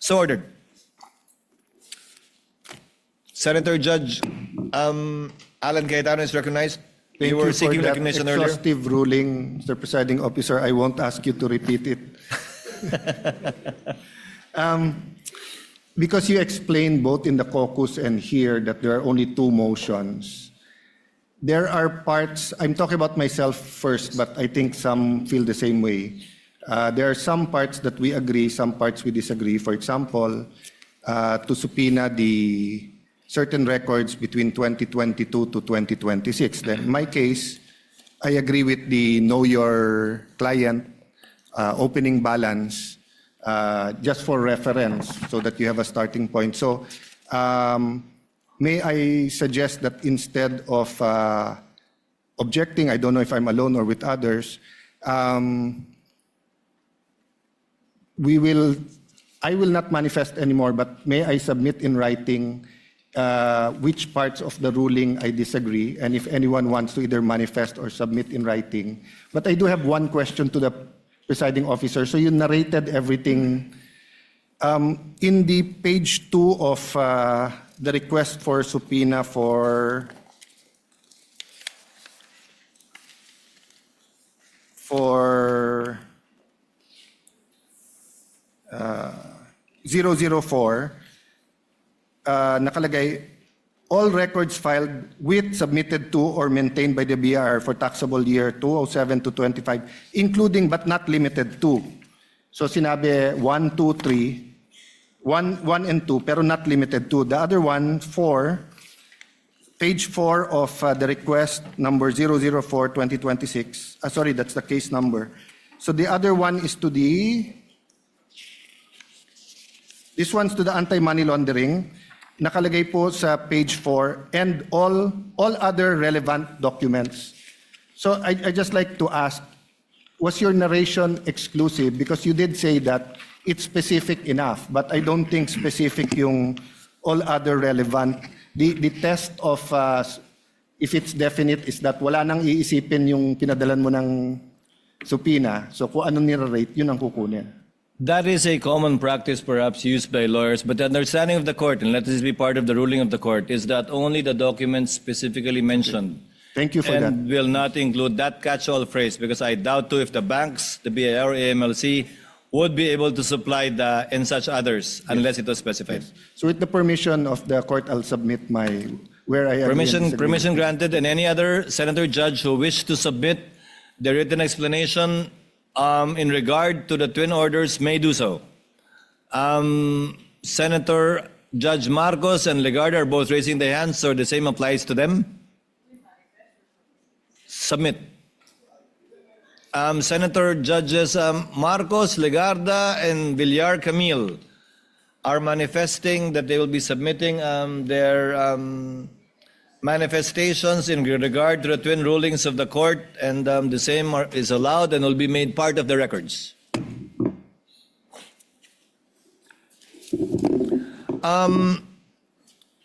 So ordered. Senator Judge Alan Cayetano is recognized. Thank You were you seeking for that recognition earlier. exhaustive ruling, Mr. Presiding Officer. I won't ask you to repeat it. Because you explained both in the caucus and here that there are only two motions, there are parts, I'm talking about myself first, but I think some feel the same way. There are some parts that we agree, some parts we disagree. For example, to subpoena the certain records between 2022 to 2026. Then in my case, I agree with the know your client opening balance just for reference so that you have a starting point. So may I suggest that instead of objecting, I don't know if I'm alone or with others, I will not manifest anymore, but may I submit in writing which parts of the ruling I disagree, and if anyone wants to either manifest or submit in writing. But I do have one question to the presiding officer. So you narrated everything. In the page 2 of the request for subpoena for 004, nakalagay, all records filed with, submitted to, or maintained by the BIR for taxable year 2007 to 25, including but not limited to. So sinabi 1, 2, 3, 1 and 2, pero not limited to. The other one, 4, page 4 of the request number 004-2026. Sorry, that's the case number. So the other one is to the, this one's to the anti-money laundering. Nakalagay po sa page 4, and all other relevant documents. So I just like to ask, was your narration exclusive? Because you did say that it's specific enough, but I don't think specific yung all other relevant. The test of if it's definite is that wala nang iisipin yung pinadalan mo ng subpoena. So kung anong nire-rate, yun ang kukunin. That is a common practice perhaps used by lawyers, but the understanding of the court, and let this be part of the ruling of the court, is that only the documents specifically mentioned Thank you for that. and will not include that catch-all phrase, because I doubt too if the banks, the BIR, AMLC, would be able to supply the and such others unless it was specified. So with the permission of the court, I'll submit my, where I agree and disagree. Permission granted, and any other senator judge who wish to submit the written explanation in regard to the twin orders may do so. Senator Judge Marcos and Legarda are both raising their hands, so the same applies to them. Submit. Senator Judges Marcos, Legarda, and Villar Camille are manifesting that they will be submitting their manifestations in regard to the twin rulings of the court, and the same is allowed and will be made part of the records.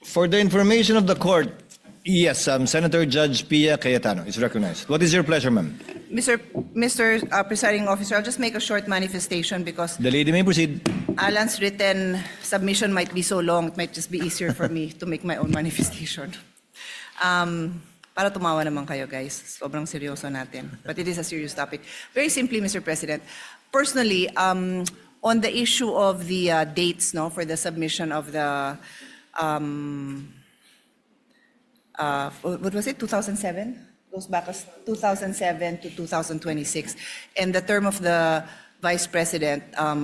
For the information of the court, yes, Senator Judge Pia Cayetano is recognized. What is your pleasure, ma'am? Mr. Presiding Officer, I'll just make a short manifestation because The lady may proceed. Alan's written submission might be so long, it might just be easier for me to make my own manifestation. Para tumawa naman kayo, guys. Sobrang seryoso natin. But it is a serious topic. Very simply, Mr. President, personally, on the issue of the dates, no, for the submission of the, what was it, 2007? Goes back as 2007 to 2026. And the term of the Vice President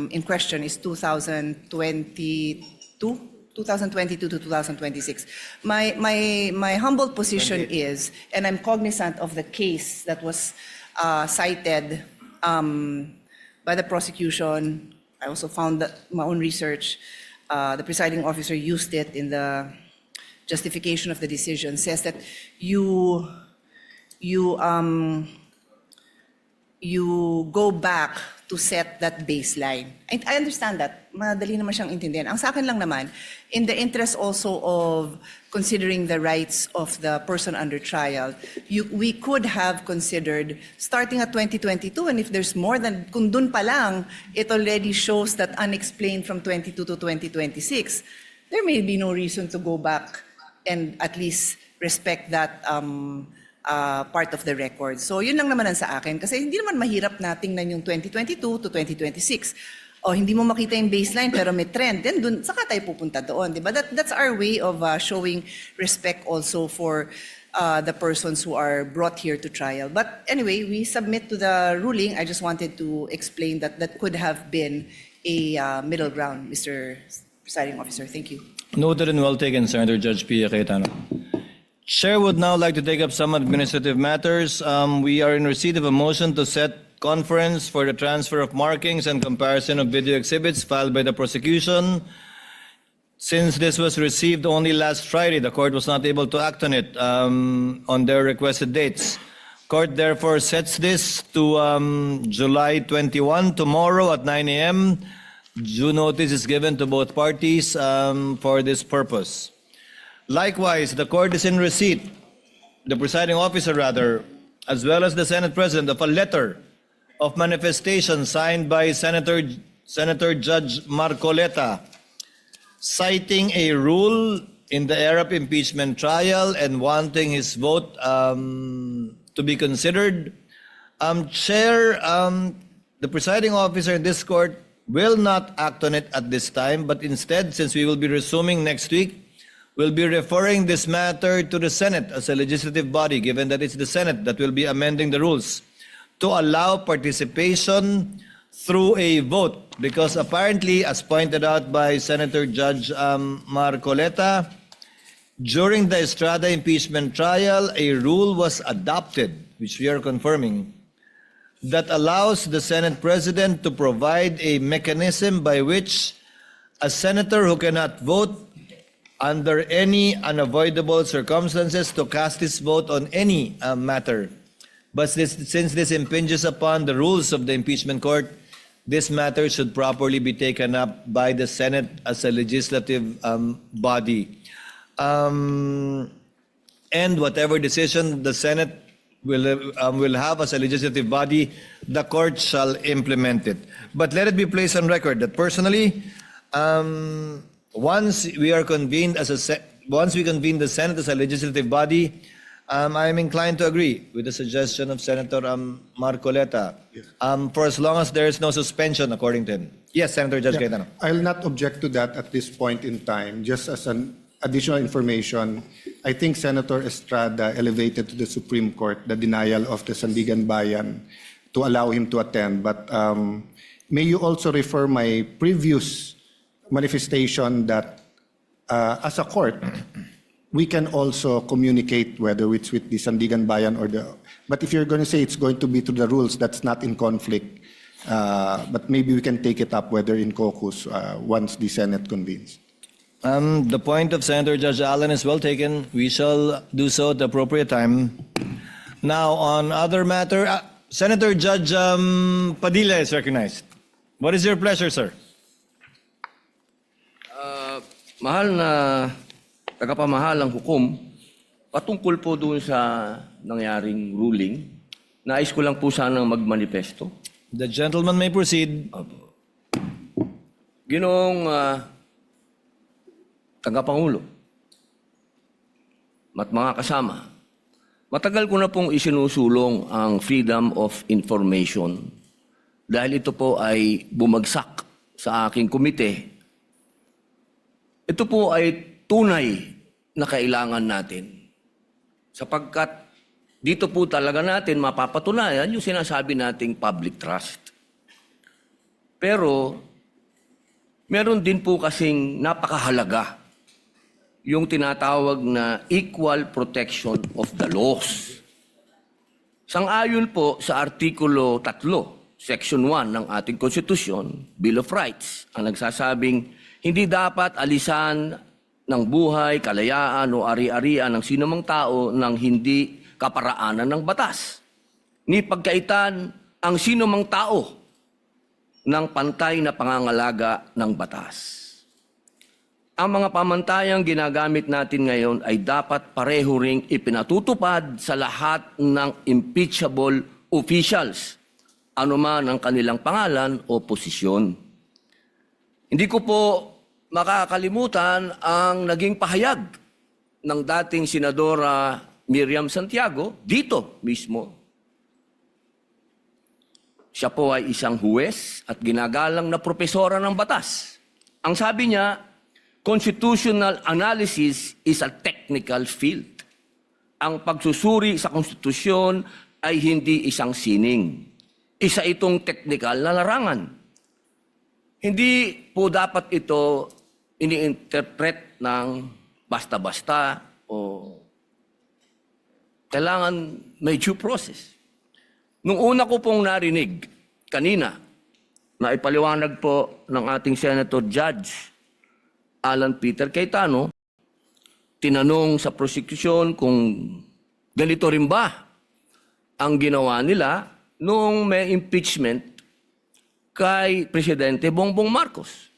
in question is 2022, 2022 to 2026. My humble position is, and I'm cognizant of the case that was cited by the prosecution. I also found that my own research, the presiding officer used it in the justification of the decision, says that you go back to set that baseline. I understand that. Madali naman siyang intindihan. Ang sa akin lang naman, in the interest also of considering the rights of the person under trial, we could have considered starting at 2022, and if there's more than, kung dun pa lang, it already shows that unexplained from 22 to 2026, there may be no reason to go back and at least respect that part of the record. So yun lang naman ang sa akin. Kasi hindi naman mahirap na tingnan yung 2022 to 2026. O hindi mo makita yung baseline pero may trend. Then dun, saka tayo pupunta doon. Diba? That's our way of showing respect also for the persons who are brought here to trial. But anyway, we submit to the ruling. I just wanted to explain that that could have been a middle ground, Mr. Presiding Officer. Thank you. Noted and well taken, Senator Judge Pia Cayetano. Chair would now like to take up some administrative matters. We are in receipt of a motion to set conference for the transfer of markings and comparison of video exhibits filed by the prosecution. Since this was received only last Friday, the court was not able to act on it on their requested dates. Court therefore sets this to July 21, tomorrow at 9 a.m. Due notice is given to both parties for this purpose. Likewise, the court is in receipt, the presiding officer rather, as well as the Senate President, of a letter of manifestation signed by Senator Judge Marcoleta, citing a rule in the Arab impeachment trial and wanting his vote to be considered. Chair, the presiding officer in this court will not act on it at this time, but instead, since we will be resuming next week, we'll be referring this matter to the Senate as a legislative body, given that it's the Senate that will be amending the rules to allow participation through a vote. Because apparently, as pointed out by Senator Judge Marcoleta, during the Estrada impeachment trial, a rule was adopted, which we are confirming, that allows the Senate President to provide a mechanism by which a senator who cannot vote under any unavoidable circumstances to cast his vote on any matter. But since this impinges upon the rules of the impeachment court, this matter should properly be taken up by the Senate as a legislative body. And whatever decision the Senate will have as a legislative body, the court shall implement it. But let it be placed on record that personally, once we convene the Senate as a legislative body, I am inclined to agree with the suggestion of Senator Marcoleta, for as long as there is no suspension, according to him. Yes, Senator Judge Cayetano. I'll not object to that at this point in time. Just as an additional information, I think Senator Estrada elevated to the Supreme Court the denial of the Sandigan Bayan to allow him to attend. But may you also refer my previous manifestation that as a court, we can also communicate whether it's with the Sandigan Bayan or the... But if you're going to say it's going to be through the rules, that's not in conflict. But maybe we can take it up whether in caucus once the Senate convenes. The point of Senator Judge Allen is well taken. We shall do so at the appropriate time. Now, on other matter, Senator Judge Padilla is recognized. What is your pleasure, sir? Mahal na tagapamahalang hukom, patungkol po doon sa nangyaring ruling, nais ko lang po sanang magmanifesto. The gentleman may proceed. Ginoong tagapangulo at mga kasama, matagal ko na pong isinusulong ang freedom of information dahil ito po ay bumagsak sa aking komite. Ito po ay tunay na kailangan natin sapagkat dito po talaga natin mapapatunayan yung sinasabi nating public trust. Pero meron din po kasing napakahalaga yung tinatawag na equal protection of the laws. Sang-ayon po sa Artikulo 3, Section 1 ng ating Konstitusyon, Bill of Rights, ang nagsasabing hindi dapat alisan ng buhay, kalayaan o ari-arian ng sinumang tao ng hindi kaparaanan ng batas. Ni pagkaitan ang sinumang tao ng pantay na pangangalaga ng batas. Ang mga pamantayang ginagamit natin ngayon ay dapat pareho ring ipinatutupad sa lahat ng impeachable officials, anuman ang kanilang pangalan o posisyon. Hindi ko po makakalimutan ang naging pahayag ng dating Senadora Miriam Santiago dito mismo. Siya po ay isang huwes at ginagalang na propesora ng batas. Ang sabi niya, constitutional analysis is a technical field. Ang pagsusuri sa konstitusyon ay hindi isang sining. Isa itong technical na larangan. Hindi po dapat ito ini-interpret ng basta-basta o kailangan may due process. Nung una ko pong narinig kanina na ipaliwanag po ng ating Senator Judge Alan Peter Cayetano, tinanong sa prosecution kung ganito rin ba ang ginawa nila noong may impeachment kay Presidente Bongbong Marcos.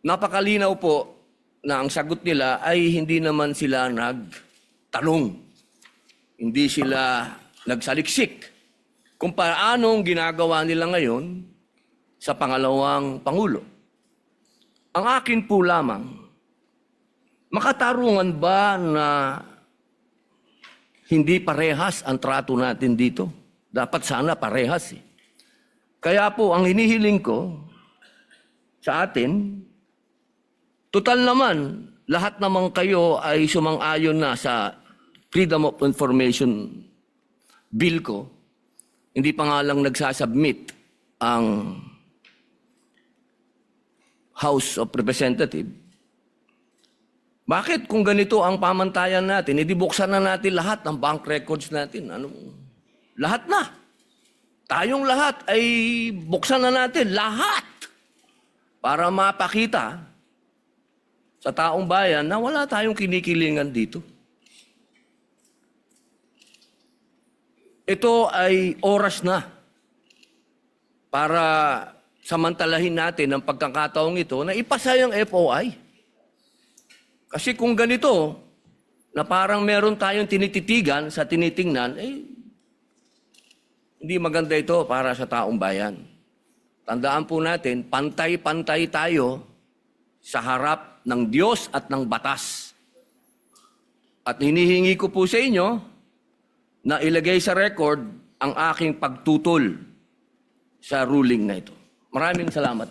Napakalinaw po na ang sagot nila ay hindi naman sila nagtanong. Hindi sila nagsaliksik kung paanong ginagawa nila ngayon sa pangalawang Pangulo. Ang akin po lamang, makatarungan ba na hindi parehas ang trato natin dito? Dapat sana parehas eh. Kaya po, ang hinihiling ko sa atin, total naman, lahat naman kayo ay sumang-ayon na sa Freedom of Information Bill ko. Hindi pa nga lang nagsasubmit ang House of Representatives. Bakit kung ganito ang pamantayan natin, edi buksan na natin lahat ng bank records natin. Lahat na. Tayong lahat ay buksan na natin, lahat. Para mapakita sa taong bayan na wala tayong kinikilingan dito. Ito ay oras na para samantalahin natin ang pagkakataong ito na ipasa yung FOI. Kasi kung ganito, na parang meron tayong tinititigan sa tinitingnan, hindi maganda ito para sa taong bayan. Tandaan po natin, pantay-pantay tayo sa harap ng Diyos at ng batas. At hinihingi ko po sa inyo na ilagay sa record ang aking pagtutol sa ruling na ito. Maraming salamat.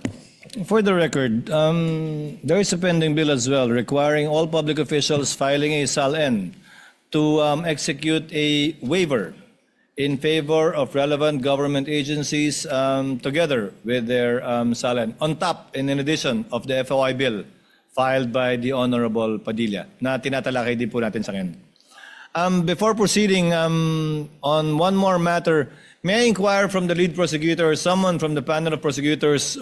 For the record, there is a pending bill as well requiring all public officials filing a SAL-N to execute a waiver in favor of relevant government agencies together with their SAL-N, on top and in addition of the FOI bill filed by the Honorable Padilla na tinatalakay din po natin sa ngayon. Before proceeding on one more matter, may I inquire from the lead prosecutor or someone from the panel of prosecutors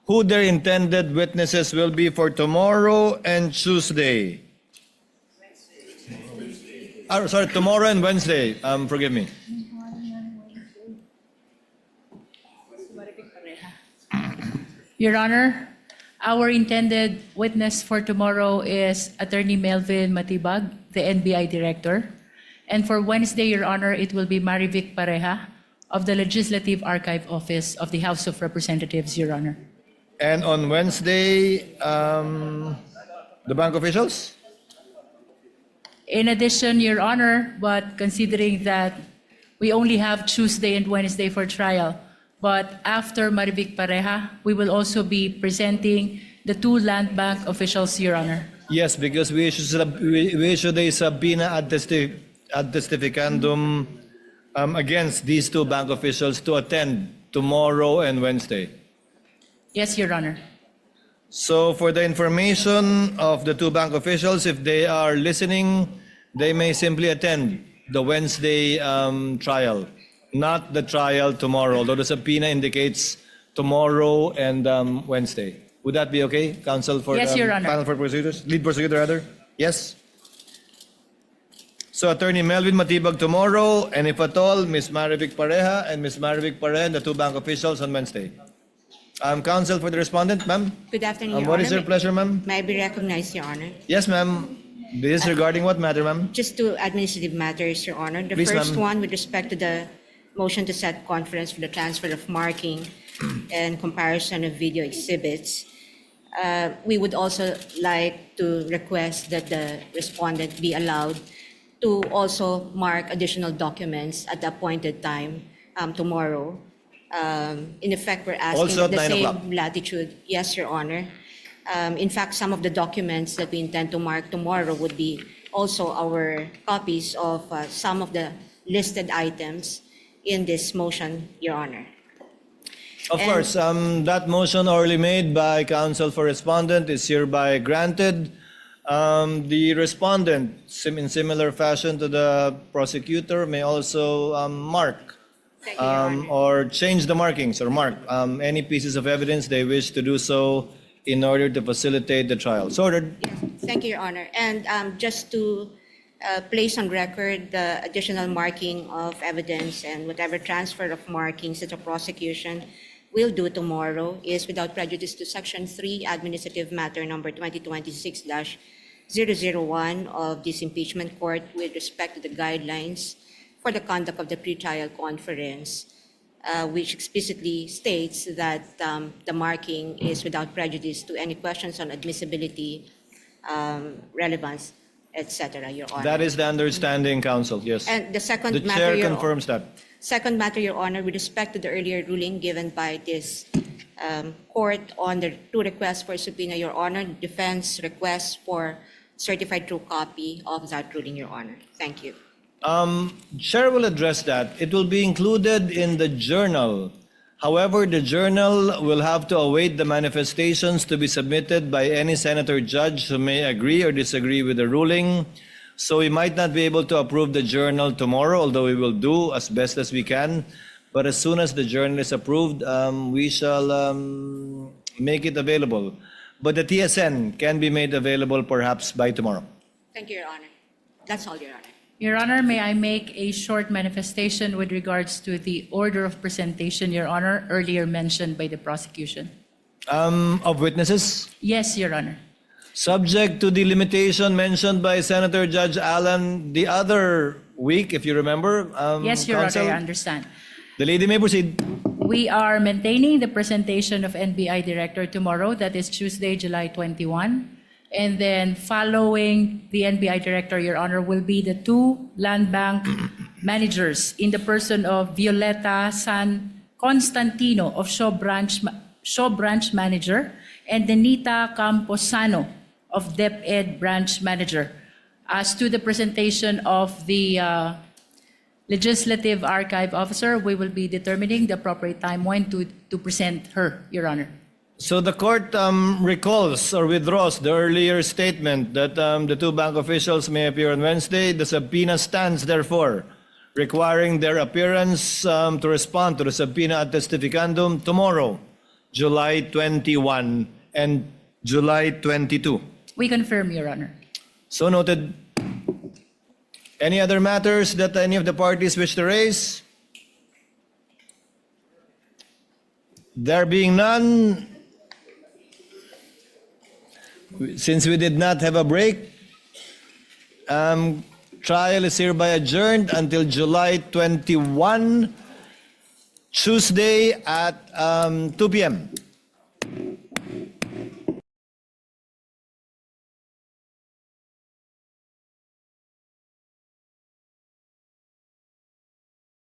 who their intended witnesses will be for tomorrow and Tuesday? Sorry, tomorrow and Wednesday. Forgive me. Your Honor, our intended witness for tomorrow is Attorney Melvin Matibag, the NBI Director. And for Wednesday, Your Honor, it will be Marivic Pareha of the Legislative Archive Office of the House of Representatives, Your Honor. And on Wednesday, the bank officials? In addition, Your Honor, but considering that we only have Tuesday and Wednesday for trial, but after Marivic Pareha, we will also be presenting the two land bank officials, Your Honor. Yes, because we issued a subpoena ad testificandum against these two bank officials to attend tomorrow and Wednesday. Yes, Your Honor. So for the information of the two bank officials, if they are listening, they may simply attend the Wednesday trial, not the trial tomorrow, although the subpoena indicates tomorrow and Wednesday. Would that be okay, counsel for Yes, Your Honor. panel for prosecutors? Lead prosecutor, rather? Yes? So Attorney Melvin Matibag tomorrow, and if at all, Ms. Marivic Pareja and Ms. Marivic Pareja and the two bank officials on Wednesday. Counsel for the respondent, ma'am? Good afternoon, Your What Honor. is your pleasure, ma'am? May I be recognized, Your Honor? Yes, ma'am. This is regarding what matter, ma'am? Just two administrative matters, Your Honor. The Please, first ma'am. one with respect to the motion to set conference for the transfer of marking and comparison of video exhibits. We would also like to request that the respondent be allowed to also mark additional documents at the appointed time tomorrow. In effect, we're asking Also at the 9 same o'clock. latitude. Yes, Your Honor. In fact, some of the documents that we intend to mark tomorrow would be also our copies of some of the listed items in this motion, Your Honor. Of And- course, that motion already made by counsel for respondent is hereby granted. The respondent, in similar fashion to the prosecutor, may also mark Thank you, Your Honor. or change the markings or mark any pieces of evidence they wish to do so in order to facilitate the trial. So ordered. Yes, thank you, Your Honor. And just to place on record the additional marking of evidence and whatever transfer of markings that the prosecution will do tomorrow is without prejudice to Section 3, Administrative Matter Number 2026-001 of this impeachment court with respect to the guidelines for the conduct of the pretrial conference, which explicitly states that the marking is without prejudice to any questions on admissibility, relevance, etc., Your Honor. That is the understanding, counsel, yes. And the second The matter, chair Your confirms that. Second matter, Your Honor, with respect to the earlier ruling given by this court on the two requests for subpoena, Your Honor, defense requests for certified true copy of that ruling, Your Honor. Thank you. Chair will address that. It will be included in the journal. However, the journal will have to await the manifestations to be submitted by any senator judge who may agree or disagree with the ruling. So we might not be able to approve the journal tomorrow, although we will do as best as we can. But as soon as the journal is approved, we shall make it available. But the TSN can be made available perhaps by tomorrow. Thank you, Your Honor. That's all, Your Honor. Your Honor, may I make a short manifestation with regards to the order of presentation, Your Honor, earlier mentioned by the prosecution? Of witnesses? Yes, Your Honor. Subject to the limitation mentioned by Senator Judge Allen the other week, if you remember. Yes, Your Counsel, Honor, I understand. the lady may proceed. We are maintaining the presentation of NBI Director tomorrow, that is Tuesday, July 21. And then following the NBI Director, Your Honor, will be the two land bank managers in the person of Violeta San Constantino of Shaw Branch Manager and Denita Camposano of DepEd Branch Manager. As to the presentation of the Legislative Archive Officer, we will be determining the appropriate time when to present her, Your Honor. So the court recalls or withdraws the earlier statement that the two bank officials may appear on Wednesday. The subpoena stands, therefore, requiring their appearance to respond to the subpoena ad testificandum tomorrow, July 21 and July 22. We confirm, Your Honor. So noted. Any other matters that any of the parties wish to raise? There being none, since we did not have a break, trial is hereby adjourned until July 21, Tuesday at 2 p.m.